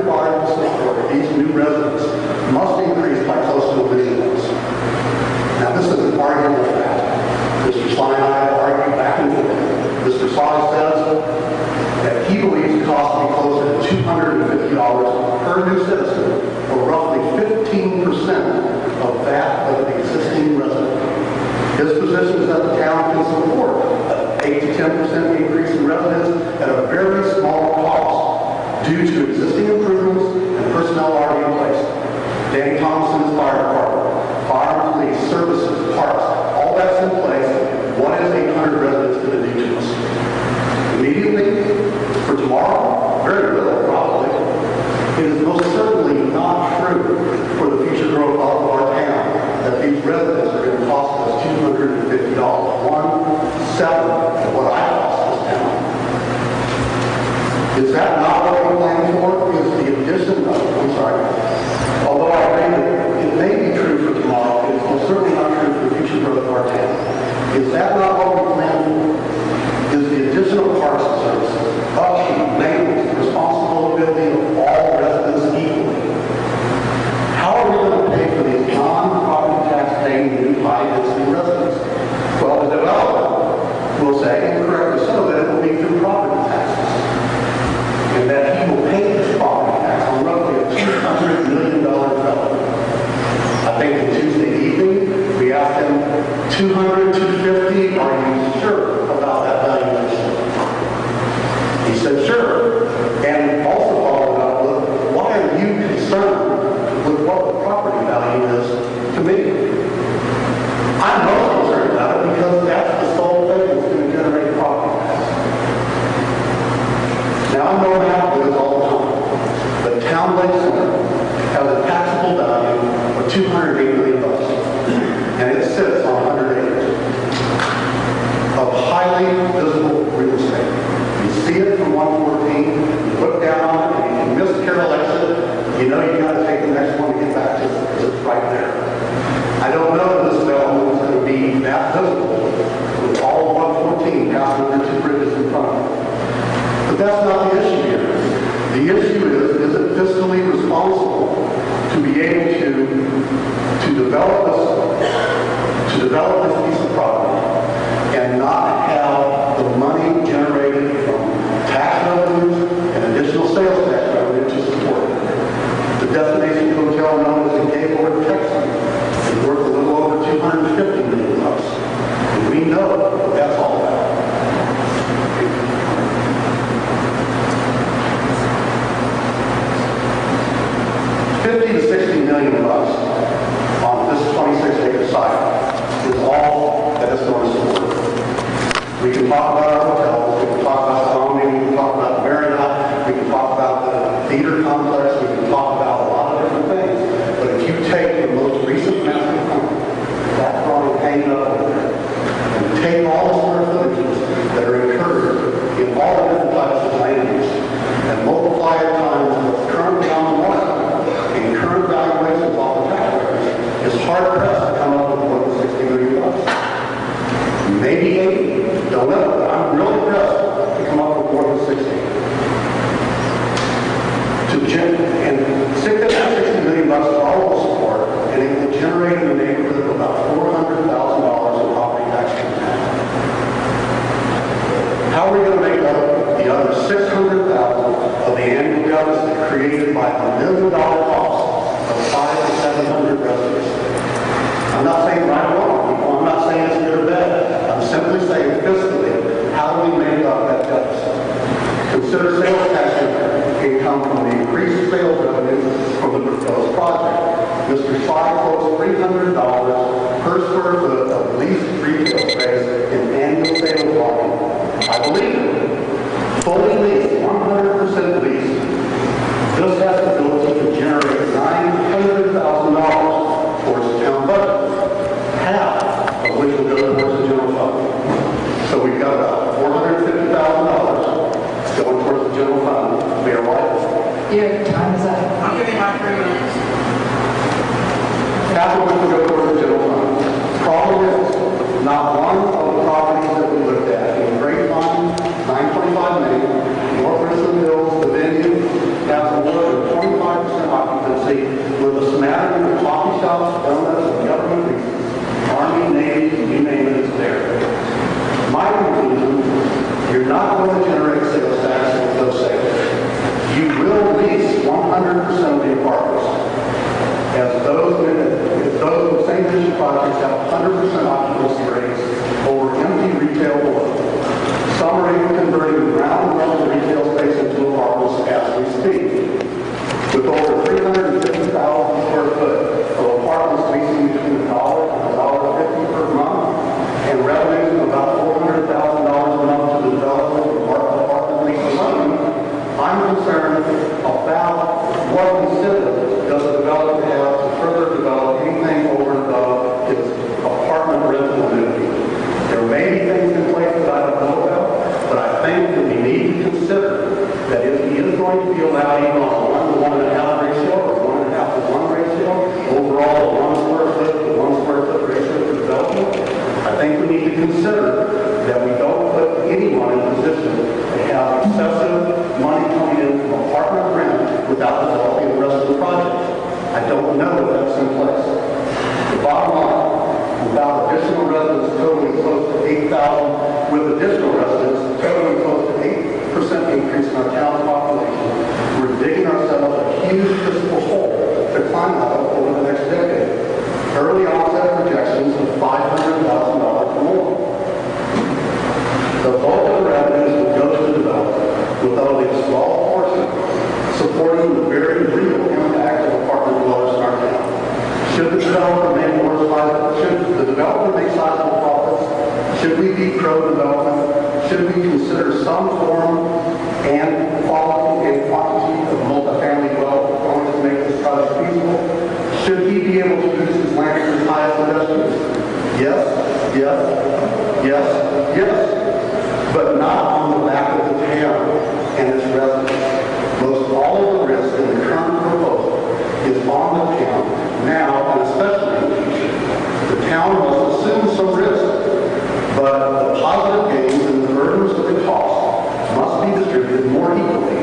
requirements for these new residents must increase by close to $1 million. 7 of what I lost this town. Is that not what we're planning for? Is the addition of, I'm sorry, although I agree that it may be true for tomorrow, it's certainly not true for the future growth of our town. Is that not what we plan for? Is the additional parks and services, upkeep, maintenance, responsibility of all residents equally? How are we going to pay for these non-property tax paying new high-density residents? Well, the developer will say, and correctly so, that it will be through property taxes. And that he will pay this property tax on roughly a $200 million development. I think on Tuesday evening, we asked him, 200, 250, are you sure about that valuation? He said, sure. And also followed up with, why are you concerned with what the property value is to me? I'm most concerned about it because that's the sole thing that's going to generate property tax. Now, I know math goes all the time, but Town Lake Center has a taxable value of $208 million, and it sits on 100 acres of highly visible real estate. You see it from 114, you look down, and if you miss Carroll exit, you know you got to take the next one to get back to it, because it's right there. I don't know that this development is going to be that visible with all of 114 passing under two bridges in front of it. But that's not the issue here. The issue is it fiscally responsible to be able to develop this piece of property and not have the money generated from tax revenues and additional sales tax revenue to support it. The destination hotel known as the Gaylord Texan is worth a little over $250 million. And we know what that's all about. 50 to 60 million bucks on this 26-acre site is all that it's going to support. We can talk about our hotels, we can talk about Omni, we can talk about the Marriott, we can talk about the theater complex, we can talk about a lot of different things. But if you take the most recent master plan, that drawing hanging up over there, and take all the square footages that are incurred in all the different types of land use, and multiply it times what's currently on the market, and current valuations off the tax records, it's hard pressed to come up with more than $60 million. Maybe 80, don't know, but I'm really pressed to come up with more than 60. And $60 million is all the support, and it will generate in the neighborhood of about $400,000 in property tax income. How are we going to make up the other $600,000 of the annual deficit created by the $1 million cost of 500 to 700 residents? I'm not saying right or wrong. I'm not saying it's good or bad. I'm simply saying fiscally, how do we make up that deficit? Consider sales tax income from the increased sales revenue from the proposed project. Mr. Sly quotes $300 per square foot of leased retail space in annual sales volume. I believe it. Fully leased, 100% leased. This has the ability to generate $900,000 towards the town budget, half of which will go towards the general fund. So we've got about $450,000 going towards the general fund. Mayor White? Your time is up. I'm giving my 3 minutes. Half of which will go towards the general fund. Problem is, not one of the properties that we looked at in Grapevine, 925 Main, North Richland Hills, the venue, has more than 25% occupancy with a smattering of coffee shops, donuts, and government reasons. Army, Navy, you name it, it's there. My conclusion, you're not going to generate sales tax with those sales. You will lease 100% of the apartments. As those same vision projects have 100% occupancy rates over empty retail buildings. Some are even converting ground level retail space into apartments as we speak. With over 350,000 square foot of apartments leasing between $1 and $1.50 per month, and revenues of about $400,000 a month to the development of apartment lease alone, I'm concerned about what incentive does the developer have to further develop anything over and above its apartment rental annuity. There may be things in place 8,000 with additional residents, totaling close to 8% increase in our town population. We're digging ourselves a huge fiscal hole to climb out of over the next decade. Early onset projections of $500,000 or more. The bulk of the revenues will go to the developer, with only a small portion supporting the very real impact of apartment dwellers in our town. Should the developer make sizable profits? Should we be pro-development? Should we consider some form and quality and quantity of multifamily dwellings to make this project feasible? Should he be able to use his land for his highest investments? Yes, yes, yes, yes. But not on the back of the town and its residents. Most all of the risk in the current proposal is on the town now, and especially in the future. The town must assume some risk, but the positive gains and the burdens of the cost must be distributed more equally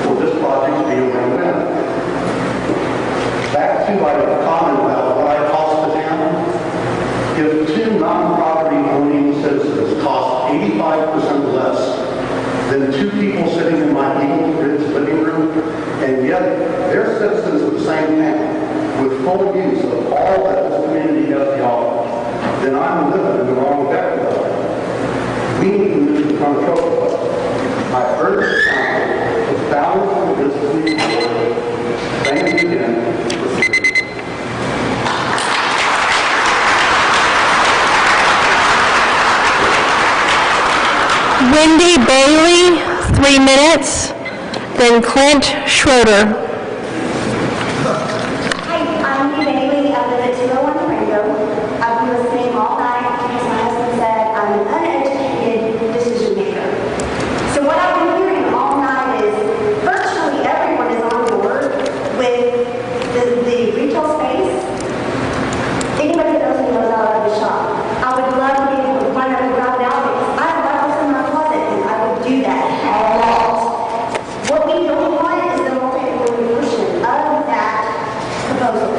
for this project to be a win-win. Back to my comment about what I cost the town. If two non-property owning citizens cost 85% less than two people sitting in my Eagle Ridge living room, and yet they're citizens of the same town with full use of all that this community has to offer, then I'm living in the wrong vector. We need to move to the front of Trophy Club. I urge the council to balance this community board. Thank you again. Wendy Bailey, 3 minutes. Then Clint Schroeder. Hi, I'm Wendy Bailey. I live at 201 Rango. I've been listening all night because my husband said I'm an uneducated decision maker. So what I've been hearing all night is virtually everyone is on board with the retail space. Anybody that knows me knows I love the shop. I would love to be able to find out who got it out because I have bottles in my closet and I would do that a lot. What we don't want is the multi-family version of that proposal.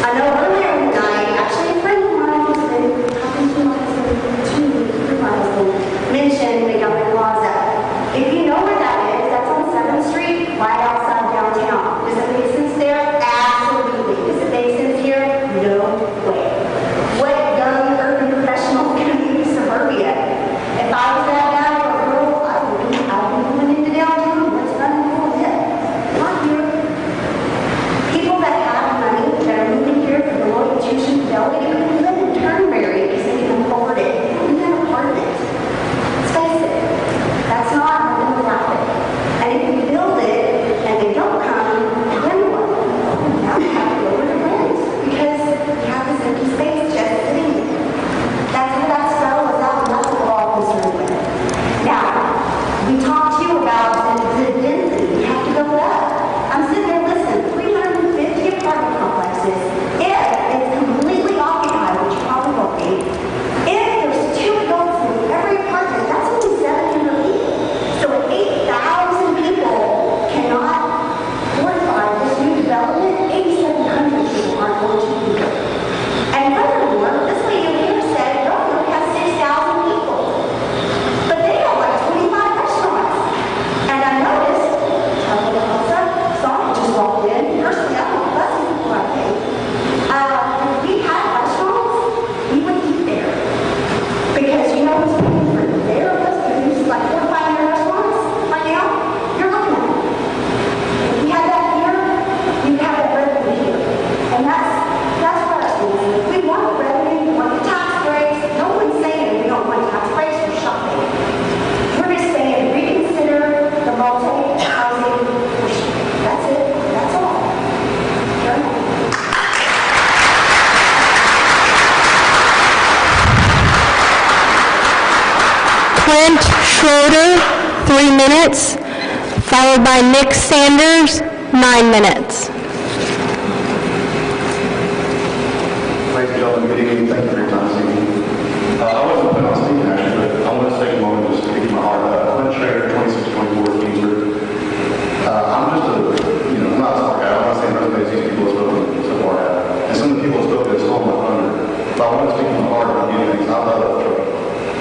I know earlier tonight, actually a friend of mine who's been talking to my husband, mentioned the Government Plaza. If you know where that is, that's on 7th Street, right outside downtown. Does it make sense there? Absolutely. Does it make sense here? No way. What young urban professional can use suburbia? If I was that guy or girl, I would be going into downtown. What's running for it? Not here. People that have money that are moving here for the low tuition fidelity can live in Turnberry because they can afford it. They don't need an apartment. Let's face it. That's not a demographic. And if we build it and they don't come, then what? Now we have to lower the rents because we have this empty space just sitting there. That's how that spell is out, and that's what we're all concerned with. Now, we talked to you about the density. We have to go up. I'm sitting there, listen, 350 apartment complexes. If it's completely occupied, which probably won't be, if there's 2 adults in every apartment, that's only 700 people. So 8,000 people cannot fortify this new development. 8,700 people aren't going to be here. And furthermore, this lady over here said, no, we only have 6,000 people. But they have like 25 restaurants. And I noticed, Sonic just walked in. Personally, I don't know buzzing people I think. If we had restaurants, we would eat there. Because you know who's paying for their restaurants? Who's like 400 or 500 restaurants right now? You're looking at it. If we had that here, you'd have that revenue here. And that's what our thing is. If we want revenue, we want tax breaks. No one's saying we don't want tax breaks for shopping. We're just saying reconsider the multi-housing portion. That's it. That's all. Sure. Clint Schroeder, 3 minutes. Followed by Nick Sanders, 9 minutes. Ladies and gentlemen, good evening. Thank you for your time this evening. I wasn't putting on speaking actually, but I want to take a moment just to give my heart out. Clint Schrader, 2624 Kingsford. I'm just a, I'm not a smart guy. I'm not saying resumes these people have spoken so far at. And some of the people have spoken have stolen my thunder. But I want to speak from my heart about getting things. I love that truck. I love the people that work here.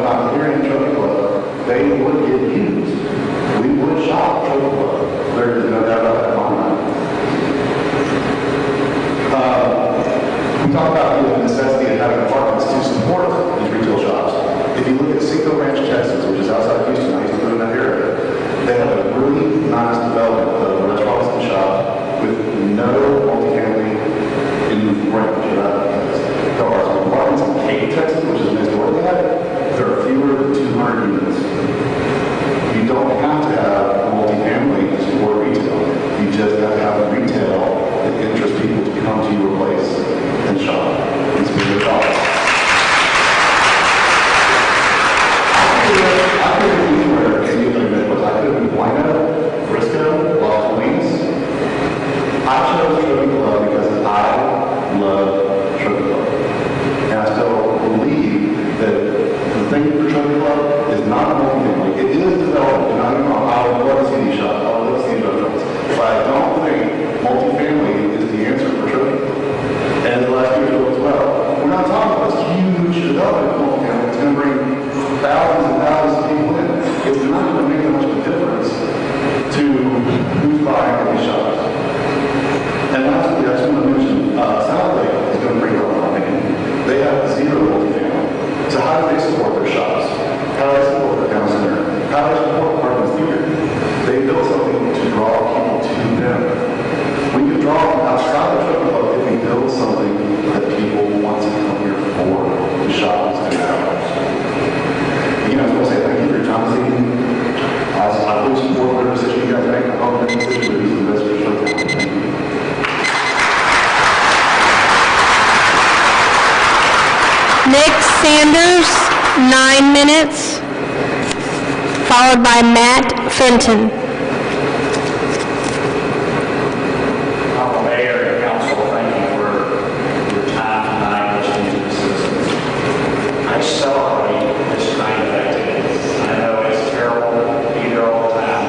when I'm here in Trophy Club, they would get used. We would shop at Trophy Club. There is no doubt about that in my mind. We talk about the necessity of having apartments to support these retail shops. If you look at Cinco Ranch, Texas, which is outside of Houston, I used to live in that area, they have a really nice development of restaurants and shops with no multifamily in range. There are some apartments in Katy, Texas, which is next door to that. There are fewer than 200 units. You don't have to have a multifamily to support retail. You just have to have a retail that interests people to come to your place and shop and spend their dollars. I could have been anywhere in the Midwest. I could have been Plano, Frisco, Los Feliz. I chose Trophy Club because I love Trophy Club. And I still believe that the thing for Trophy Club is not multifamily. It is development. And I don't know, I would love to see these shops. I would love to see restaurants. But I don't think multifamily is the answer for Trophy Club. And the last year as well. We're not talking about this huge development of multifamily. It's going to bring thousands and thousands of people in. It's not going to make that much of a difference to who's buying all these shops. And lastly, I just want to mention, South Lake is going to bring up my opinion. They have zero multifamily. So how do they support their shops? How do they support their town center? How do they support apartments here? They built something to draw people to them. We can draw them outside of Trophy Club if we build something that people want to come here for, to shop and spend hours. Again, I was going to say thank you for your time this evening. I fully support whatever decision you guys make. I hope that decision will be the best for Trophy Club. Thank you. Nick Sanders, 9 minutes, followed by Matt Fenton. Mayor and council, thank you for your time tonight listening to the citizens. I celebrate this kind of activity. I know it's terrible to be here all the time,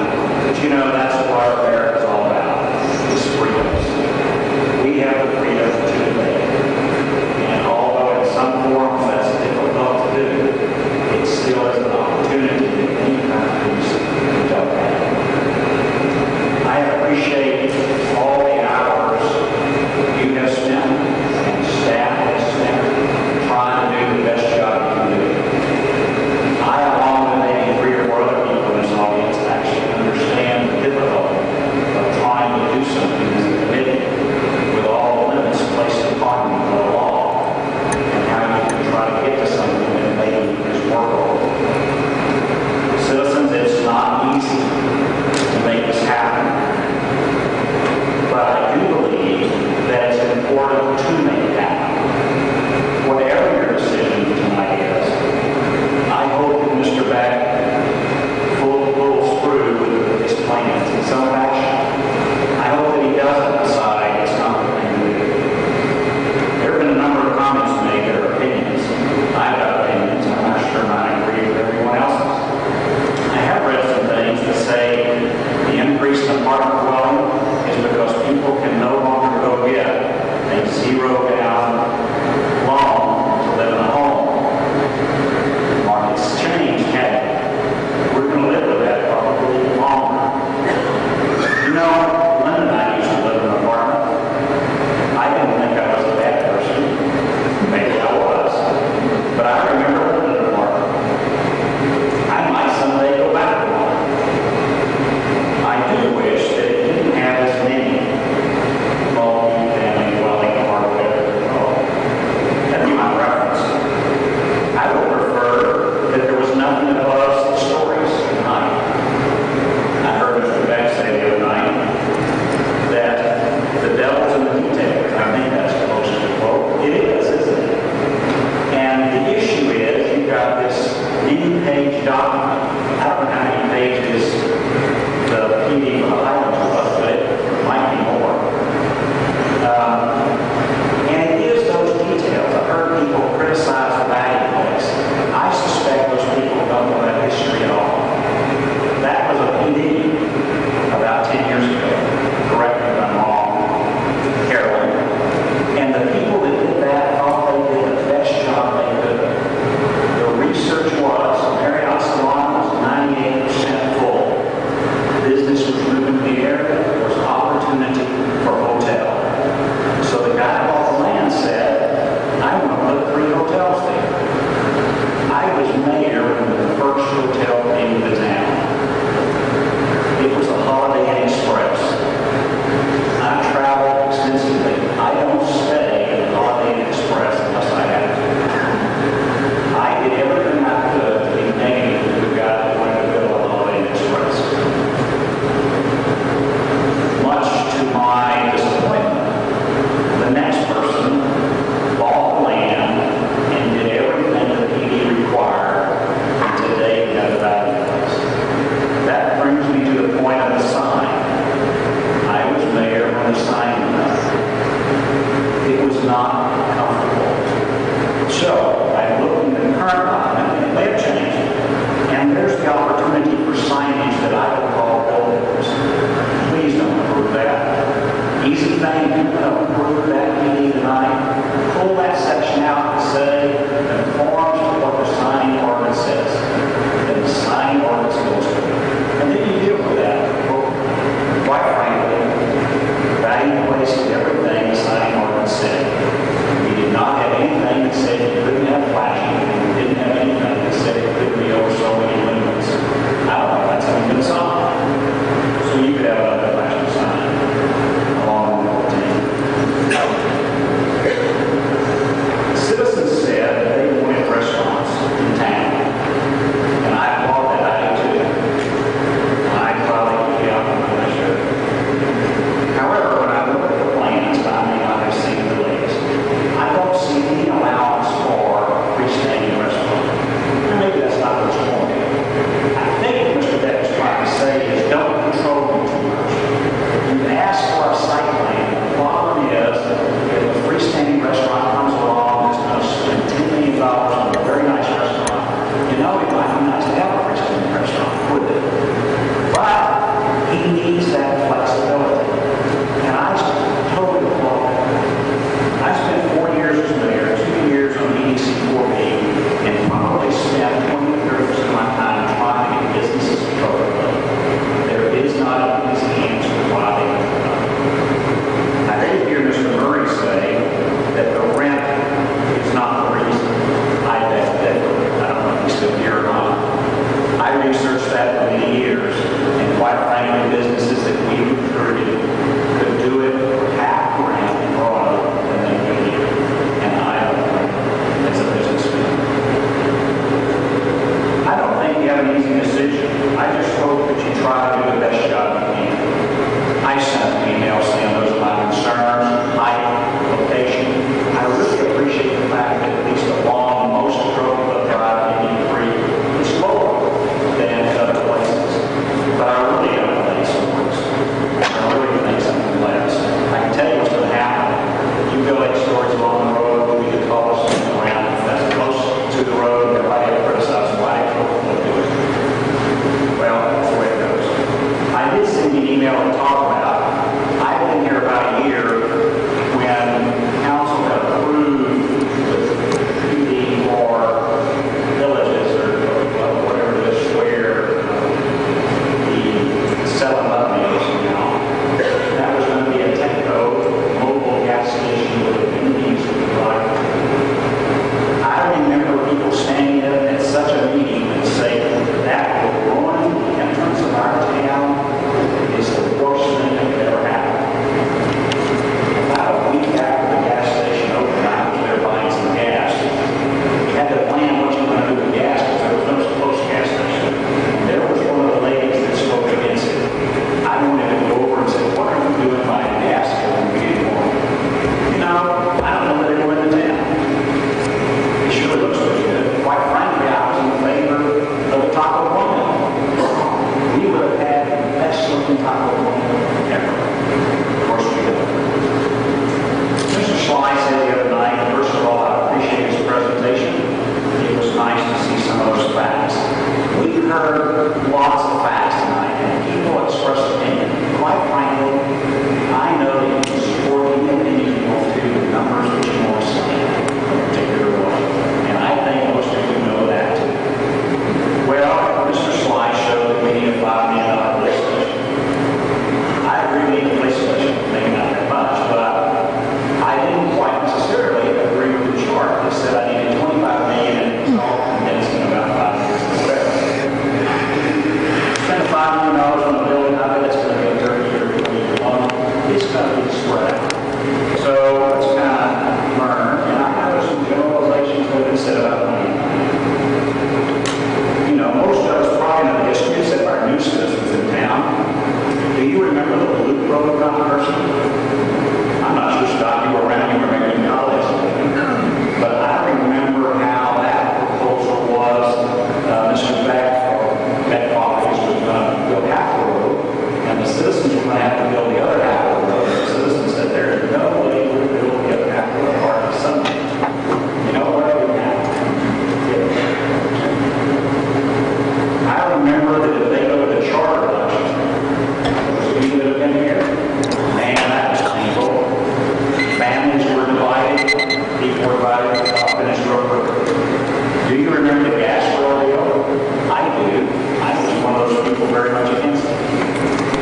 but you know that's what our America is all about, is freedoms. We have the freedom to debate. And although in some forms that's difficult to do, it still is an opportunity that many countries don't have. I appreciate all the hours you have spent and staff has spent trying to do the best job you can do. I, along with maybe 3 or 4 other people in this audience, actually understand the difficulty of trying to do something as a committee with all the limits placed upon you by the law and how you can try to get to something that maybe is workable. Citizens, it's not easy to make this happen. But I do believe that it's important to make it happen. Whatever your decision tonight is, I hope that Mr. Beck pulls through with his plans in some fashion. I hope that he doesn't decide it's not the thing to do. There have been a number of comments made that are opinions. I've got opinions. I'm not sure I agree with everyone else's. I have read some things that say the increase in apartment dwelling is because people can no longer go get a zero-down loan to live in a home. Markets change, haven't they? We're going to live with that probably longer. You know, Lynn and I used to live in an apartment. I didn't think I was a bad person. Maybe I was. But I remember living in an apartment. I might someday go back to one. I do wish that it didn't have as many multi-family dwelling or whatever they're called. That'd be my preference. I would prefer that there was nothing above the stories at night. I heard Mr. Beck say the other night that the devil's in the details. I think that's close to the quote. It is, isn't it? And the issue is you've got this 80-page document. I don't know how many pages the PD for the Highlands was, but it might be more. And it gives those details. I've heard people criticize the value index. I suspect those people don't know that history at all. That was a PD about 10 years ago. Correct me if I'm wrong, Carolyn. And the people that did that thought they did the best job they could. The research was try to do the best job you can. I sent an email saying those are my concerns, height, location. I really appreciate the fact that at least along most of Trophy Club Drive, Indian Creek, it's lower than other places. But I really don't think so. I really think something less. I can tell you what's going to happen. You go 8 stories along the road, we get tallest thing around. That's close to the road, everybody will criticize why they'll do it. Well, that's the way it goes. I did send you an email and talk about, I've been here about a year when council had approved the PD for villages or whatever it is where the settlement is, you know. That was going to be a Tenco mobile gas station with amenities and the like. I remember people standing up at such a meeting and saying that will ruin the entrance of our town. Is the worst thing that could ever happen. About a week after the gas station opened, I was there buying some gas. You had to plan what you were going to do with gas because there was no close gas station. And there was one of the ladies that spoke against it. I wanted to go over and say, what are you doing buying gas here when we need more? You know, I don't know that they were in the town. It sure looks pretty good. Quite frankly, I was in favor of the Taco Bueno. We would have had the best looking Taco Bueno ever. Of course we did. Mr. Sly said the other night, first of all, I appreciate his presentation. It was nice to see some of those facts. We've heard lots of facts tonight, and people express opinion. Quite frankly, I know that you can support any opinion you want to, the numbers that you want to see, in a particular way. And I think most of you know that too. Well, Mr. Sly showed that we need a $5 million police station. I agree we need a police station, maybe not that much, but I didn't quite necessarily agree with the chart that said I needed $25 million and it's all condensed in about 5 years or whatever. Spend $5 million on a building, I bet it's going to be a 30-year, 20-year loan. It's going to be spread out. So let's kind of learn, and I know there's some generalizations that have been said about money. You know, most of us probably know the history except our new citizens in town. Do you remember the Blue Road controversy? I'm not sure, Scott, you were around, you were maybe in college. But I remember how that proposal was, Mr. Beck Properties was going to build half the road, and the citizens were going to have to build the other half of the road. The citizens said there is no way to build the other half of the park of Sunday. You know what would happen? I remember that if they go to the charter election, those of you that have been here, man, that was painful. Families were divided, people were divided, up in this road. Do you remember the gas rodeo? I do. I was one of those people very much against it.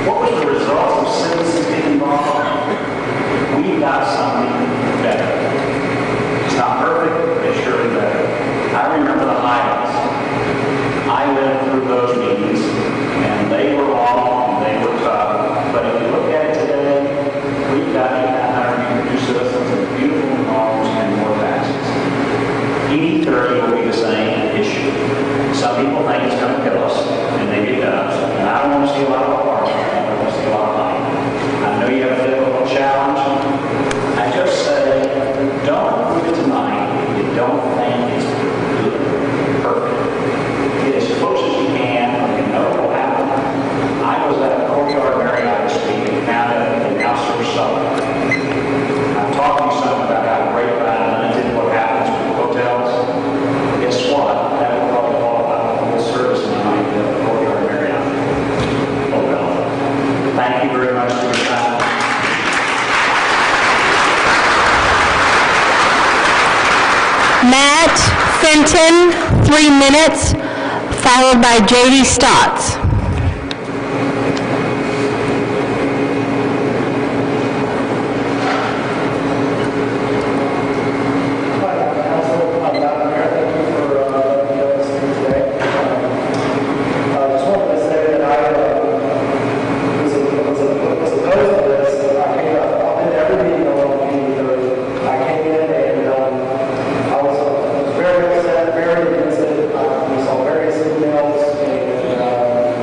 What was the result of citizens getting involved? We got something better. It's not perfect, but it's surely better. I remember the highlights. I lived through those meetings, and they were long, and they were tough. But if you look at it today, we've got 800 new citizens and beautiful homes and more taxes. ED 30 will be the same issue. Some people think it's going to kill us, and maybe it does. And I don't want to see a lot of apartments. I don't want to see a lot of money. I know you have a difficult challenge. I just say, don't approve it tonight if you don't think it's good, perfect. Get as close as you can, and you know what will happen. I was at a Courtyard Marriott this week and found out that they now serve supper. I'm talking to someone about how great limited what happens with hotels. Guess what? That will probably qualify for full service in the night at the Courtyard Marriott. Oh well. Thank you very much for your time. Matt Fenton, 3 minutes, followed by J.D. Stotts. Very upset, very against it. We saw various emails and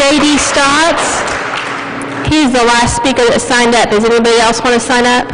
J.D. Stotts. He's the last speaker that signed up. Does anybody else want to sign up?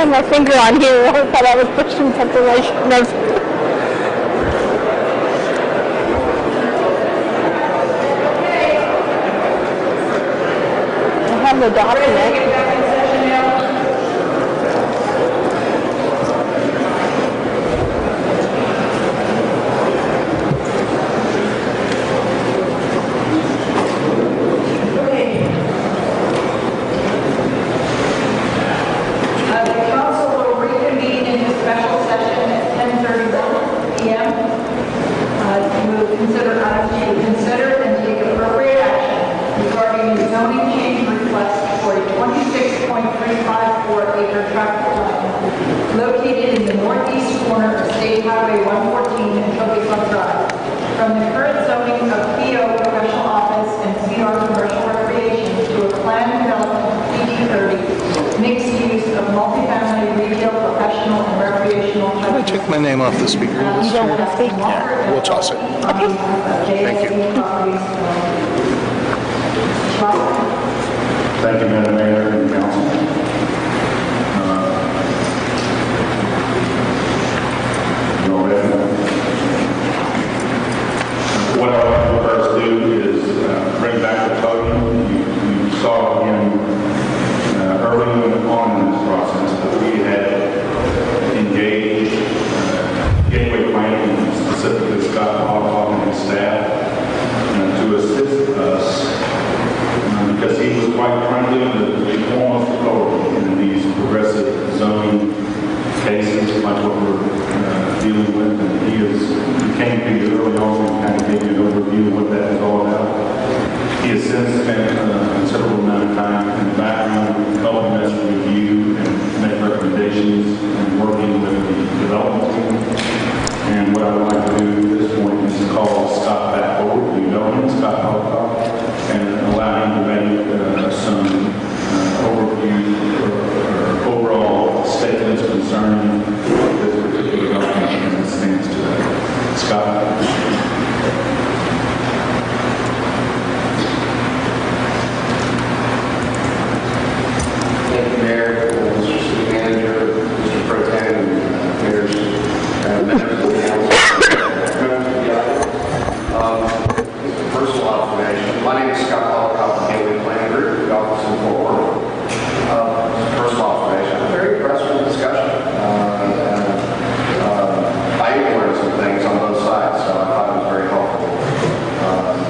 My finger on here. I thought I was pushing something I shouldn't have. I have the document. The council will reconvene into special session at 10:31 p.m. acre tract of land located in the northeast corner of State Highway 114 and Trophy Club Drive from the current zoning of PO Professional Office and CR Commercial Recreation to a planned development PD30 mixed use of multifamily retail, professional, and recreational. Can I take my name off the speaker? You don't want to speak? Yeah, we'll toss it. Thank you. Thank you, Madam Mayor and Council. What I want to first do is bring back the podium. You saw him early on in this process that we had engaged Gateway Planning, specifically Scott Hogg and his staff, to assist us because he was quite frankly the foremost authority in these progressive zoning cases like what we're dealing with. And he came to you early on and kind of gave you an overview of what that is all about. He has since spent a considerable amount of time in the background helping us review and make recommendations and working with the development team. And what I would like to do at this point is call Scott back over. You know him, Scott Hogg, and allow him to make some overview or overall statements concerning this particular document and its stance today. Scott? Thank you, Mayor, Mr. City Manager, Mr. Pro Tem, mayors, members of the council, members of the audience. Personal observation. My name is Scott Hogg, of the Gateway Planning Group, the office in Fort Worth. Personal observation. I'm very impressed with the discussion. I learned some things on both sides, so I thought it was very helpful.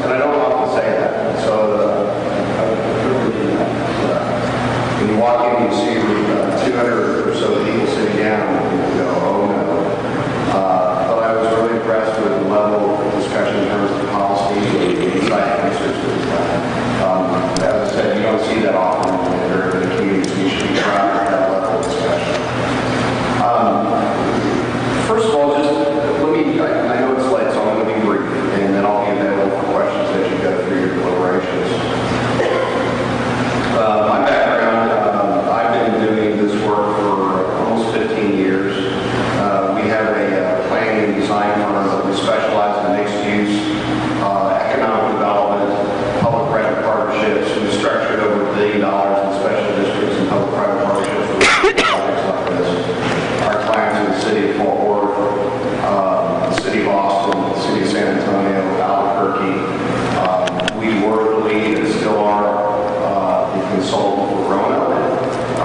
And I don't often say that, so when you walk in, you see 200 or so people sitting down, and you go, oh no. But I was really impressed with the level of discussion in terms of policy and insight research. As I said, you don't see that often in urban communities. You should be proud of that level of discussion. First of all, just let me, I know it's late, so I'm going to be brief, and then I'll be available for questions as you go through your deliberations. My background, I've been doing this work for almost 15 years. We have a planning and design firm that we specialize in mixed use, economic development, public-private partnerships. We've structured over $1 billion in special districts and public-private partnerships for projects like this. Our clients are the city of Fort Worth, the city of Austin, the city of San Antonio, Albuquerque. We were the lead and still are the consultant for Roanoke. I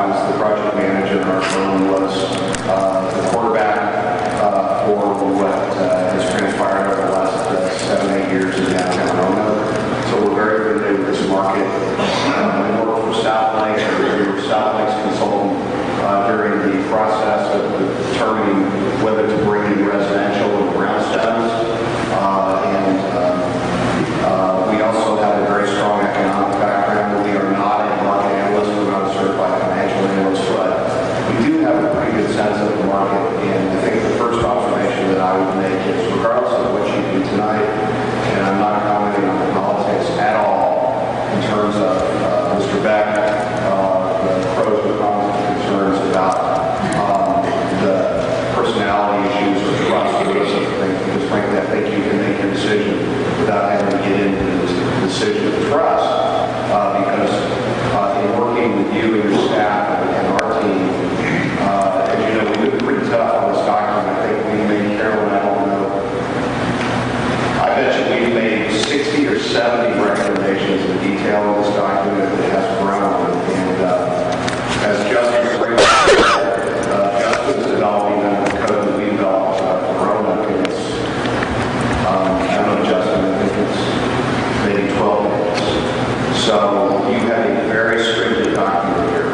was the project manager, and our firm was the quarterback for what has transpired over the last 7-8 years in downtown Roanoke. So we're very familiar with this market. I worked for South Lake, we were South Lake's consultant during the process of determining whether to bring in residential and brownstones. We also have a very strong economic background. We are not a market analyst, we're not a certified financial analyst, but we do have a pretty good sense of the market. And I think the first observation that I would make is, regardless of what you do tonight, and I'm not commenting on the politics at all in terms of Mr. Beck, the pros and cons and concerns about the personality issues or trust or those sort of things, because frankly I think you can make your decision without having to get into the decision of trust, because in working with you and your staff and our team, as you know, we've been pretty tough on this document. I think we made, Carolyn, I don't know, I bet you we've made 60 or 70 recommendations in detail in this document that has grown. And as Justin Spring said, Justin's developing the code that we developed for Roanoke, and it's, I don't know, Justin, I think it's maybe 12 pages. So you have a very stringent document here.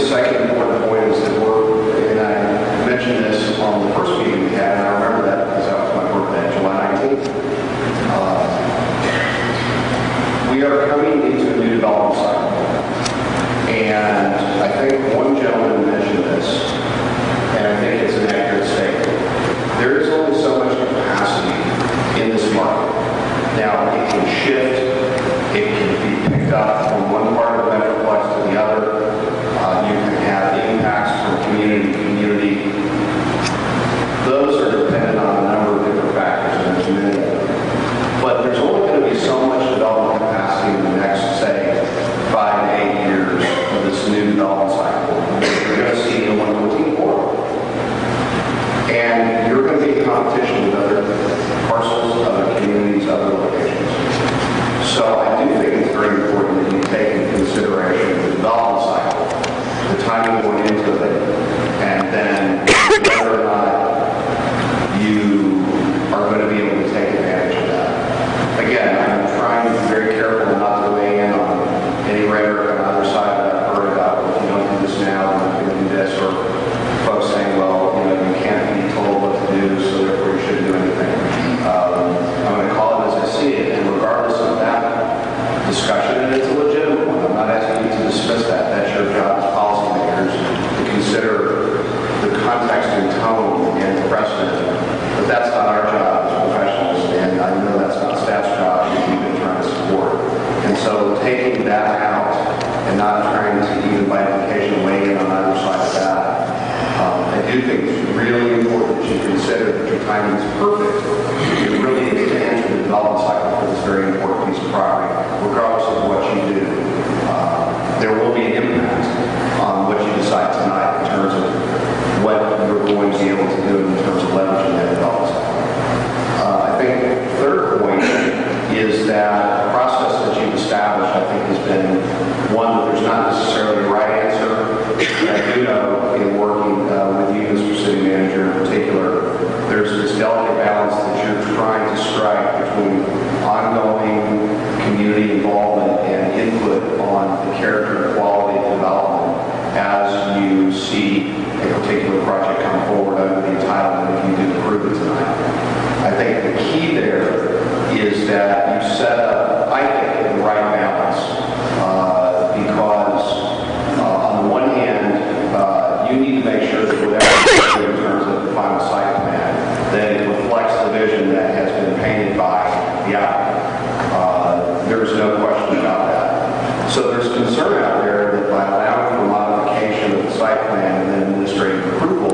second important point is that and I mentioned this on the first meeting we had, and I remember that because that was my birthday, July 19th. We are coming into a new development cycle. And I think one gentleman mentioned this, and I think it's an accurate statement. There is only so much capacity in this market. Now, it can shift, it can be picked up from one part of the metroplex to the other. You can have impacts from community to community. Those are dependent on a number of different factors, and there's many of them. But there's only going to be so much development capacity in the next, say, 5 to 8 years of this new development cycle. You're going to see the 114 corridor. And you're going to be in competition with other parcels, other communities, other locations. So I do think it's very important that you take into consideration the development cycle, the timing going into it, and then whether or not you are going to be able to take advantage of that. Again, I'm trying to be very careful not to weigh in on any rhetoric on either side that I've heard about, if you don't do this now, you're not going to do this, or folks saying, well, you can't be told what to do, so therefore you shouldn't do anything. I'm going to call it as I see it, and regardless of that discussion, and it's a legitimate one, I'm not asking you to dismiss that. That's your job as policymakers to consider the context and tone and precedent, but that's not our job as professionals, and I know that's not staff's job, which we've been trying to support. And so taking that out and not trying to even by implication weigh in on either side of that, I do think it's really important that you consider that your timing is perfect. It really is to enter the development cycle for this very important piece of property, regardless of what you do. There will be an impact on what you decide tonight in terms of what you're going to be able to do in terms of leveraging that development cycle. I think the third point is that the process that you've established, I think, has been one that there's not necessarily a right answer. I do know in working with you, Mr. City Manager in particular, there's this delicate balance that you're trying to strike between ongoing community involvement and input on the character and quality of development as you see a particular project come forward under the entitlement if you do approve it tonight. I think the key there is that you set up, I think, the right balance because on the one hand, you need to make sure that whatever you do in terms of the final site plan, that it reflects the vision that has been painted by the applicant. There's no question about that. So there's concern out there that by allowing for modification of the site plan and then administrative approval,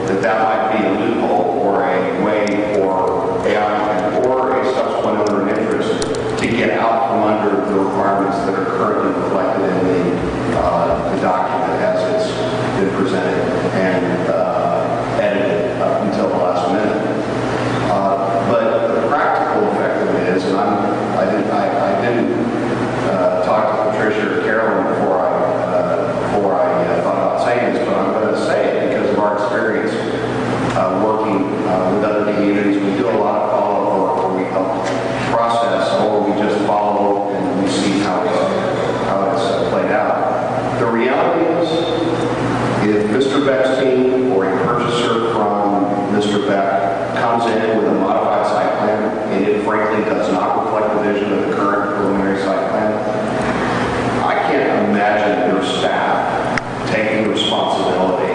that might be a loophole or a way for the applicant or a subsequent owner in interest to get out from under the requirements that are currently reflected in the document as it's been presented and edited up until the last minute. But the practical effect of it is, and I didn't talk to Patricia or Carolyn before I thought about saying this, but I'm going to say it because of our experience working with other communities. We do a lot of follow-up work where we help process, or we just follow and we see how it's played out. The reality is, if Mr. Beck's team or a purchaser from Mr. Beck comes in with a modified site plan and it frankly does not reflect the vision of the current preliminary site plan, I can't imagine your staff taking responsibility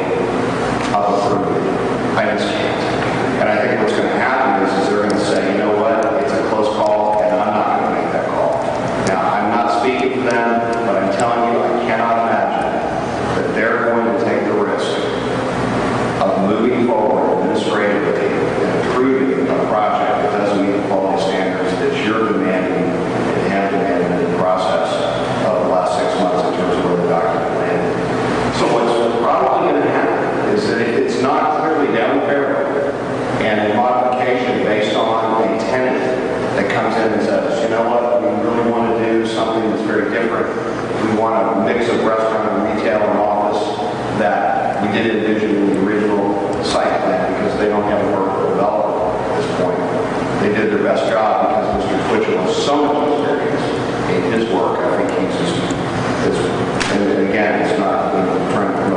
of approving it. I just can't. And I think what's going to happen is they're going to say, you know what, it's a close call and I'm not going to make that call. Now, I'm not speaking for them, but I'm telling you, I cannot imagine that they're going to take the risk of moving forward administratively and approving a project that doesn't meet the quality standards that you're demanding and have demanded in the process of the last 6 months in terms of where the document landed. So what's probably going to happen is that if it's not clearly down the fairway and a modification based on a tenant that comes in and says, you know what, we really want to do something that's very different. We want a mix of restaurant and retail and office that we didn't envision in the original site plan because they don't have a workable developer at this point. They did their best job because Mr. Twitchell has so much experience in his work. I think he's just, and again, it's not trying to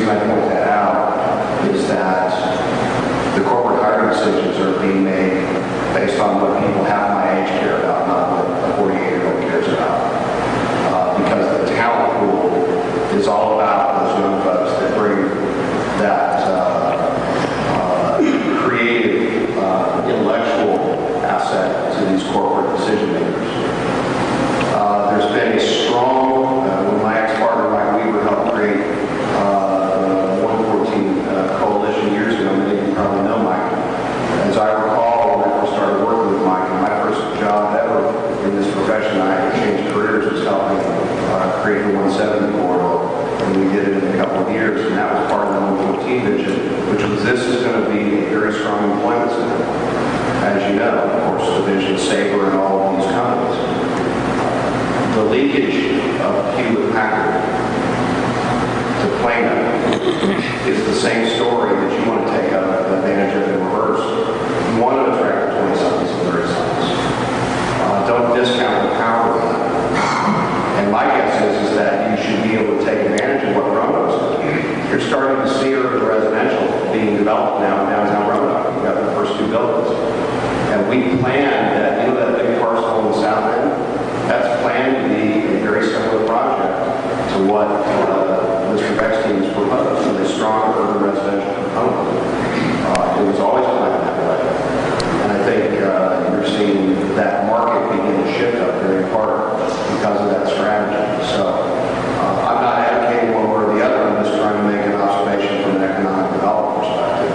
reason I point that out is that the corporate hiring decisions are being made based on what people half my age care about, not what a 48-year-old cares about. Because the talent pool is all about those young folks that bring that creative, intellectual asset to these corporate decision makers. There's been a strong, when my ex-partner Mike Weaver helped create the 114 coalition years ago, many of you probably know Mike. As I recall, when I first started working with Mike, and my first job ever in this profession, I had changed careers, was helping create the 170 corridor, and we did it in a couple of years, and that was part of the 114 vision, which was this is going to be a very strong employment center. As you know, of course, the vision, Sabre, and all of these companies. The leakage of Hewlett Packard to Plano is the same story that you want to take advantage of in reverse. You want to attract 20-somethings and 30-somethings. Don't discount the power of that. And my guess is that you should be able to take advantage of what Roanoke's doing. You're starting to see urban residential being developed now in downtown Roanoke. We've got the first 2 buildings. And we planned that, you know, that big parcel in the south end? That's planned to be a very similar project to what Mr. Beckstein has proposed, with a strong urban residential component. It was always planned that way. And I think you're seeing that market begin to shift up there in part because of that strategy. So I'm not advocating one way or the other. I'm just trying to make an observation from an economic development perspective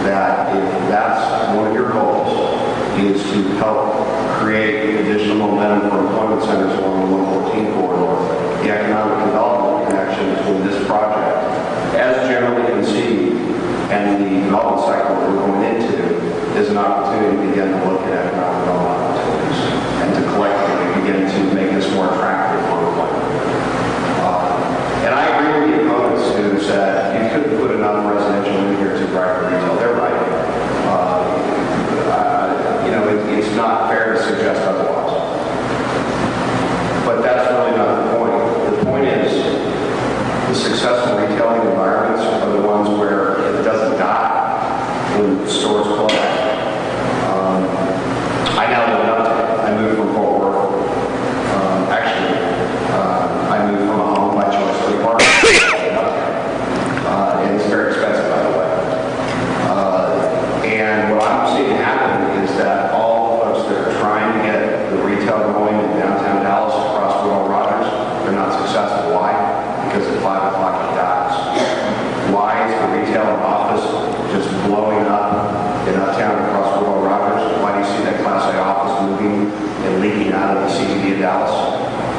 that if that's one of your goals is to help create additional momentum for employment centers along the 114 corridor, the economic development connection between this project, as generally conceived, and the development cycle that we're going into, is an opportunity to begin to look at economic development opportunities and to collectively begin to make this more attractive for employment. And I agree with the opponents who said you couldn't put enough residential in here to drive the retail. They're right. It's not fair to suggest otherwise. But that's really not the point. The point is the successful retailing environments are the ones where it doesn't die when stores close. I now live in Uptown. I moved from Fort Worth. I moved from a home by choice to a apartment in Uptown. And it's very expensive, by the way. And what I'm seeing happen is that all that are trying to get the retail going in downtown Dallas across Will Rogers, they're not successful. Why? Because at 5 o'clock it dies. Why is the retail and office just blowing up in Uptown across Will Rogers? Why do you see that Class A office moving and leaking out of the CBD of Dallas?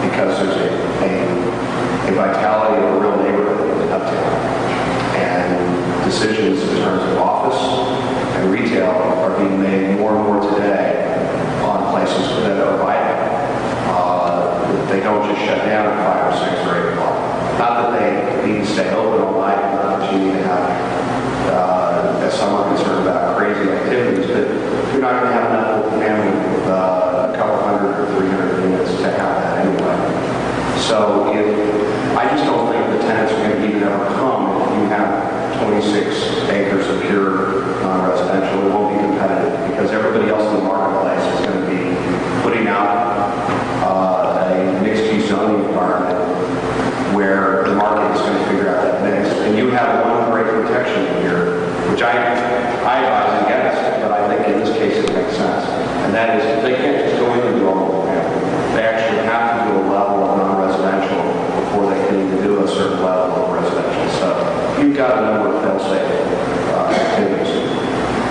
Because there's a vitality of a real neighborhood in Uptown. And decisions in terms of office and retail are being made more and more today on places that are vital. They don't just shut down at 5 or 6 or 8 o'clock. Not that they need to stay open all night, not that you need to have, as some are concerned about, crazy activities, but you're not going to have enough family with a couple hundred or 300 units to have that anyway. So I just don't think the tenants are going to even ever come if you have 26 acres of pure non-residential. It won't be competitive because everybody else in the marketplace is going to be putting out a mixed-use zoning environment where the market is going to figure out that mix. And you have one great protection in here, which I advise against, but I think in this case it makes sense. And that is they can't just go in and do all of them. They actually have to do a level of non-residential before they can even do a certain level of residential. So you've got a number of fail-safe activities.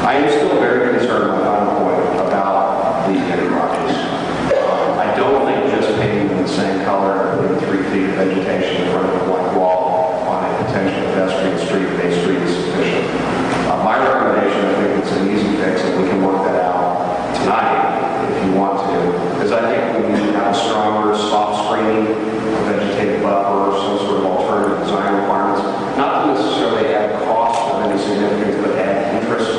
I am still very concerned, my final point, about the garages. I don't think just painting them the same color and putting 3 feet of vegetation in front of a blank wall on a potential pedestrian street, Bay Street, is sufficient. My recommendation, I think it's an easy fix, and we can work that out tonight if you want to, because I think we need to have a stronger soft screening, a vegetative buffer, or some sort of alternative design requirements. Not to necessarily add cost of any significance, but add interest.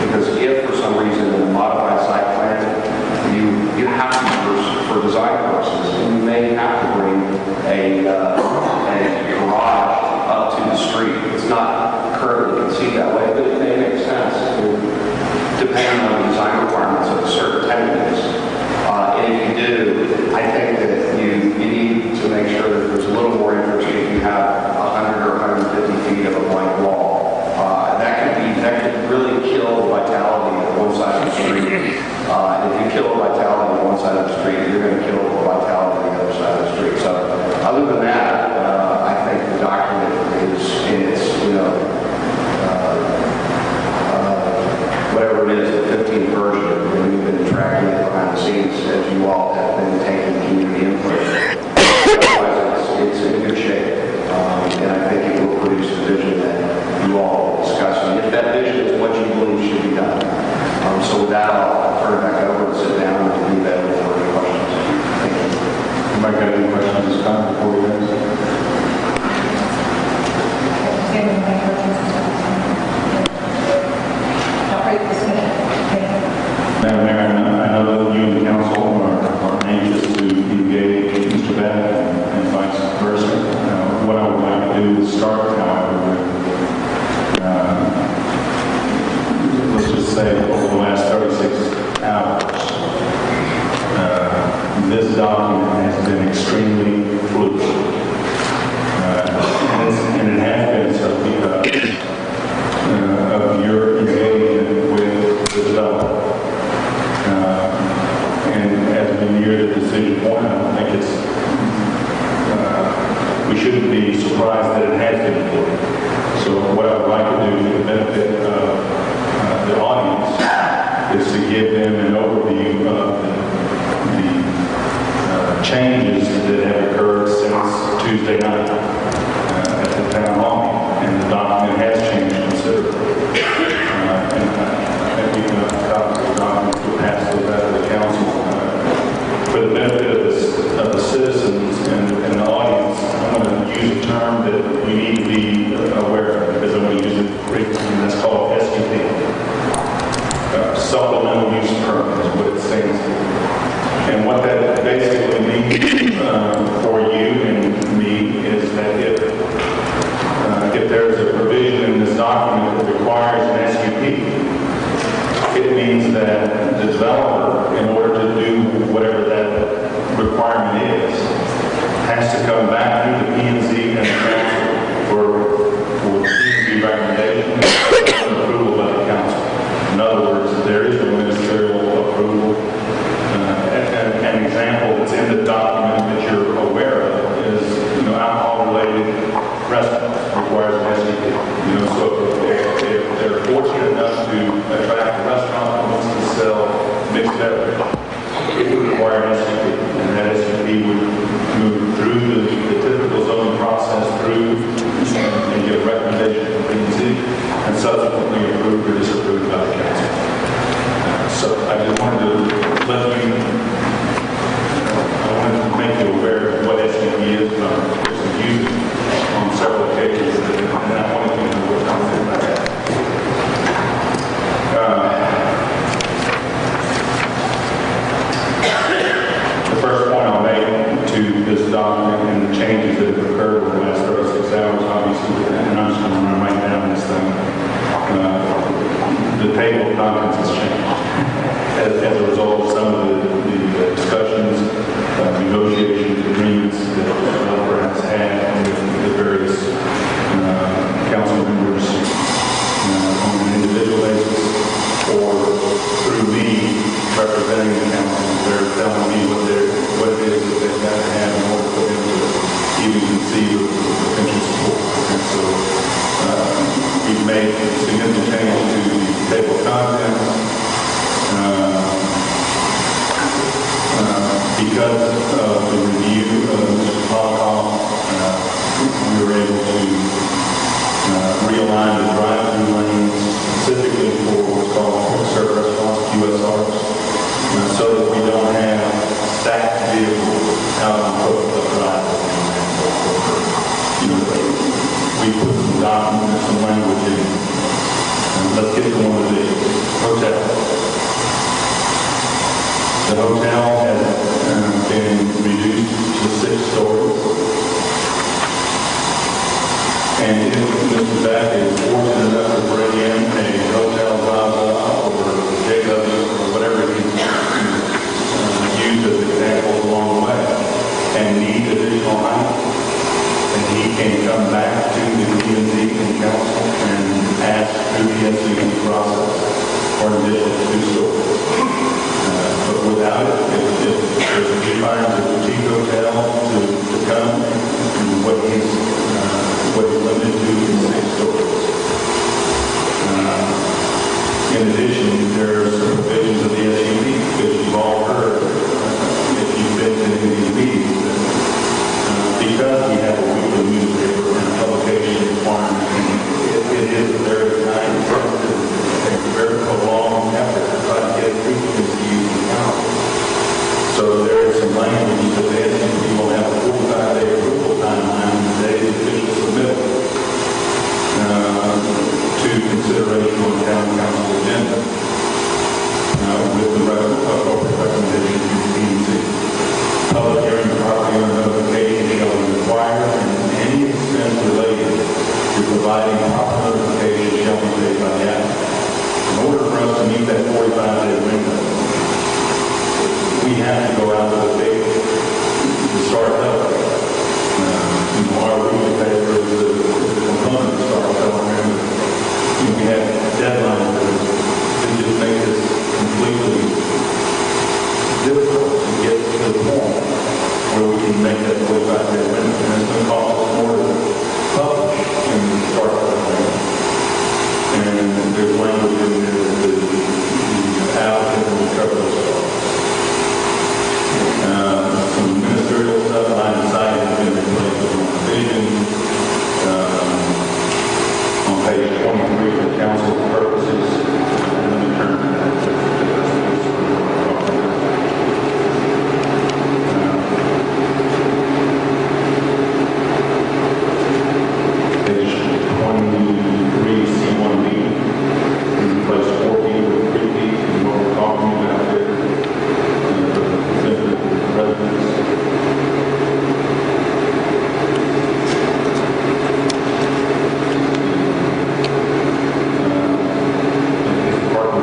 Because if for some reason in a modified site plan, you have to, for design purposes, and you may have to bring a garage up to the street. side of the street, you're going to kill the vitality on the other side of the street. So other than that, I think the document is in its, whatever it is, the 15th version, and we've been tracking it behind the scenes as you all have been taking community input. Otherwise, it's in good shape, and I think it will produce the vision that you all are discussing. If that vision is what you believe should be done. So with that, I'll turn it back over and sit down and be available for any questions. Thank you. Anybody got any questions this time before we go? Madam Mayor, I know that you and the council are anxious to engage Mr. Bennett and vice versa. What I would like to do is start, however, with, let's just say over the last 36 hours, this document has been extremely fluid. And it has been so because of your engagement with the developer. And as we near the decision point, I don't think it's, we shouldn't be surprised that it has been fluid. So what I would like to do for the benefit of the audience is to give them an overview of the changes that have occurred since Tuesday night at the town hall, and the document has changed considerably. And I think we can adopt the document to pass those out to the council for the benefit of the citizens and the audience. I'm going to use a term that you need to be aware of because I'm going to use it briefly, and that's called SUP. Supplemental use permit is what it stands for. And what that basically means for you and me is that if there is a provision in this document that requires an SUP, it means that the developer, in order to do whatever that requirement is, has to come back through the P&Z and the council for P&Z recommendation and approval by the council. In other words, there is no ministerial approval. An example that's in the document that you're aware of is, alcohol-related restaurants requires an SUP. So if they're fortunate enough to attract a restaurant that wants to sell mixed beverage, it would require an SUP, and that SUP would move through the typical zoning process through and get a recommendation from P&Z and subsequently approved or disapproved by the council. So I just wanted to let you, I wanted to make you aware of what SUP is, but I'm using it on several occasions, and I wanted you to know what comes in by that. The first point I'll make to this document and the changes that have occurred over the last 36 hours, obviously, and I'm just going to run right down this thing. The table of contents has changed as a result of some of the discussions, negotiations, agreements that the developer has had with the various council members on an individual basis or through me representing the council. They're telling me what it is that they've got to have in order for them to even conceive of potential support. And so we've made significant changes to the table of contents because of the review of Mr. Pollack. We were able to realign the drive-through lanes specifically for what's called quick serve restaurants, QSRs, so that we don't have stacked vehicles out on the driveway. We put some documents, some language in. Let's get to one of the hotels. The hotel has been reduced to 6 stories. And if Mr. Beck is fortunate enough to bring in a hotel plaza or JW or whatever he used as examples along the way and need additional height, and he can come back to the P&Z and council and ask through the SUP process for an additional 2 stories. But without it, if have to go out to the big to start up. Our legal paper is the component to start up, and we have deadlines that just make this completely difficult to get to the point where we can make that 45-day limit, and it's going to cost us more to publish and start that thing. And there's language in there that the applicant will cover those costs. Some ministerial stuff, and I decided to be replaced with my vision. On page 23 for council purposes, let me turn to that. Page 23, C1B, we replace 4 feet with 3 feet, and what we're talking about there, the residents. Parking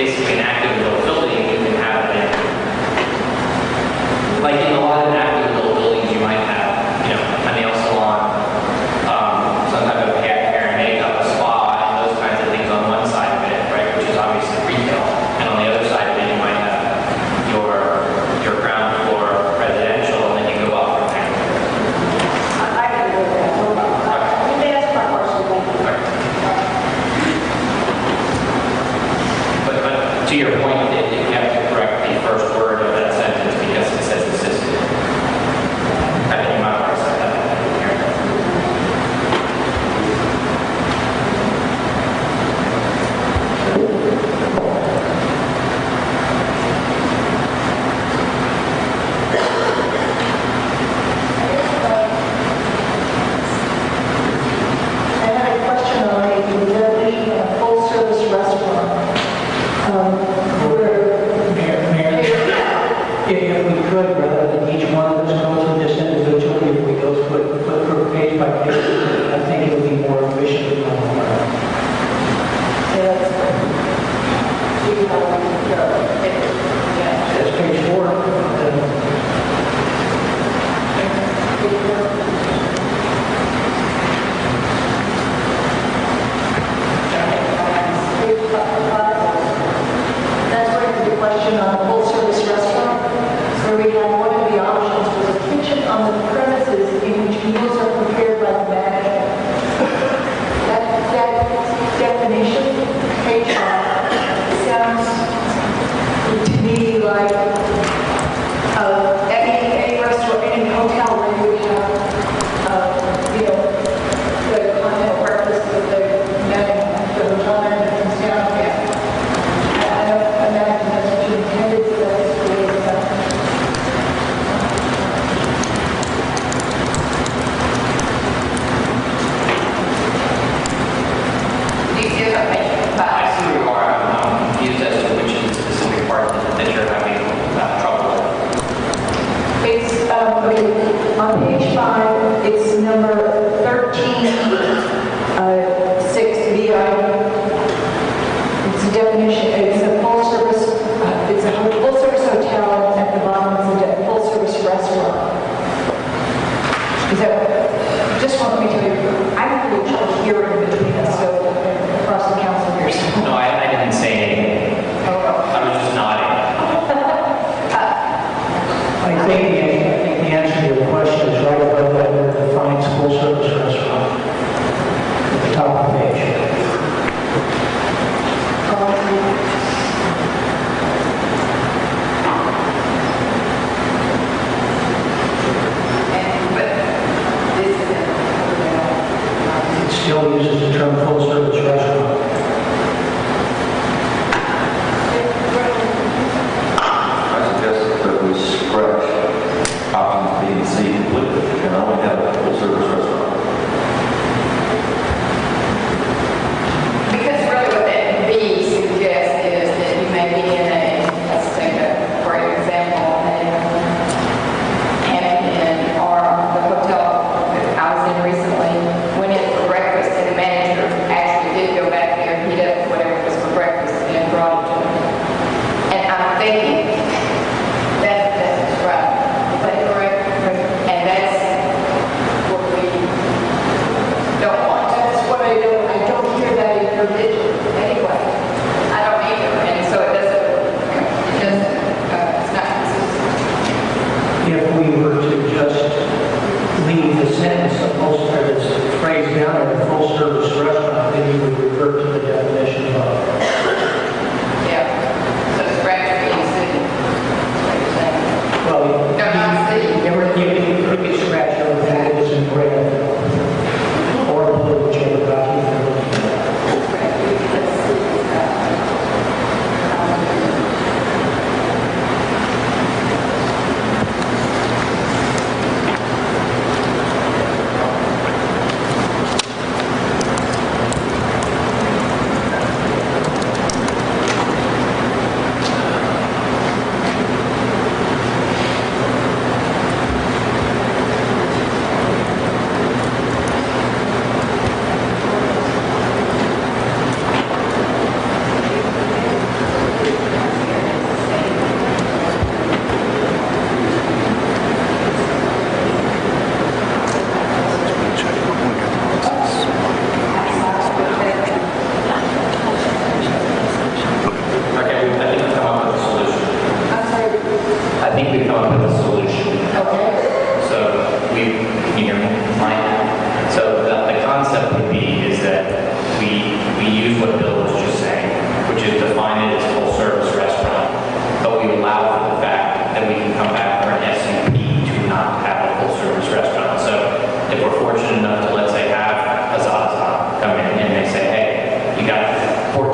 basically an active adult building, you can have it like in a lot of active adult buildings, you might have, a nail salon, some type of hair and makeup, a spa, and those kinds of things on one side of it, right, which is obviously retail. And on the other side of it, you might have your ground floor residential, and then you go up from there. I can do that. You may ask my question. But to your point, you have to correct the first word of that sentence because it says assisted. I think you might want to say that here. I have a question on the definition of full-service restaurant. We're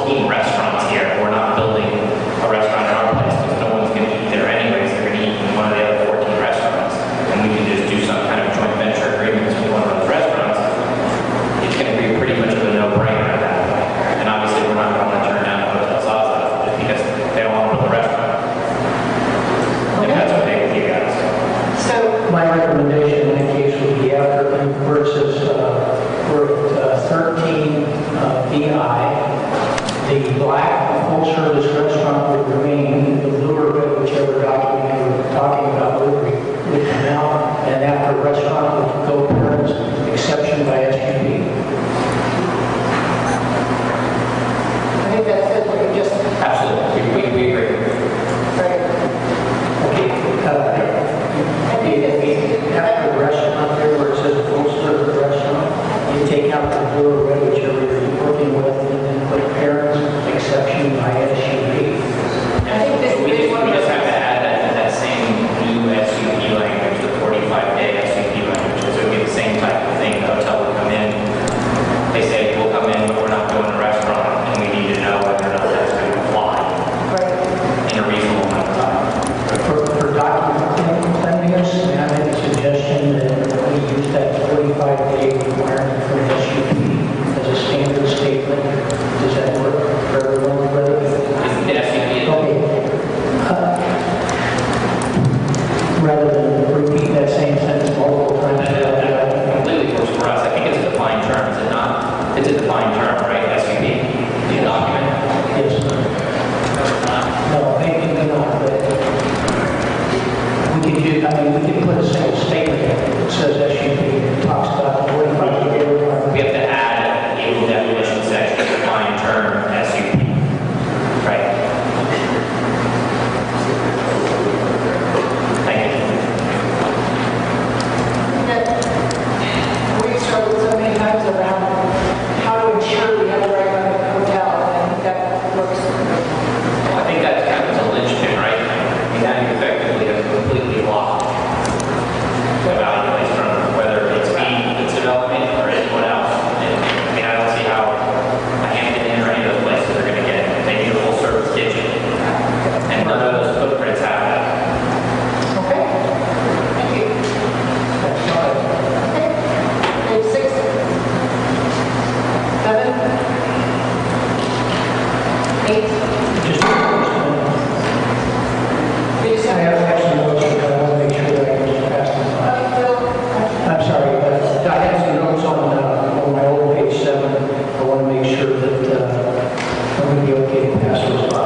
14 restaurants here. We're not building a restaurant in our place because no one's going to eat there anyways. They're going to eat in one of the other 14 restaurants. And we can just do some kind of joint venture agreements with one of those restaurants. It's going to be pretty much of a no-brainer at that point. And obviously, we're not going to turn down Hotel Zaza just because they don't want to build a restaurant. If that's okay with you guys. So my recommendation in that case would be after where it says we're at 13 BI, the black full-service restaurant would remain, the bluer, whichever document you were talking about would come out, and after restaurant would go parents, exception by SUP. I think that says what you just. Absolutely, we agree. Right. After the restaurant there where it says full-service restaurant, you take out the blue or red, whichever you're working with, and then put parents, exception by SUP. I think this We just have to add that same new SUP language, the 45-day SUP language. So it would be the same type of thing. The hotel would come in, they say, we'll come in, but we're not doing a restaurant, and we need to know whether or not that's going to apply in a reasonable amount of time. For document cleanliness, may I make a suggestion that we use that 45-day requirement for an SUP as a standard statement? Does that work for everyone? Isn't the SUP? Okay. Rather than repeat that same sentence multiple times. That completely works for us. I think it's a defined term, is it not? It's a defined term, right? SUP, the document? Yes. No, maybe not, but we could use, we could put a single statement that says SUP and talks about the 45-day requirement. We have to add a definition section, defined term, SUP. Right. Thank you. We struggled so many times around how to ensure we have the right kind of hotel, and I think that works. I think that's kind of the linchpin, right? I mean, now you effectively have completely locked the evaluation from whether it's me, it's development, or anyone else. And, I mean, I don't see how a Hampton Inn or any of those places are going to get it. They need a full-service kitchen. And none of those footprints have that. Okay. Thank you. Okay. Page 6. 7. 8. I have some notes, but I want to make sure that I can just pass them on. I'm sorry, I have some notes on my old page 7. I want to make sure that I'm going to be okay to pass those by.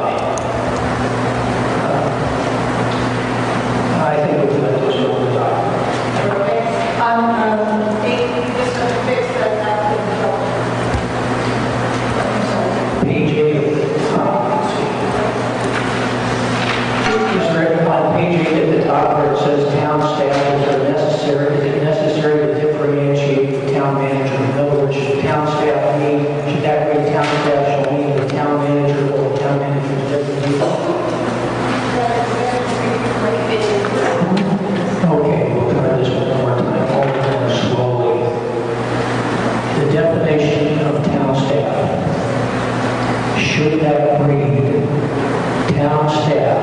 I think we can let those go to the document. Okay. On 8, just to fix that Page 8. Is there on page 8 at the top where it says town staff, is it necessary to differentiate the town manager? In other words, should town staff mean, should that read town staff shall mean the town manager or the town manager's designee? Okay, we'll try this one more time, all the time slowly. The definition of town staff, should that read town staff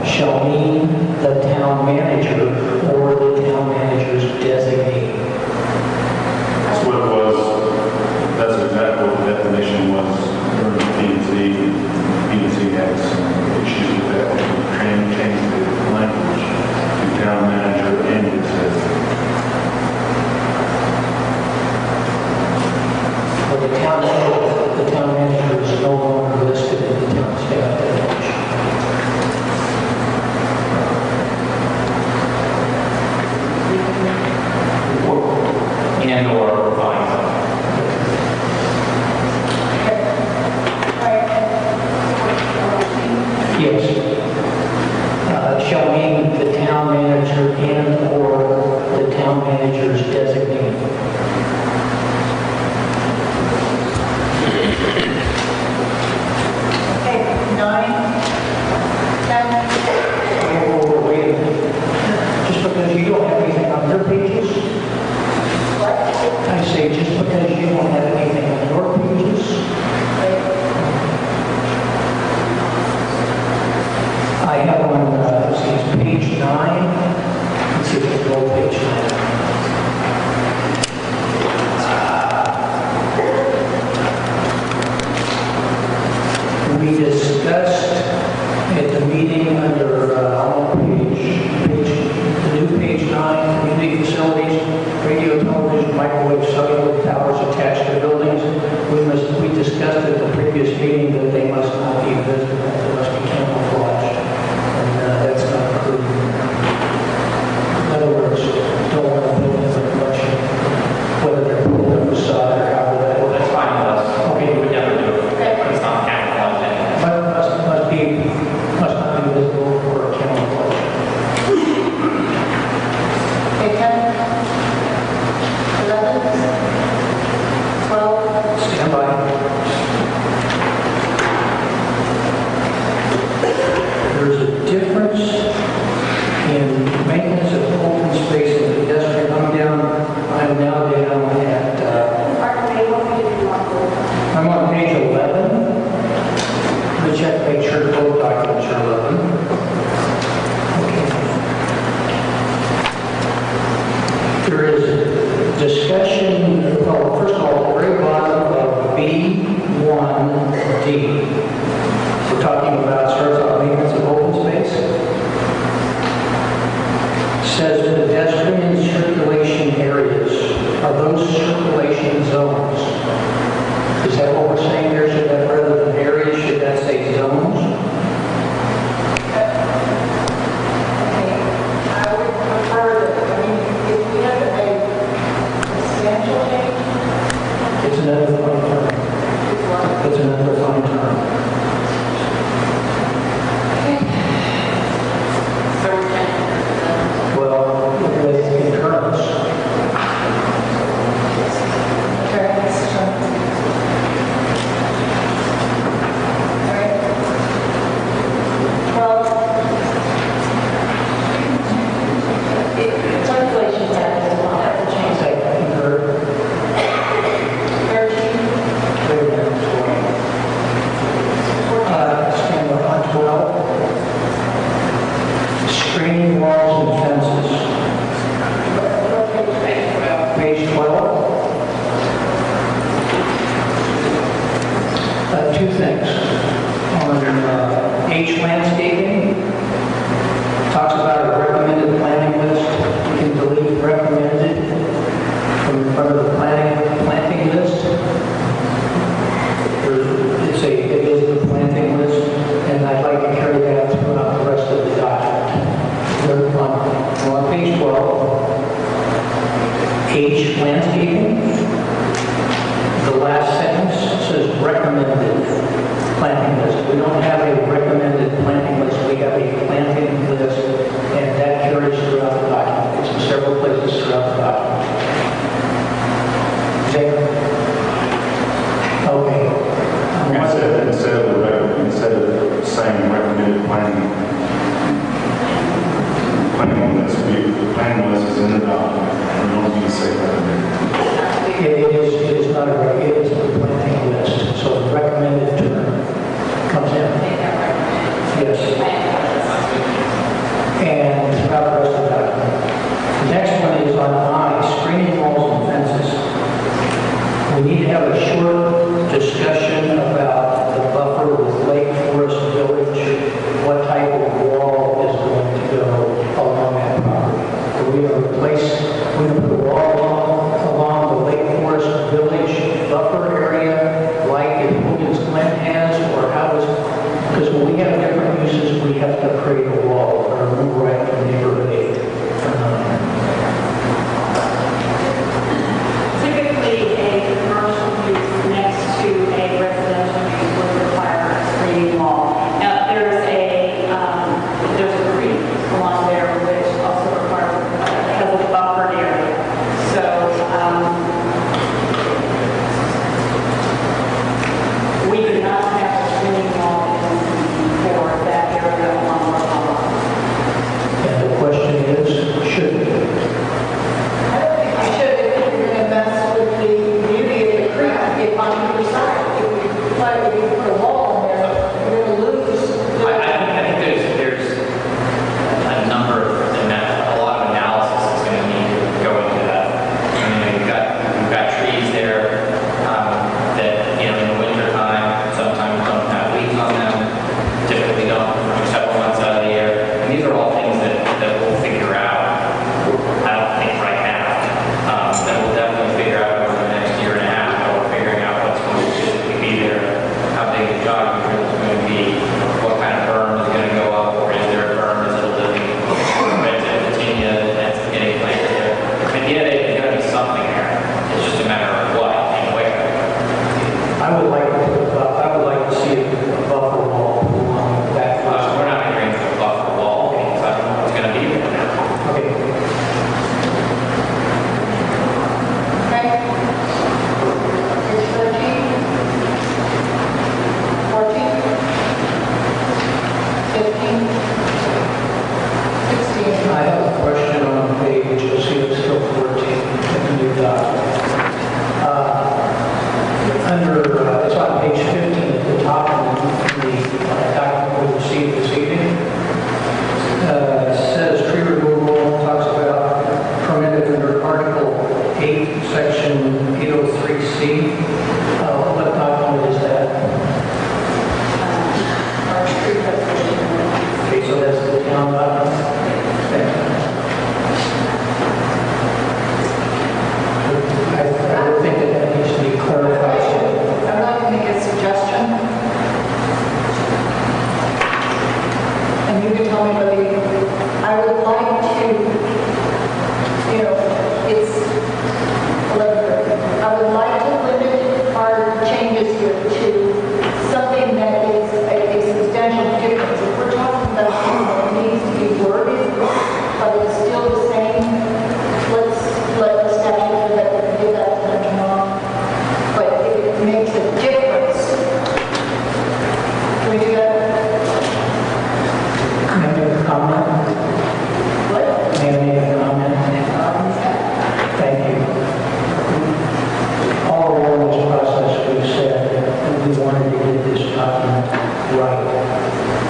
shall mean the town manager or the town manager's designee? That's what it was, that's exactly what the definition was during the P&Z. P&Z had some issues with that, we changed the language to town manager and it says. Well, the town manager is no longer listed in the town staff definition. We discussed at the meeting under the new page 9, community facilities, radio, television, microwave, cellular towers attached to buildings. We discussed at the previous meeting that they must not be visible, they must be camouflaged, and that's not approved. In other words, don't want to build in the collection, whether they're pulled up beside or however that. Well, that's fine with us. Okay, we would never do it. But it's not camouflage anyway. But must not be visible or camouflage. Okay, 10, 11, 12. Stand by. There's a difference in maintenance of open space and pedestrian. I'm now down at, I'm on page 11. Let me check, make sure both documents are 11. Okay. There is discussion, well, first of all, the very bottom of B1D. We're talking about, starts on maintenance of open space. Says pedestrian circulation areas. Are those circulation zones? Is that what we're saying there? Should that, rather than areas, should that say zones? I would prefer that, I mean, if we have a substantial change, It's an undefined term. It's an undefined term. Well, with concurrence. circulation patterns will have to change. Say concur. 13, Stand on 12. Screening walls and fences. Page 12. Two things. On H landscaping, talks about a recommended planting list. You can delete recommended from in front of the planting list. It is the planting list, and I'd like to carry that throughout the rest of the document. We're on page 12. H landscaping. The last sentence says recommended planting list. We don't have a recommended planting list. We have a planting list, and that carries throughout the document. It's in several places throughout the document. Jacob? Okay. Instead of saying recommended planning list, the planning list is in the document. We don't need to say that. It is not a, it is the planting list, so the recommended term comes in. Yes.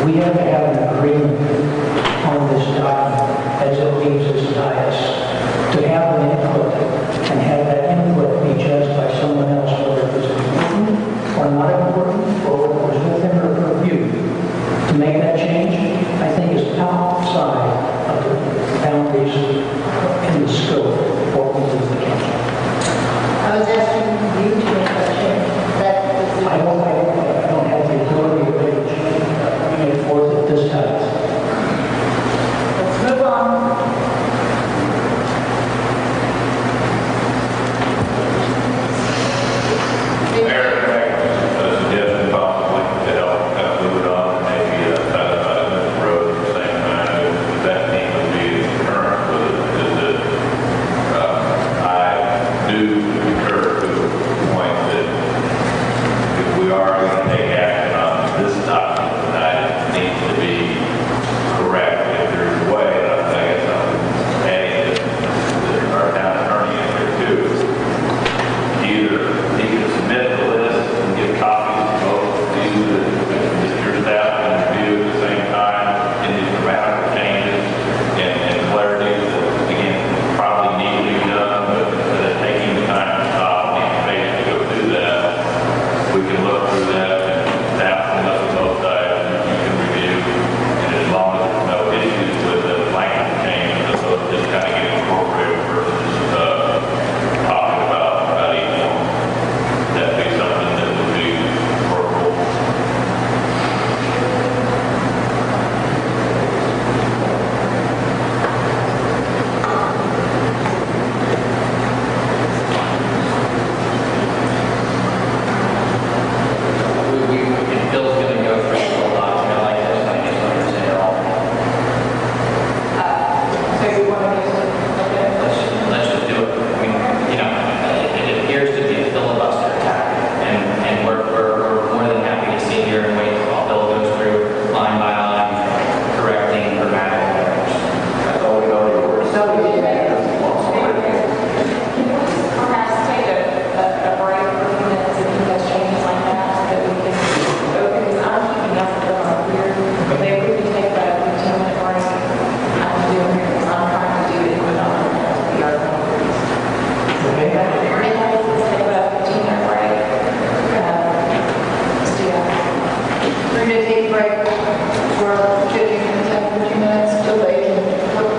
we have to have an agreement on this document as it leaves this dais to have an input and have that input be judged by someone else, whether it's important or not important, or whether it's within her purview. To make that change, I think is outside of the boundaries in the scope of what we do in the council. I was asking you to make that change. I don't have the ability to make a change, bring it forth at this time. Let's move on. Mayor, a suggestion possibly to help kind of move it on, maybe side by side with the road at the same time, if that team would be concurrent with it, is that I do concur to the point that if we are going to take action on this document tonight, it needs to be correct. If there's a way, and I guess I'm adding that our town attorney in here too, either he can submit the list and give copies to both of you that your staff can review at the same time, and these grammatical changes and clarities that, again, probably need to be done, but instead of taking the time to stop and information to go through that, we can look through that and staff can look at both sides and you can review, and as long as there's no issues with the language changes, so it's just kind of getting incorporated versus talking about each one. That'd be something that would be workable. If Bill's going to go through a whole document like this, I just don't understand it all. So you want to just look at it? Let's just do it. I mean, it appears to be a filibuster attack, and we're more than happy to sit here and wait while Bill goes through line by line, correcting grammatical errors. That's all we know. Perhaps take a break for a few minutes if you guys changes like that, so that we can, because I'm keeping us here. Maybe we can take a 10-minute break. I'm doing here because I'm trying to do it, but I'm not going to be our own. Okay? Let's take a 15-minute break. Let's do that. We're going to take a break for 15 minutes till they can work.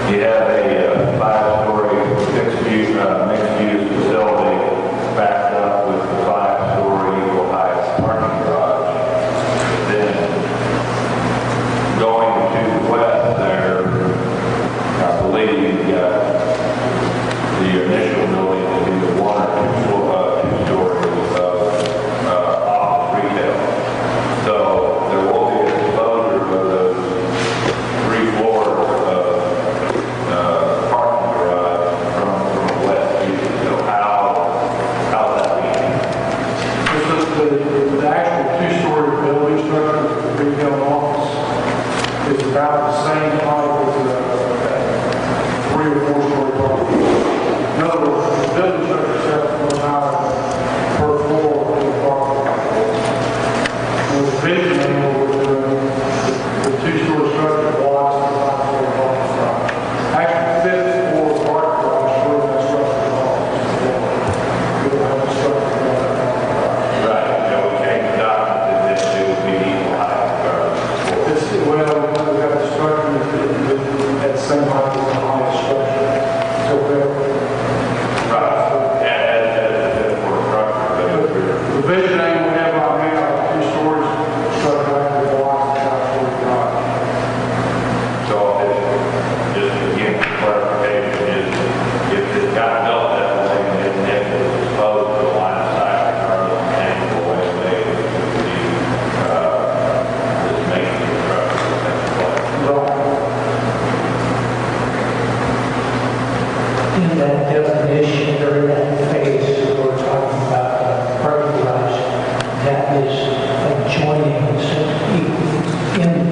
You have a five-story mixed-use facility backed up with a five-story equal height parking garage. Then going to the west there, I believe you've got the initial building to be the one or two stories of office retail. So there will be exposure of those 3 floors of parking garage from the west view. So how's that being? The actual two-story building structure for the retail office is about the same height as a 3 or 4 story property. In other words, the building structure itself is much higher per floor than the parking lot. With the vision angle, the two-story structure blocks the 5-story parking garage. Actually, the 5th floor parking garage is where that structure is off. We'll have the structure of that parking garage. Right, that would change the document, that it would be equal height regardless. Well, we've got the structure at the same height as the highest structure. So Right, as for structure, the vision angle we have right now, 2 stories, structure actually blocks the 5-story garage. so just again, clarification is, if it got built that way, and it was exposed to the line of sight, regardless of angle, way they would be, just making the structure that's In that definition, during that phase, we're talking about parking garage, that is adjoining.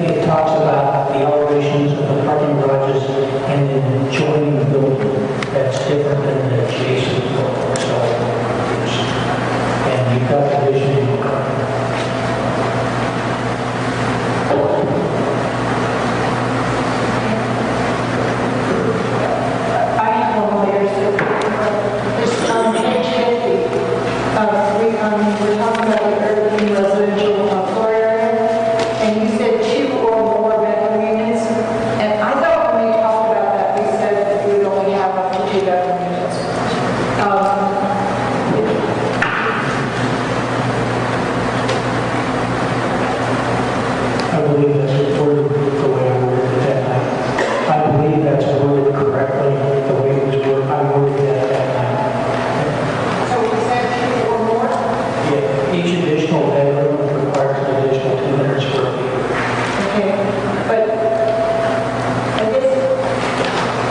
It talks about the elevations of the parking garages and an adjoining building. That's different than the adjacent building. So, and you've got the vision in your I have one more there, so this on page 50, we're talking about the urban residential floor area, and you said 2 or more bedroom units, and I thought when we talked about that, we said that we would only have up to 2 bedroom units. I believe that's worded the way I worded it that night. I believe that's worded correctly, the way it was worded. I worded that night. So we said 2 or more? Yeah, each additional bedroom requires an additional 200 square feet. Okay, but I guess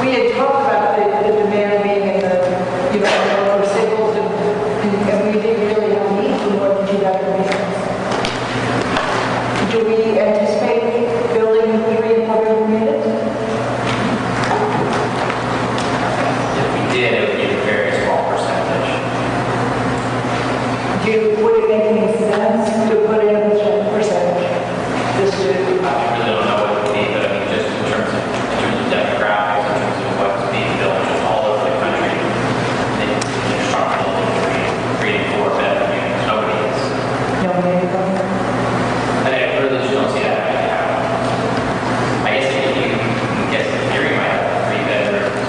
we had talked about the demand being in the, lower singles, and we didn't really have need for more than 2 bedroom units. Do we anticipate building 3 and 4 bedroom units? If we did, it would be a very small percentage. Would it make any sense to put in a certain percentage? Just to, I really don't know what it would be, but I mean, just in terms of demographics, in terms of what's being built all over the country, they start building 3 and 4 bedroom units. Nobody is. nobody come here? I really just don't see that right now. I guess in theory, might have 3 bedrooms,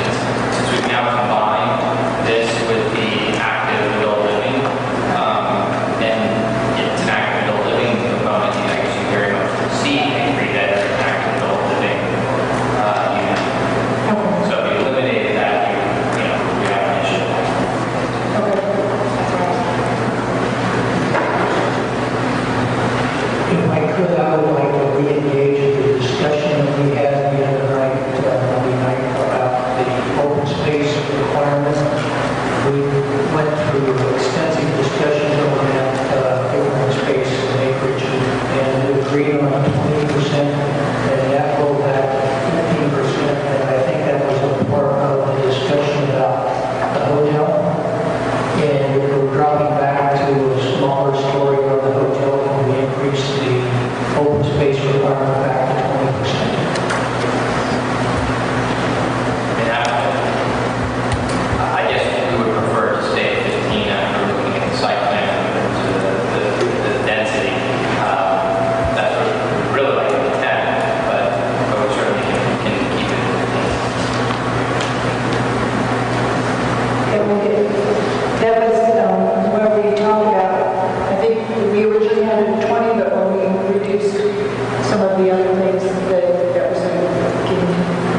since we've now combined this with the active adult living, and it's an active adult living component, I guess you very much see a 3 bedroom active adult living unit.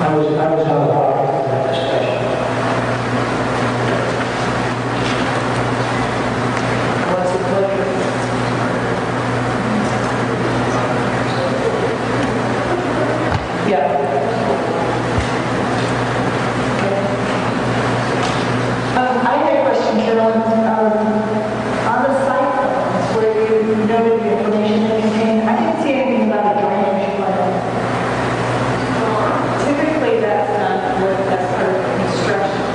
I was on the bottom of that discussion. What's your pleasure? Yeah. I had a question, Carolyn. On the site plans where you noted the information that contained, I didn't see anything about a drainage plan. Typically, that's done as part of construction.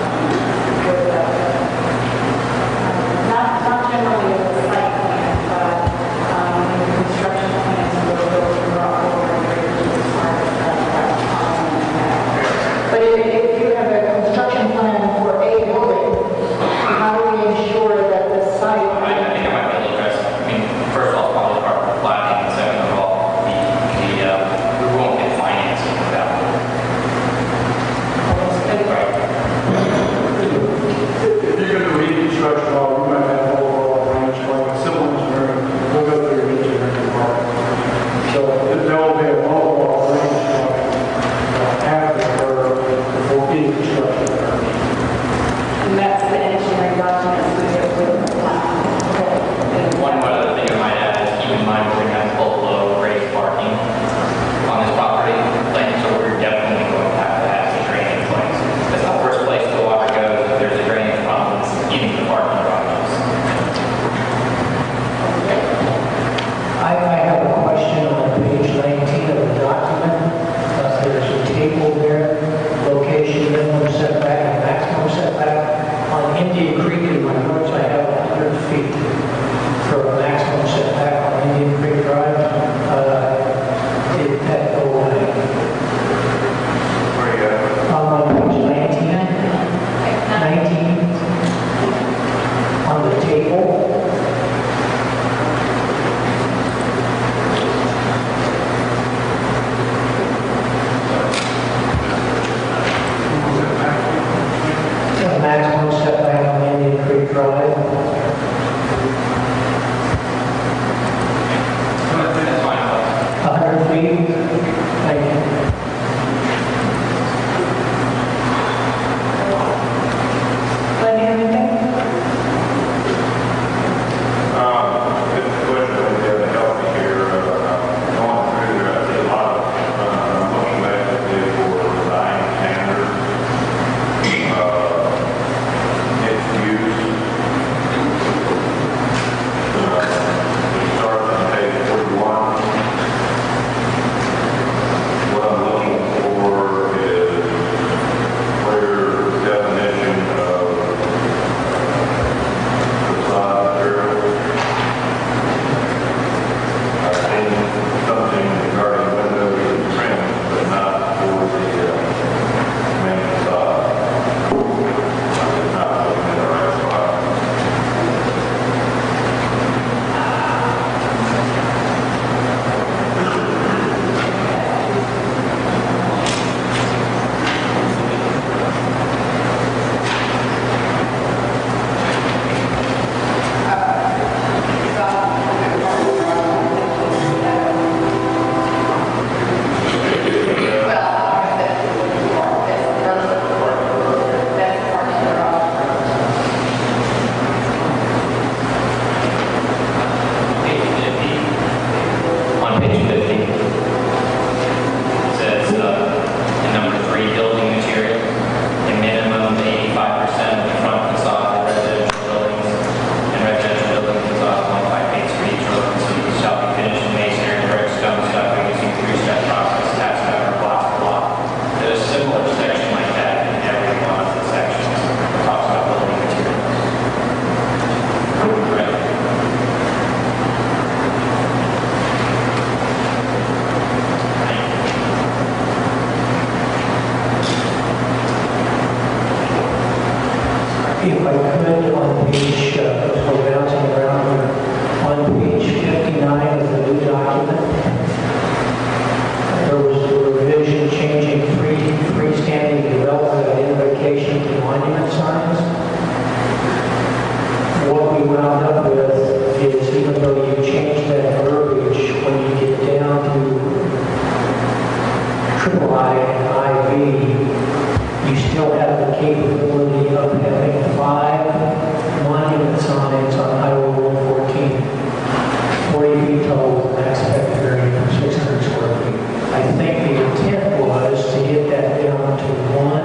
Not generally with the site plan, but in the construction plans, we'll go through rock over and drainage as part of that. But if you have a construction plan for a building, how do we ensure that the site? I think I might be able to address, I mean, first of all, probably part of the planning, and second of all, we won't get financing without. Right. If you're going to read construction law, we might have an overall range, like civil engineering, we'll go through your engineering department. So there will be an overall range, after before any construction occurs. And that's the engineering documents we get with the plan. And one other thing I might add is keep in mind we're going to have full low raised parking on this property. Like, so we're definitely going to have some drainage plans. That's the first place the water goes. If there's a drainage problem, it's in the parking garages. I have a question on page 19 of the document. There's a table there, location, minimum setback, and maximum setback. On Indian Creek in my notes, I have 100 feet for a maximum setback on Indian Creek Drive. Did that go away? Where you at? On page 19, on the table. The maximum setback on Indian Creek Drive. That's fine. 100 feet. Thank you. Lenny, anything? Good question, I think to help me here, going through there, I see a lot of, looking back at the for design standards, its use. We start on page 41. What I'm looking for is clear definition of facade materials. I've seen something regarding windows and trim, but not for the main facade. I'm not looking at the right spot. Page 50. On page 50, it says, in number 3, building material, a minimum of 85% of the front facade of residential buildings and residential building facades along 5 Main Street, Jordan, shall be finished in masonry, brick, stone, stucco, using 3-step process, cast member, block, block. There's a similar section like that in every one of the sections that talks about building materials. Right. If I could, on page, so bouncing around here, on page 59 of the new document, there was a revision changing freestanding development of invocation to monument signs. What we wound up with is, even though you changed that verbiage, when you get down to triple I and IV, capability of having 5 monument signs on Highway 114, 40 feet tall, with max effective area of 600 square feet. I think the intent was to get that down to 1.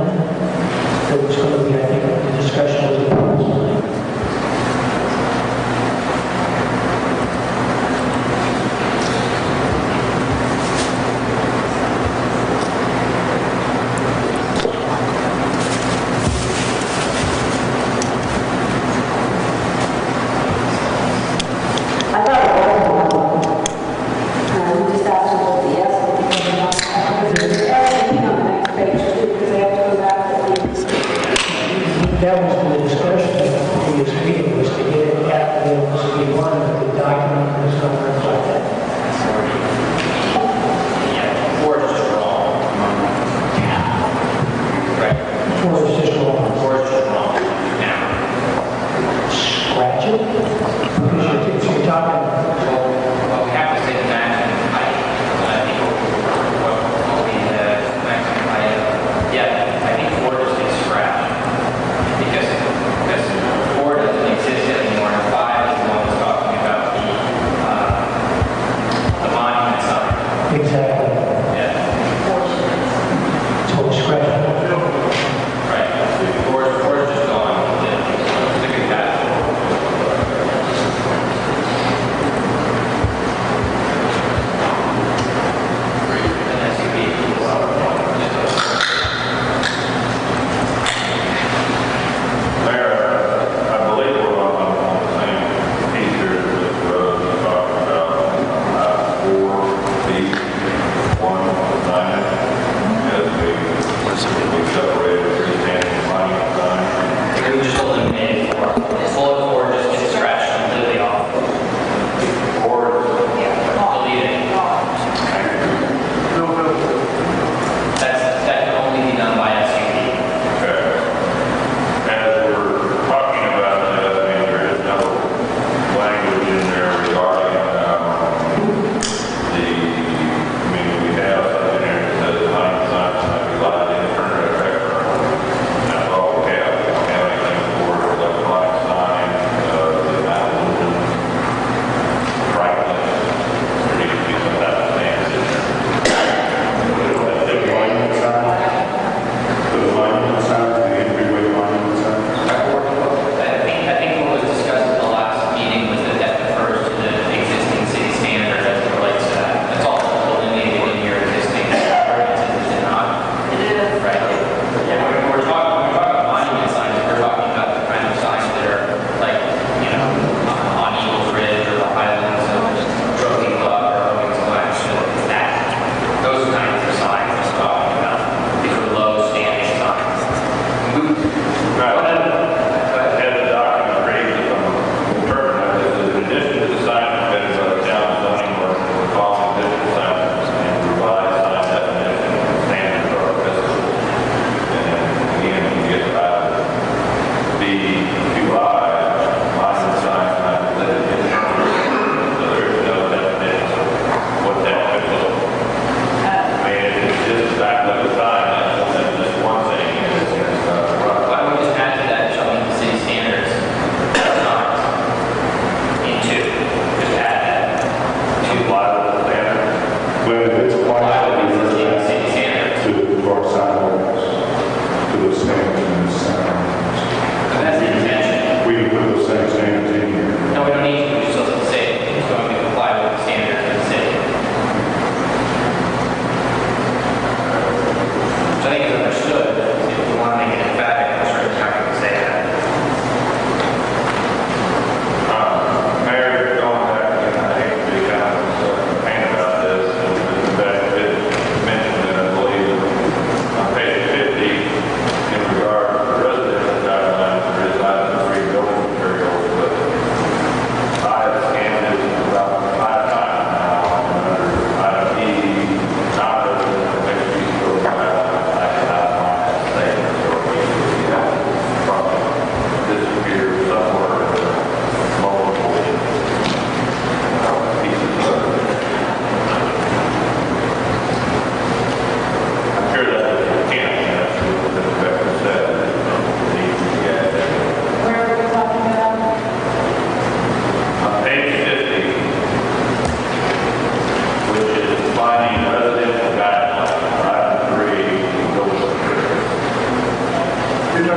That was going to be, I think, the discussion was about tonight. That was the discussion at the previous meeting, was to get it at the city one, but the document was going to reflect that. Yeah, or it's just wrong. Right. Or it's just wrong. Or it's just wrong. Now. Scratch it? Because you're talking. Well, we have to say the maximum height. I think what we had maximum height. Yeah, I think 4 just gets scratched. Because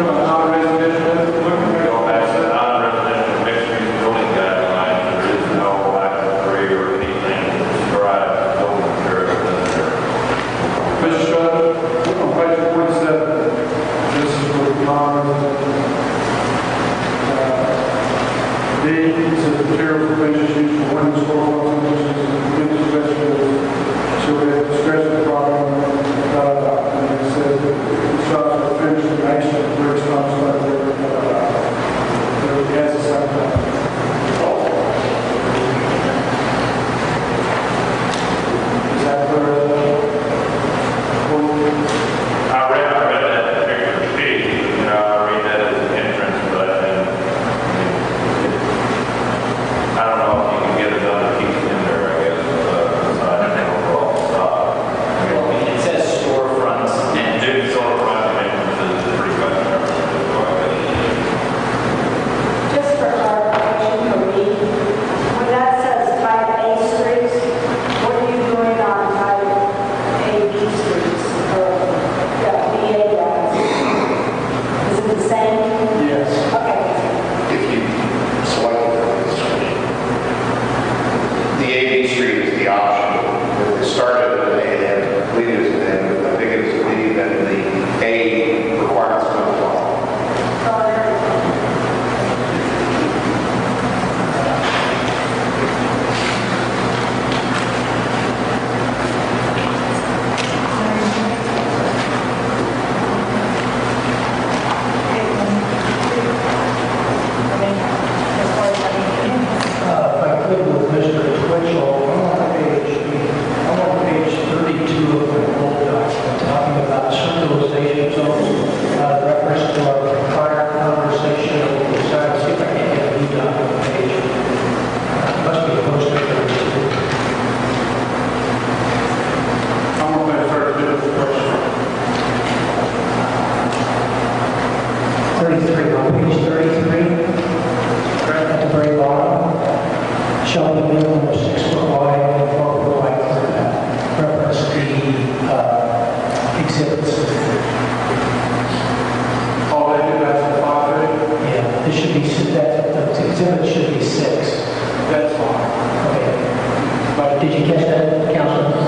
from a non-residential, Go back to the non-residential mixed-use building guidelines, there is no Act 3 or anything to describe building material necessary. Mr. Scott, on page 47, this is for the non-residential. D, it says material provisions used for windows, doors, windows, windows, vegetables, shall be at the discretion of the property owner, and it says that construction or finish the bricks, stones, whatever, it has the same thing. Is that clear? I read that particular sheet, I read that as an entrance, but I don't know if you can get another piece in there, I guess, besides the overall style. It says storefronts and It's sort of right entrances is pretty much Just for clarification for me, when that says type A streets, what are you doing on type A, B streets? Or, yeah, BA guys? Is it the same? Yes. Okay. If you select the A, B street is the option. It started at an A, and I believe it was an N, I think it was a B, then the A requirements come along. If I could with Mr. Twitchell, I'm on page 32 of the whole document, talking about circulation zones, reference to our prior conversation. So see if I can get a new document page. Must be posted 32. I'm going to start to do this question. 33, on page 33, at the very bottom, shall be minimum of 6 foot wide and 4 foot wide clear path. Reference the exhibits. All they do, that's the 5 feet? Yeah, this should be, the exhibit should be 6. That's fine. Okay. But did you catch that, Councilman?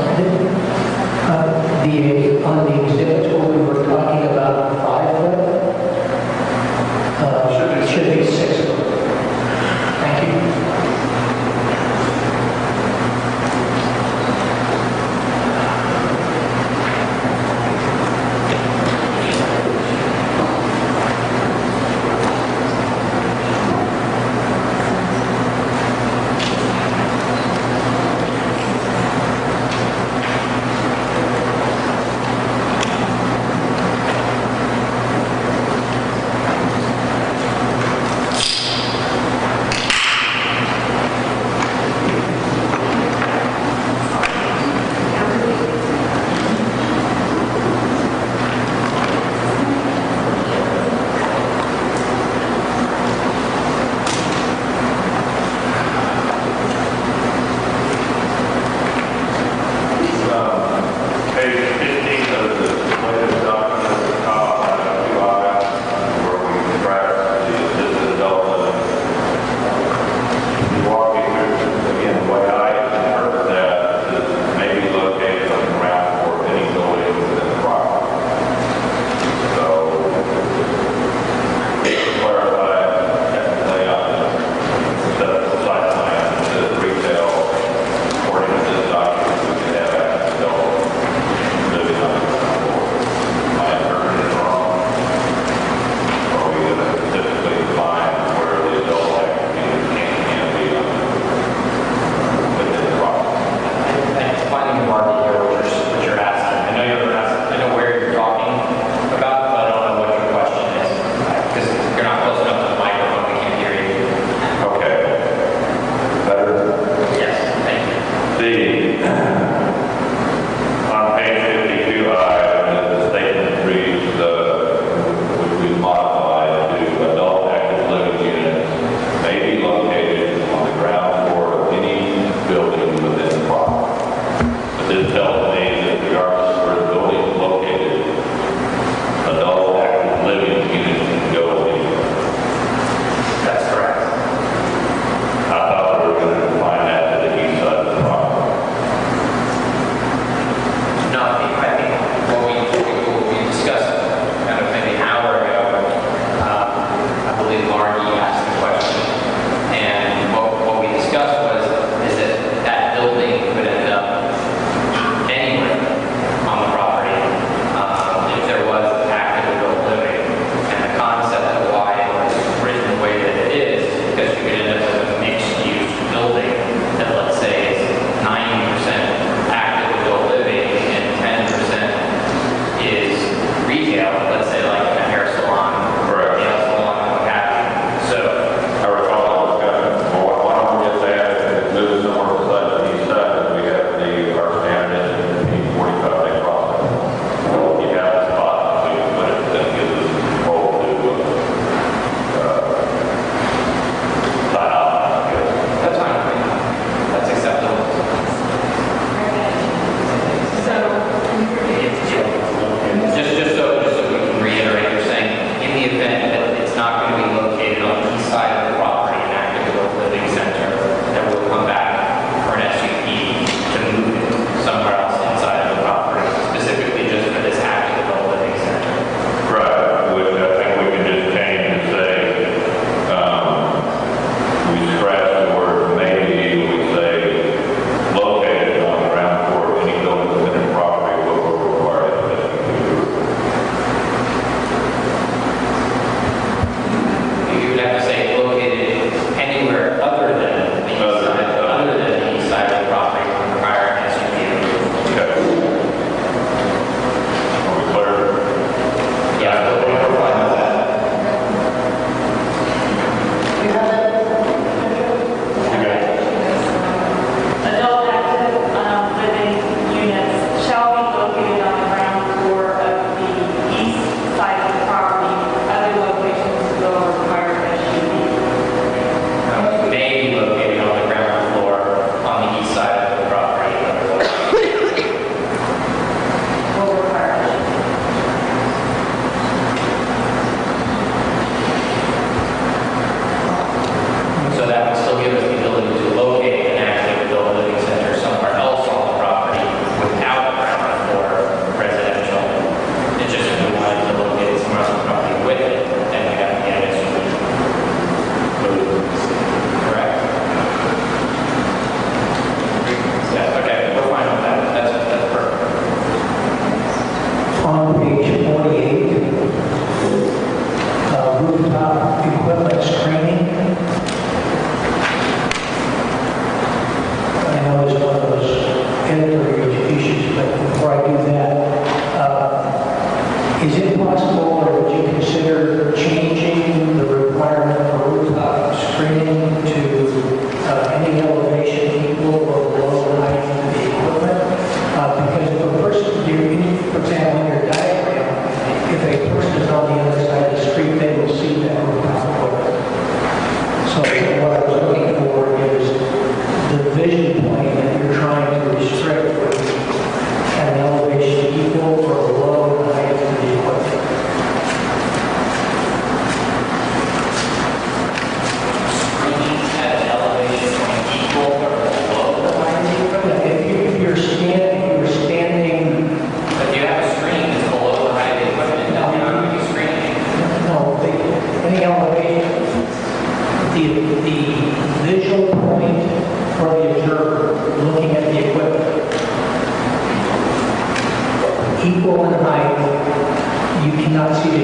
On the exhibits where we were talking about 5 foot, should be 6 foot. Thank you.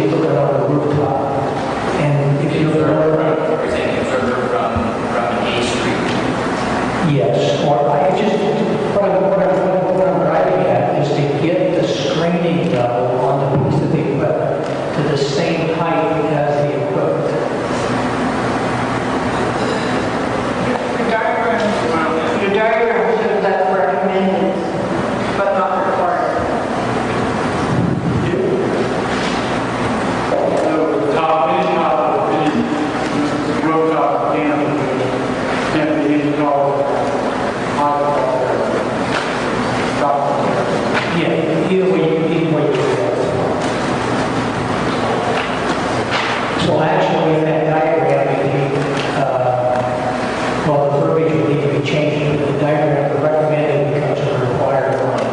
be looking on the rooftop. And if you're Representing further from A Street. yes, or I just, what I'm driving at is to get the screening level on the piece of the equipment to the same height as the equipment. Your diagram shows that's recommended, but not required. The top, any rooftop can't be any taller. Yeah, either way you do that. So actually, in that diagram, well, the verbiage will need to be changed, but the diagram, the recommended becomes a required one.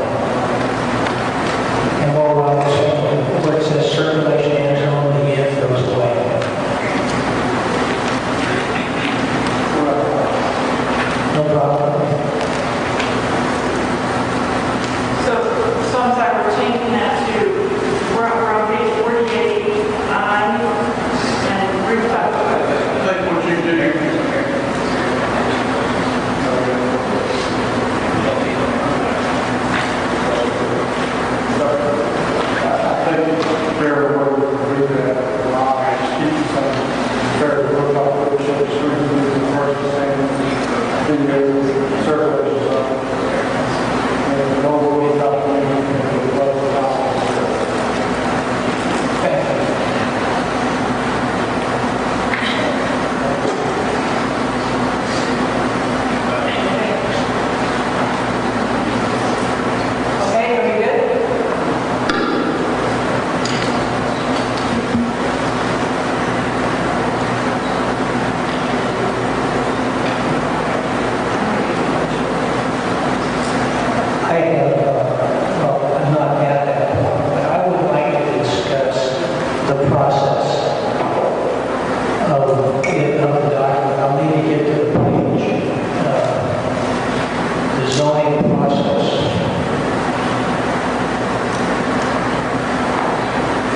And where it says circulation ends only if goes away. No problem. So I'm sorry, we're changing that to, we're on page 48, and rooftop. Take what you do. I think fair word to read that, keep some fair rooftop, which should strengthen the first and then circulation zone. And no rooftop, Okay, are we good? I have, well, I'm not at that point, but I would like to discuss the process of the document. I'll need to get to the page, the zoning process.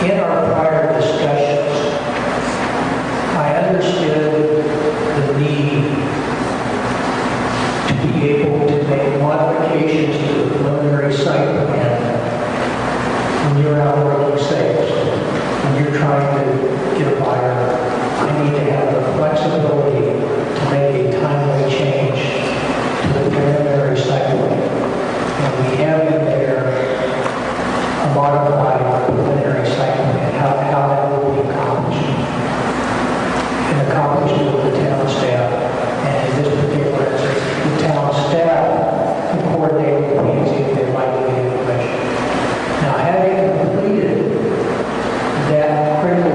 In our prior discussions, I understood the need to be able to make modifications to the preliminary site plan when you're out working sales. When you're trying to get a buyer, I need to have the flexibility to make a timely change to the preliminary site plan. And we have in there a modified preliminary site plan, how that will be accomplished. And accomplished with the town staff. And in this particular instance, the town staff can coordinate with the P&Z if they'd like to get information. Now, having completed that critical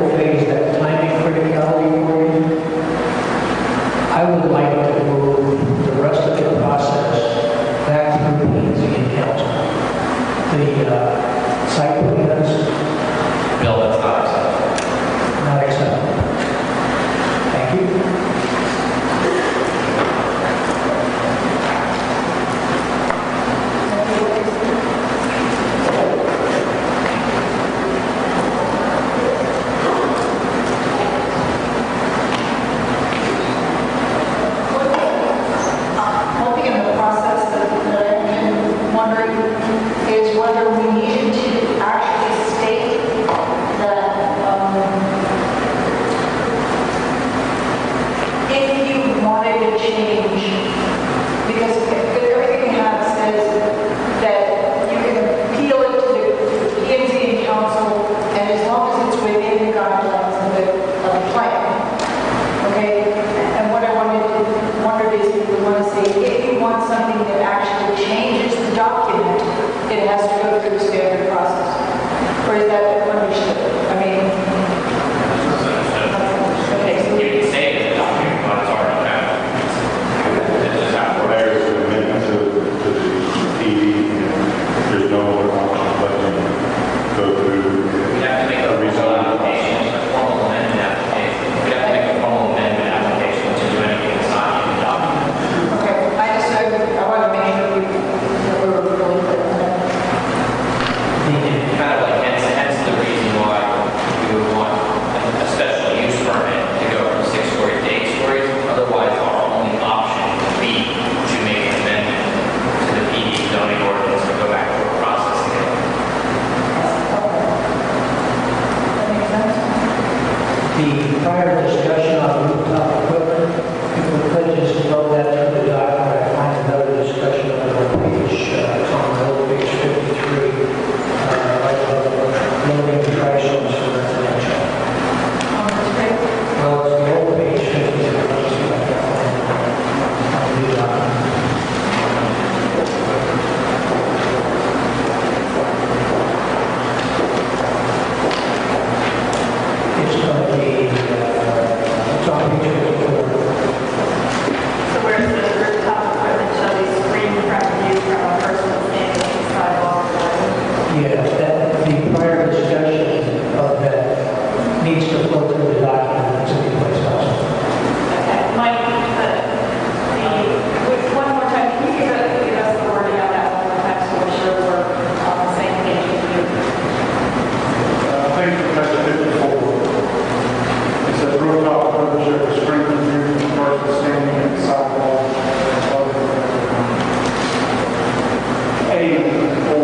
The prior discussion on rooftop equipment, if we could just note that through the document, I find another discussion on the page, it's on the old page 53, like loading thresholds for residential. Well, it's the old page 53. Let's see if I can find it on the new document. It's going to be, it's on page 54. So where it says rooftop equipment shall be screened from view from a personal standing inside all the Yeah, that, the prior discussion of that needs to flow through the document that's in place also. Okay, Mike, one more time, can you give us the wording of that one more time so we're sure we're on the same page with you? I think that's 54. It says rooftop equipment shall be screened from view from the person standing inside the wall. A4,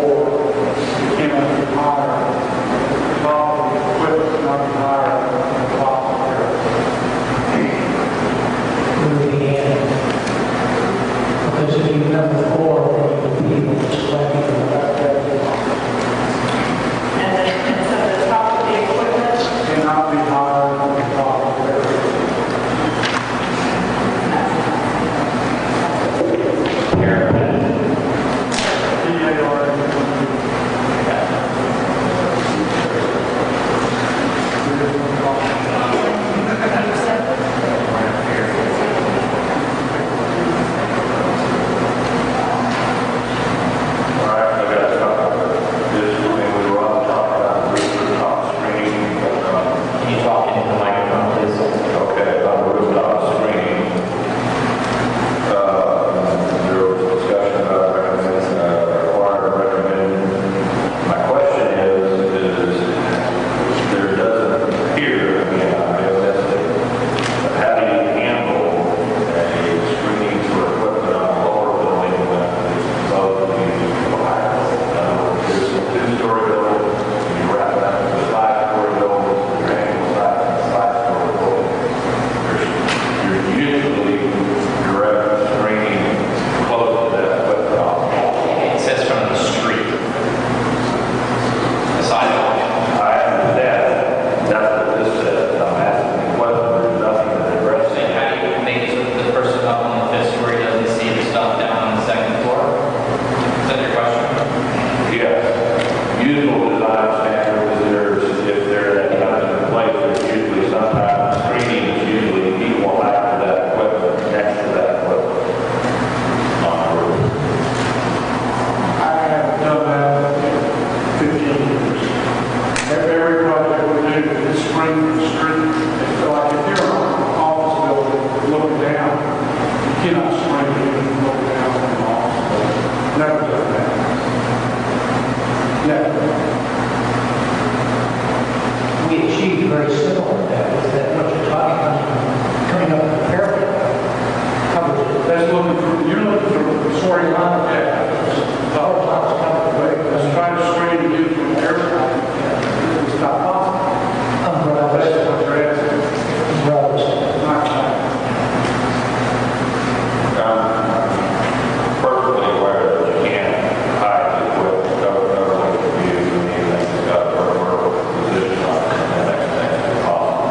it cannot be higher. Top equipment cannot be higher than the top of the Moving in. Because if you number 4, then you would be selecting And then, so the top of the equipment, cannot be higher than the top of the Can you talk into the microphone, please? Okay, on the rooftop screening, there was discussion about recommend. My question is there doesn't appear, again, I know that's it, but how do you handle a screening for equipment on a lower building when it's supposed to be higher? There's a two-story building, you wrap that with a five-story building, you're hanging five-story building. You're usually direct screening close to that equipment off. It says from the street. The sidewalk. I understand, that's what this says, I'm asking the question, there's nothing that addresses Saying, it. how do you make it so that the person up on the fifth story doesn't see the stuff down on the second floor? Is that your question? Yes, usual design standards, if they're that kind of place, there's usually some kind of screening, it's usually equal after that equipment, next to that equipment on the roof. I have done that 15 years. Every project we do is screen the street. So like if you're on an office building looking down, you cannot screen it and look down on the office building. Never done that. Never. We achieved very similar to that, was that what you're talking about, coming up with the parapet covers it. That's looking for, you're looking for the soaring line, yeah. The whole time's covered, right? That's trying to screen you from everything. It's not possible. Umbrellas. That's what you're asking. Umbrellas. Not right. I'm perfectly aware that you can't hide the equipment, cover the view, and anything that's got a vertical position on it, and that next thing is possible.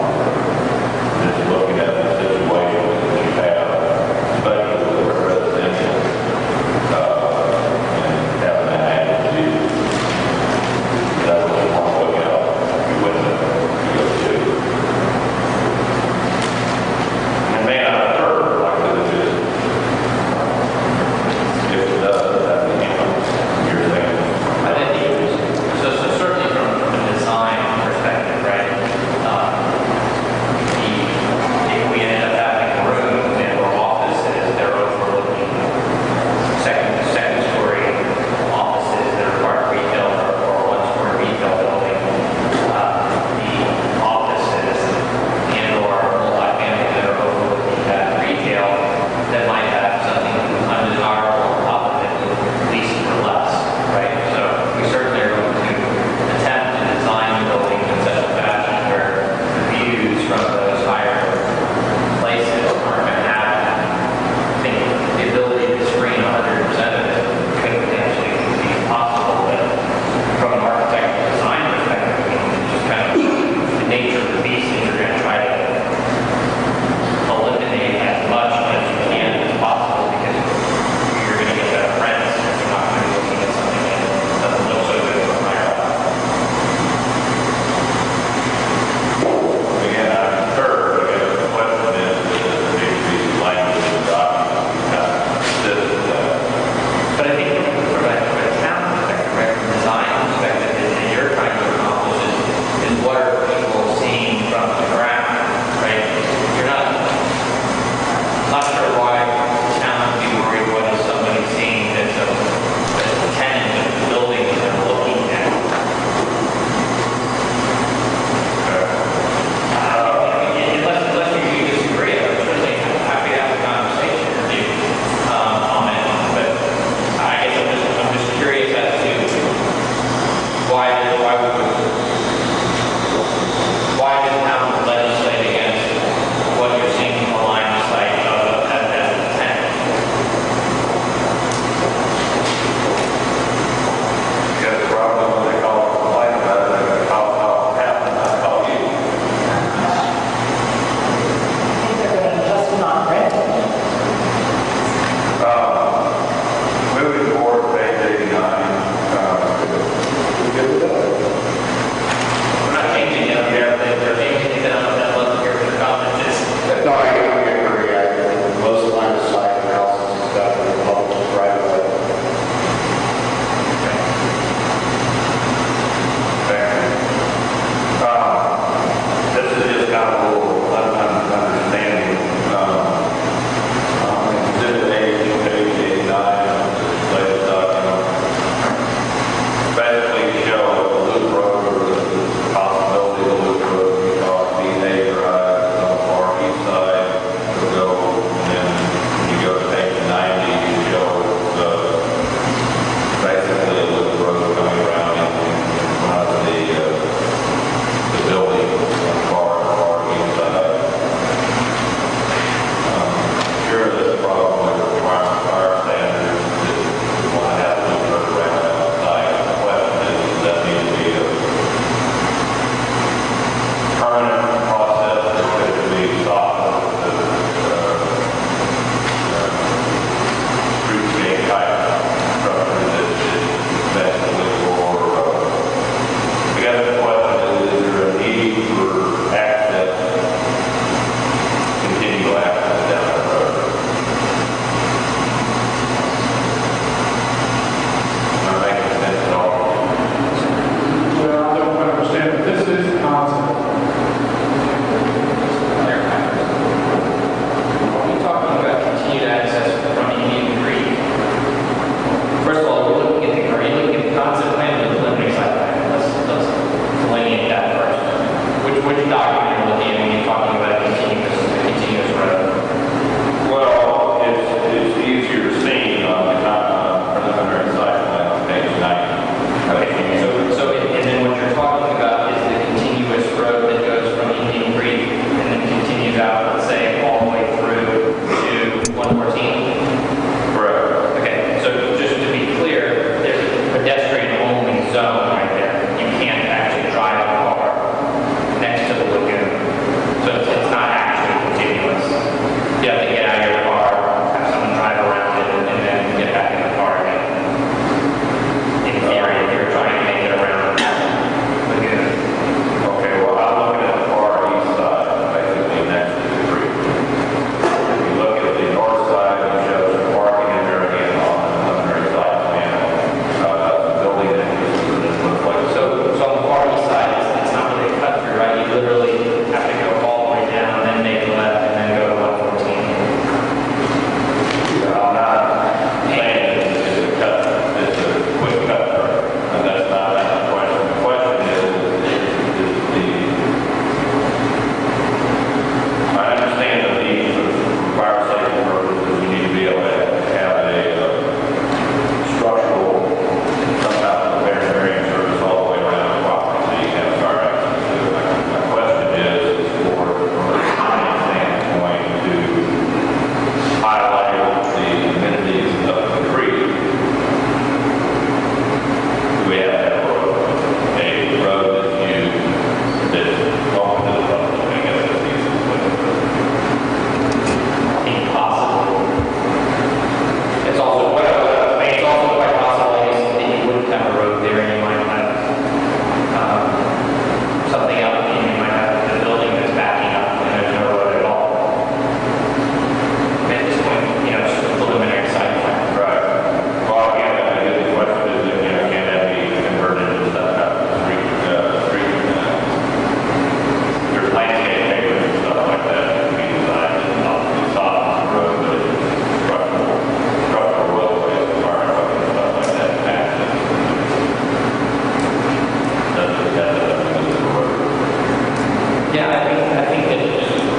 Yeah, I think that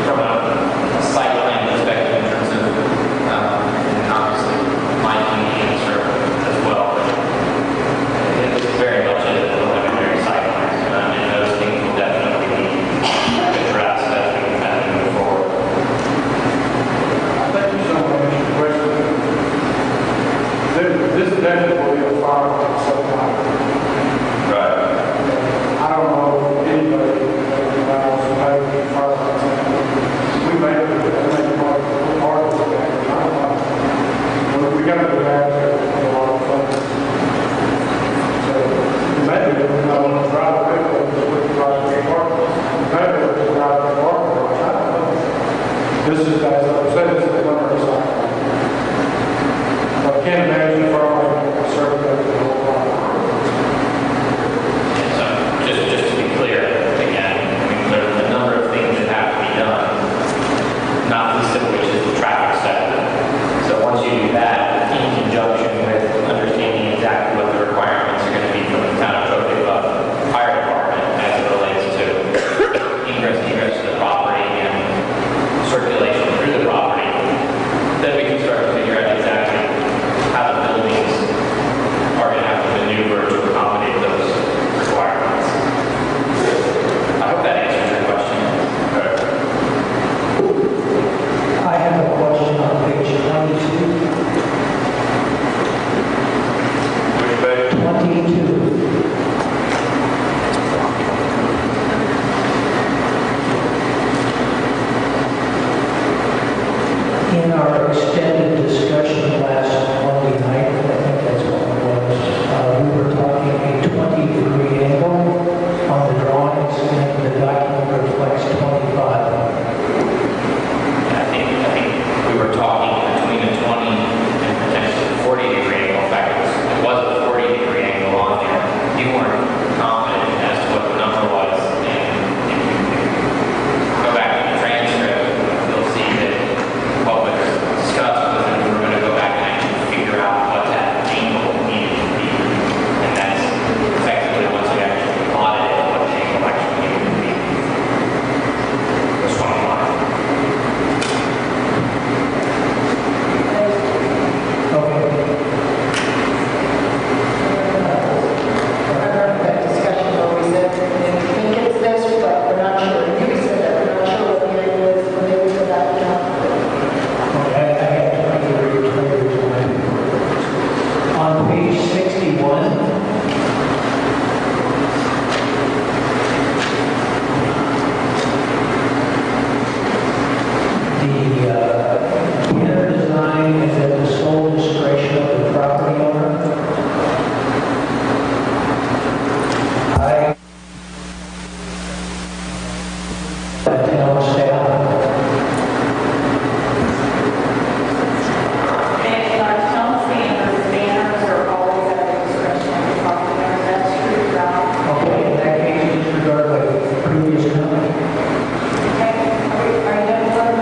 from a site plan perspective in terms of, and obviously Mike can answer as well, but it's very much a preliminary site plan, and those things will definitely be addressed as we move forward. Thank you so much, Mr. President. This definitely will be a fire of some kind. Right. I don't know anybody that wants to pay for fire protection. We make part of it. I don't know. We got to do that for a lot of folks. So maybe we don't want to drive the vehicle, we can drive the car. Maybe we can drive the car. I don't know. This is, as I said, this is one of the I can't imagine for a certain the whole lot. So just to be clear, again, I mean, there's a number of things that have to be done, not least of which is the traffic study. So once you do that, in conjunction with understanding exactly what the requirements are going to be from the town of Trophy Club Fire Department as it relates to egress to the property and circulation through the property, then we can start to figure out exactly how the buildings are going to have to maneuver to accommodate those requirements. I hope that answers your question. I have a question on page 22. Which page? 22. In our extended discussion last Monday night, I think that's what it was, we were talking a 20-degree angle on the drawings, and the document reflects 25. I think we were talking between a 20 and potentially 40-degree angle. In fact, it was a 40-degree angle on there. You weren't confident as to what the number was, and if you go back to the transcript, you'll see that what was discussed was that we were going to go back and actually figure out what that angle needed to be. And that's effectively once we actually plotted it, what the angle actually needed to be. Was 25. That discussion where we said, we think it's this, but we're not sure. You said that we're not sure what the area is, when they were to that down. Okay, I have 20 degrees. On page 61, the inner design is at the sole discretion of the property owner. I town staff. And our town standards, banners are always at the discretion of the property owner. That's true, right? Okay, in that case, disregard by previous company. Okay, are you done?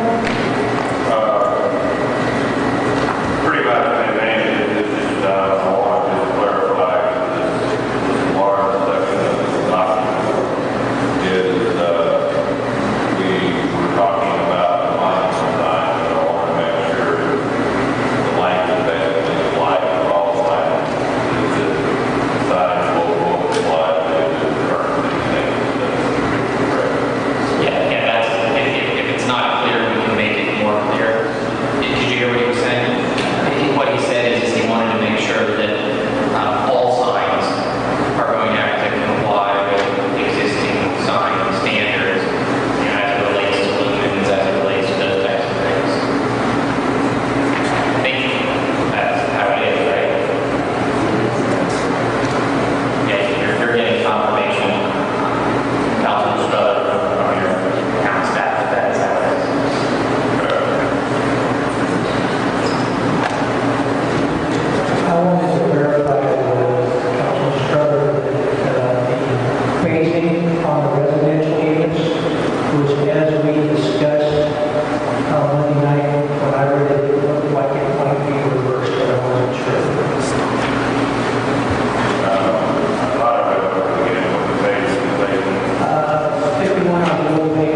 Pretty much the advantage is just, I want to just clarify this large section of this document is, we were talking about the line design, but I want to make sure the language basically applies to all sites. Is it size will apply to the current things. Yeah, that's, if it's not clear, we can make it more clear. Did you hear what he was saying? I think what he said is he wanted to make sure that all signs are going to have to comply with existing sign standards, as it relates to lumens, as it relates to those types of things. I think that's how it is, right? Yeah, you're getting confirmation, Councilman Struther, from your town staff, that is how it is. I wanted to verify with Councilman Struther that the phasing on the residential units was as we discussed on Monday night when I read it, it looked like it might be reversed, but I wasn't sure. I thought I read over again what the phase is. 51 on the old page.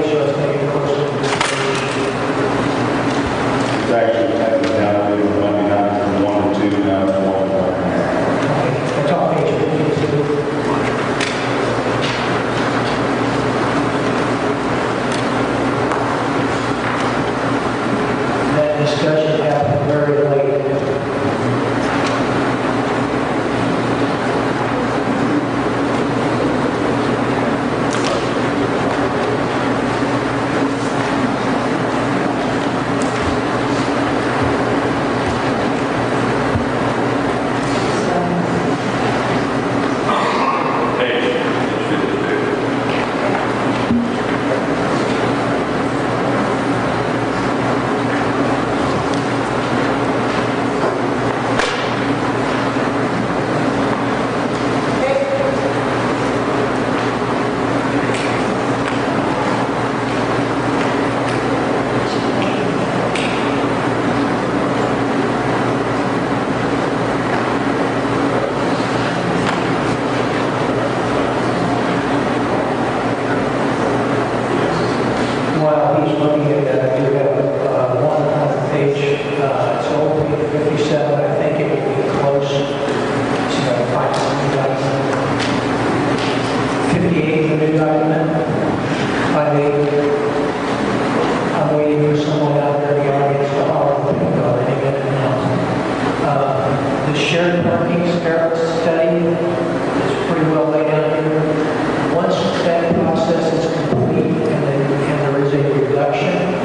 is looking at that. You have one on page, it's old page 57. I think it would be close to 58 in the new document. I'm waiting for someone out there in the audience to holler at me any minute now. The shared parking study is pretty well laid out here. Once that process is complete and there is a reduction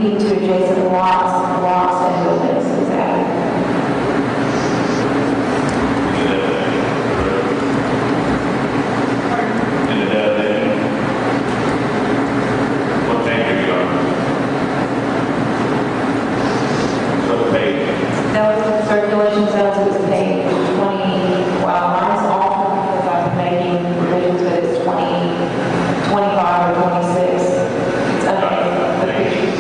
leading to adjacent lots and buildings is added. That was circulation zones, it was page 20, well, mine's off because I've been making revisions, but it's 20, 25 or 26. It's underneath the pictures.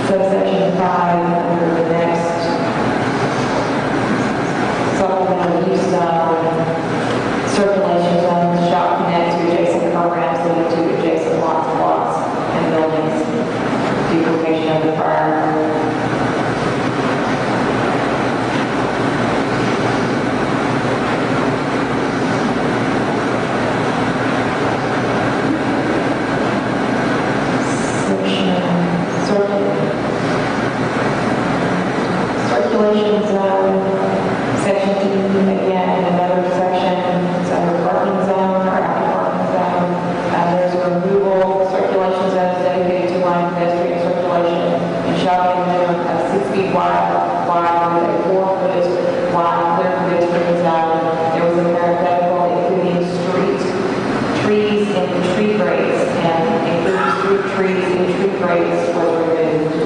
Subsection 5, under the next supplemental use zone, circulation zones shall connect to adjacent programs leading to adjacent lots and buildings. Duplication of the prior. Circulation zone, section 2, again, another section, it's under parking zone or after parking zone. There's a removal, circulation zone is dedicated to line pedestrian circulation and shall be a minimum of 6 feet wide with a 4-foot wide clear pedestrian zone. There was a parenthetical including trees and tree grades, and including street trees and tree grades was removed.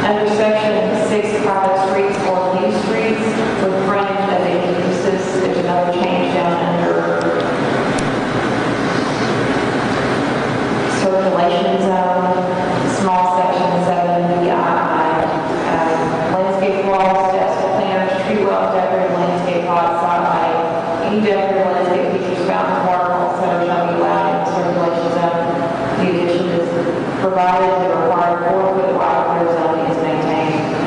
Under section 6, private streets or lease streets with frontage as a uses, there's another change down under circulation zone, small section 7 BII. Landscape walls, steps, planters, tree well, decorative landscape lots, side any decorative landscape features found in waterfall center shall be allowed in the circulation zone. The addition is provided the required 4-foot wide clear zone is maintained.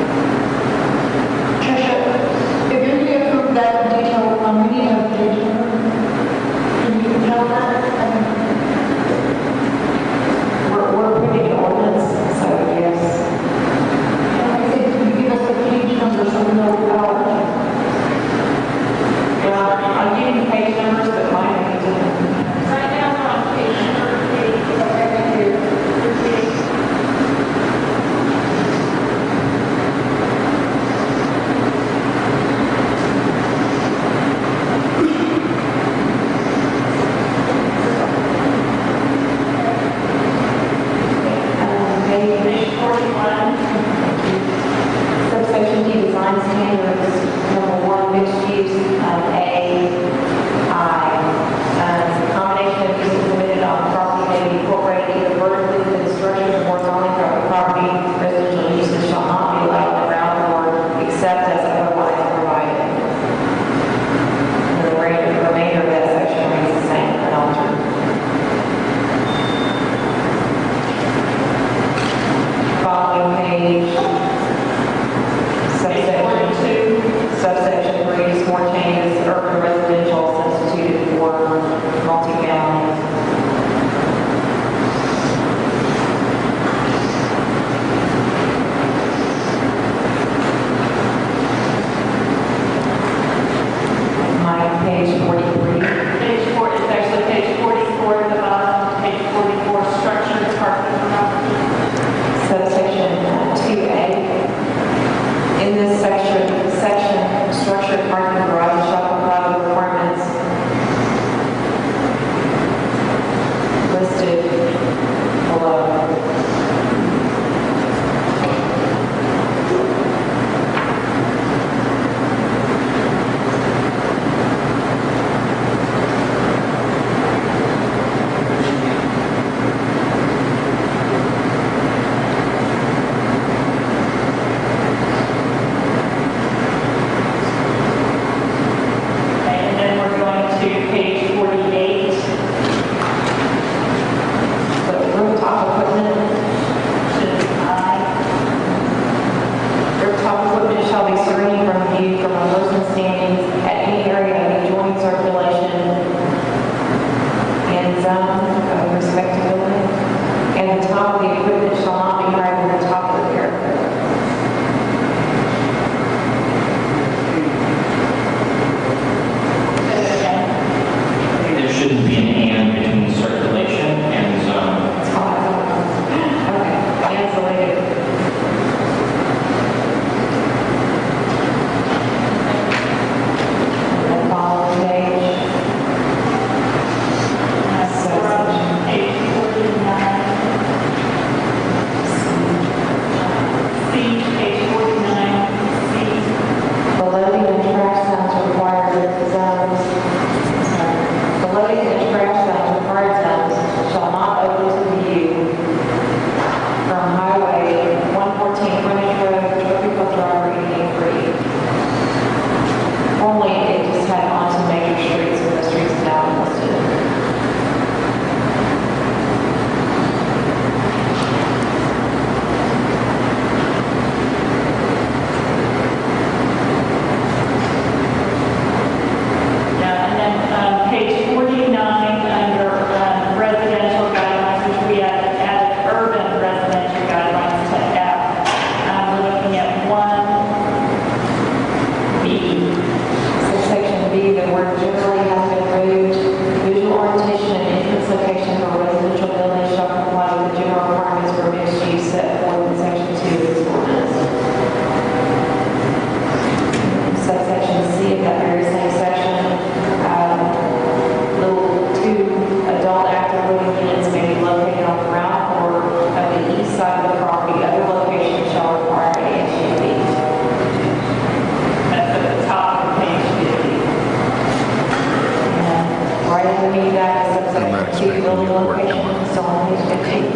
three building locations, so on page 15.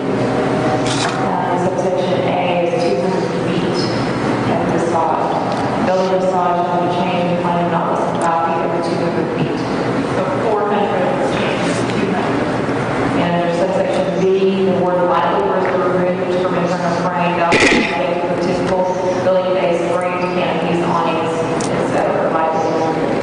Subsection A is 200 feet of massage. Building massage shall be changed in plan not less than 5 feet over 200 feet. So 400 is changed to 200. And under subsection B, the word lightly was removed from internal frame, documenting for typical building-based frame canopies, awnings, etc. Lightly removed.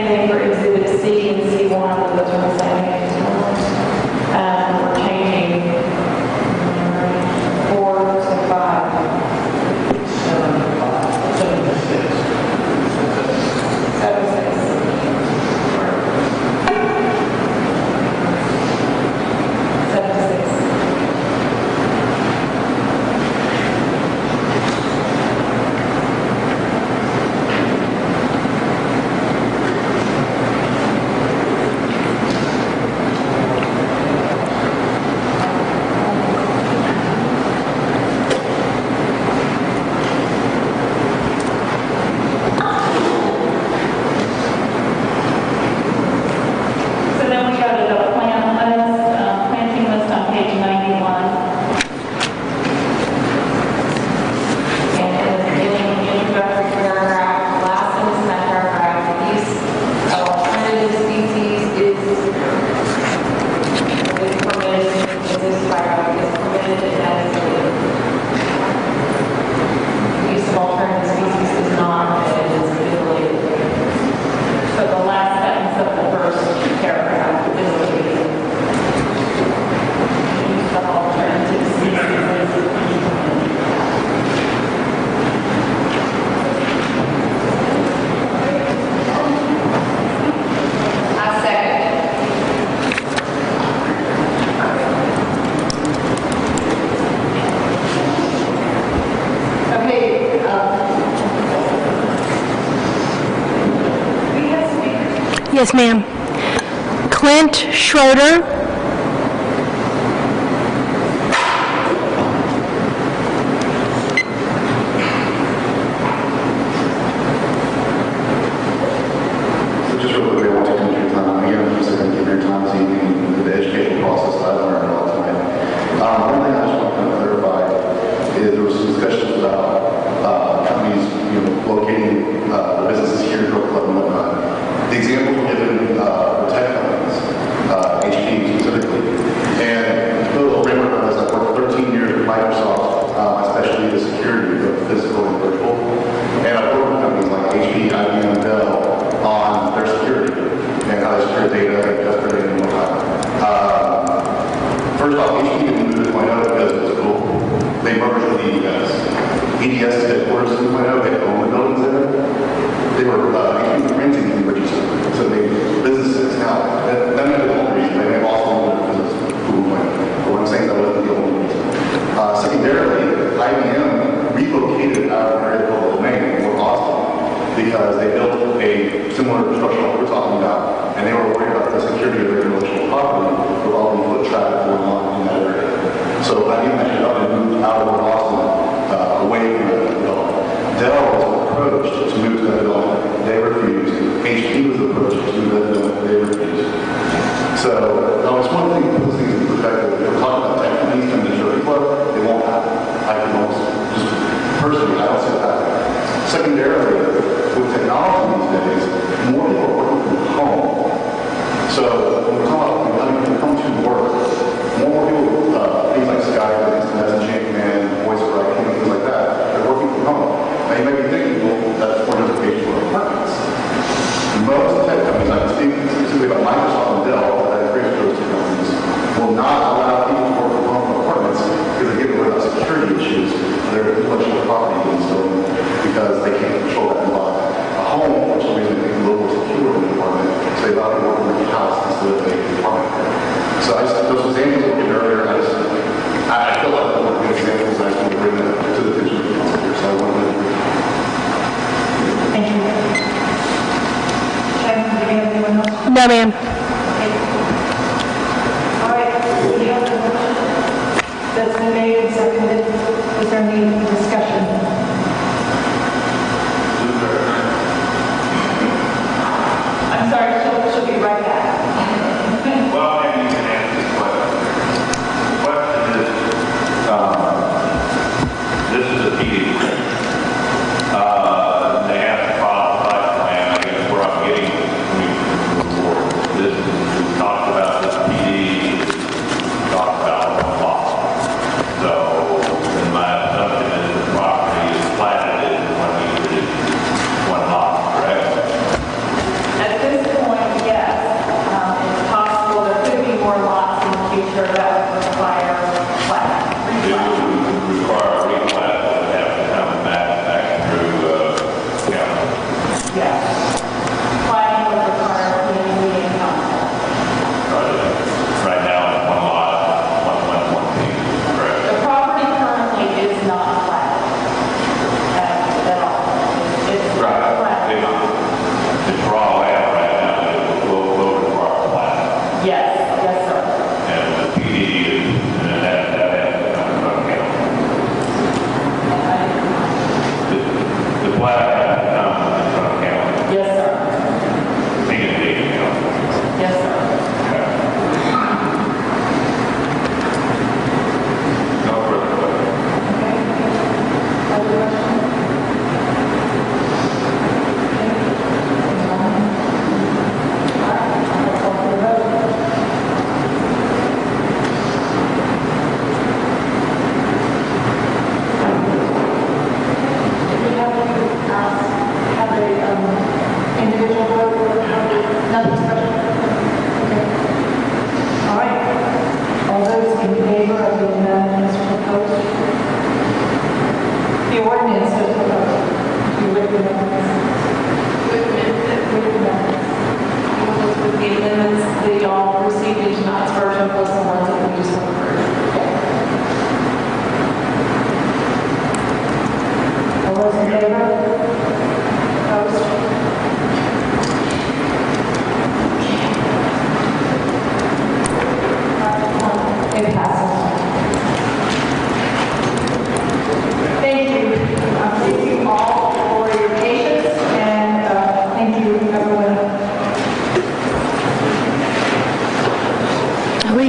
same thing for Exhibit C and C1, those are the same as well. We're changing 4 to 5. 7 to 6. 7 to 6. Yes, ma'am. Clint Schroeder. So just real quickly, I want to take your time. Again, I'm just going to give your time this evening with the educational process that I've learned all tonight. One thing I just want to kind of clarify is there was some discussions about companies, locating the businesses here in Grove Club and whatnot. The examples were given for tech companies, HP specifically. And a little framework on this, I've worked 13 years with Microsoft, especially the security of physical and virtual. And I've worked with companies like HP, IBM, and Dell on their security and how they secure data and custody and whatnot. First off, HP didn't move to 2.0 because it was cool. They merged with EDS. EDS is headquarters in 2.0, they own the buildings there. They were renting the register, so they businesses. Now, that may be the only reason. They may have also owned their business, but what I'm saying, that wasn't the only reason. Secondarily, IBM relocated out of an area called Domain in Austin because they built a similar structure like we're talking about, and they were worried about the security of their intellectual property with all the foot traffic going on in that area. So IBM ended up and moved out of Austin away from the development. Dell was approached to move to that building. They refused. HP was approached to move to that building. They refused. So, it's one thing to put things in perspective. If we're talking about tech companies coming to Trophy Club, it won't happen. I can almost, just personally, I don't see it happening. Secondarily, with technology these days, more people are working from home. So, when we're talking about when we come to work, more people, things like Skype, instant messaging, and voice over IP, things like that, they're working from home. Now, you may be thinking, well, that's for notification for apartments. Most tech companies, I can speak specifically about Microsoft and Dell, that I created those two companies, will not allow people to work from home from apartments because they get rid of security issues of their intellectual property being stolen because they can't control that environment. A home, for some reason, they can a little more secure than an apartment, so they allow people to work in their house instead of an apartment. So those examples I gave earlier, I feel like those are good examples, and I just want to bring that to the attention of the council here, so I wanted to bring that. Thank you. Ken, do you have anyone else? No, ma'am. All right, we have a motion that's been made and seconded. Is there any discussion? I'm sorry, she'll be right back. Well, maybe you can answer this question. The question is, this is a PD. They have to file a site plan, I guess where I'm getting from this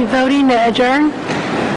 voting to adjourn?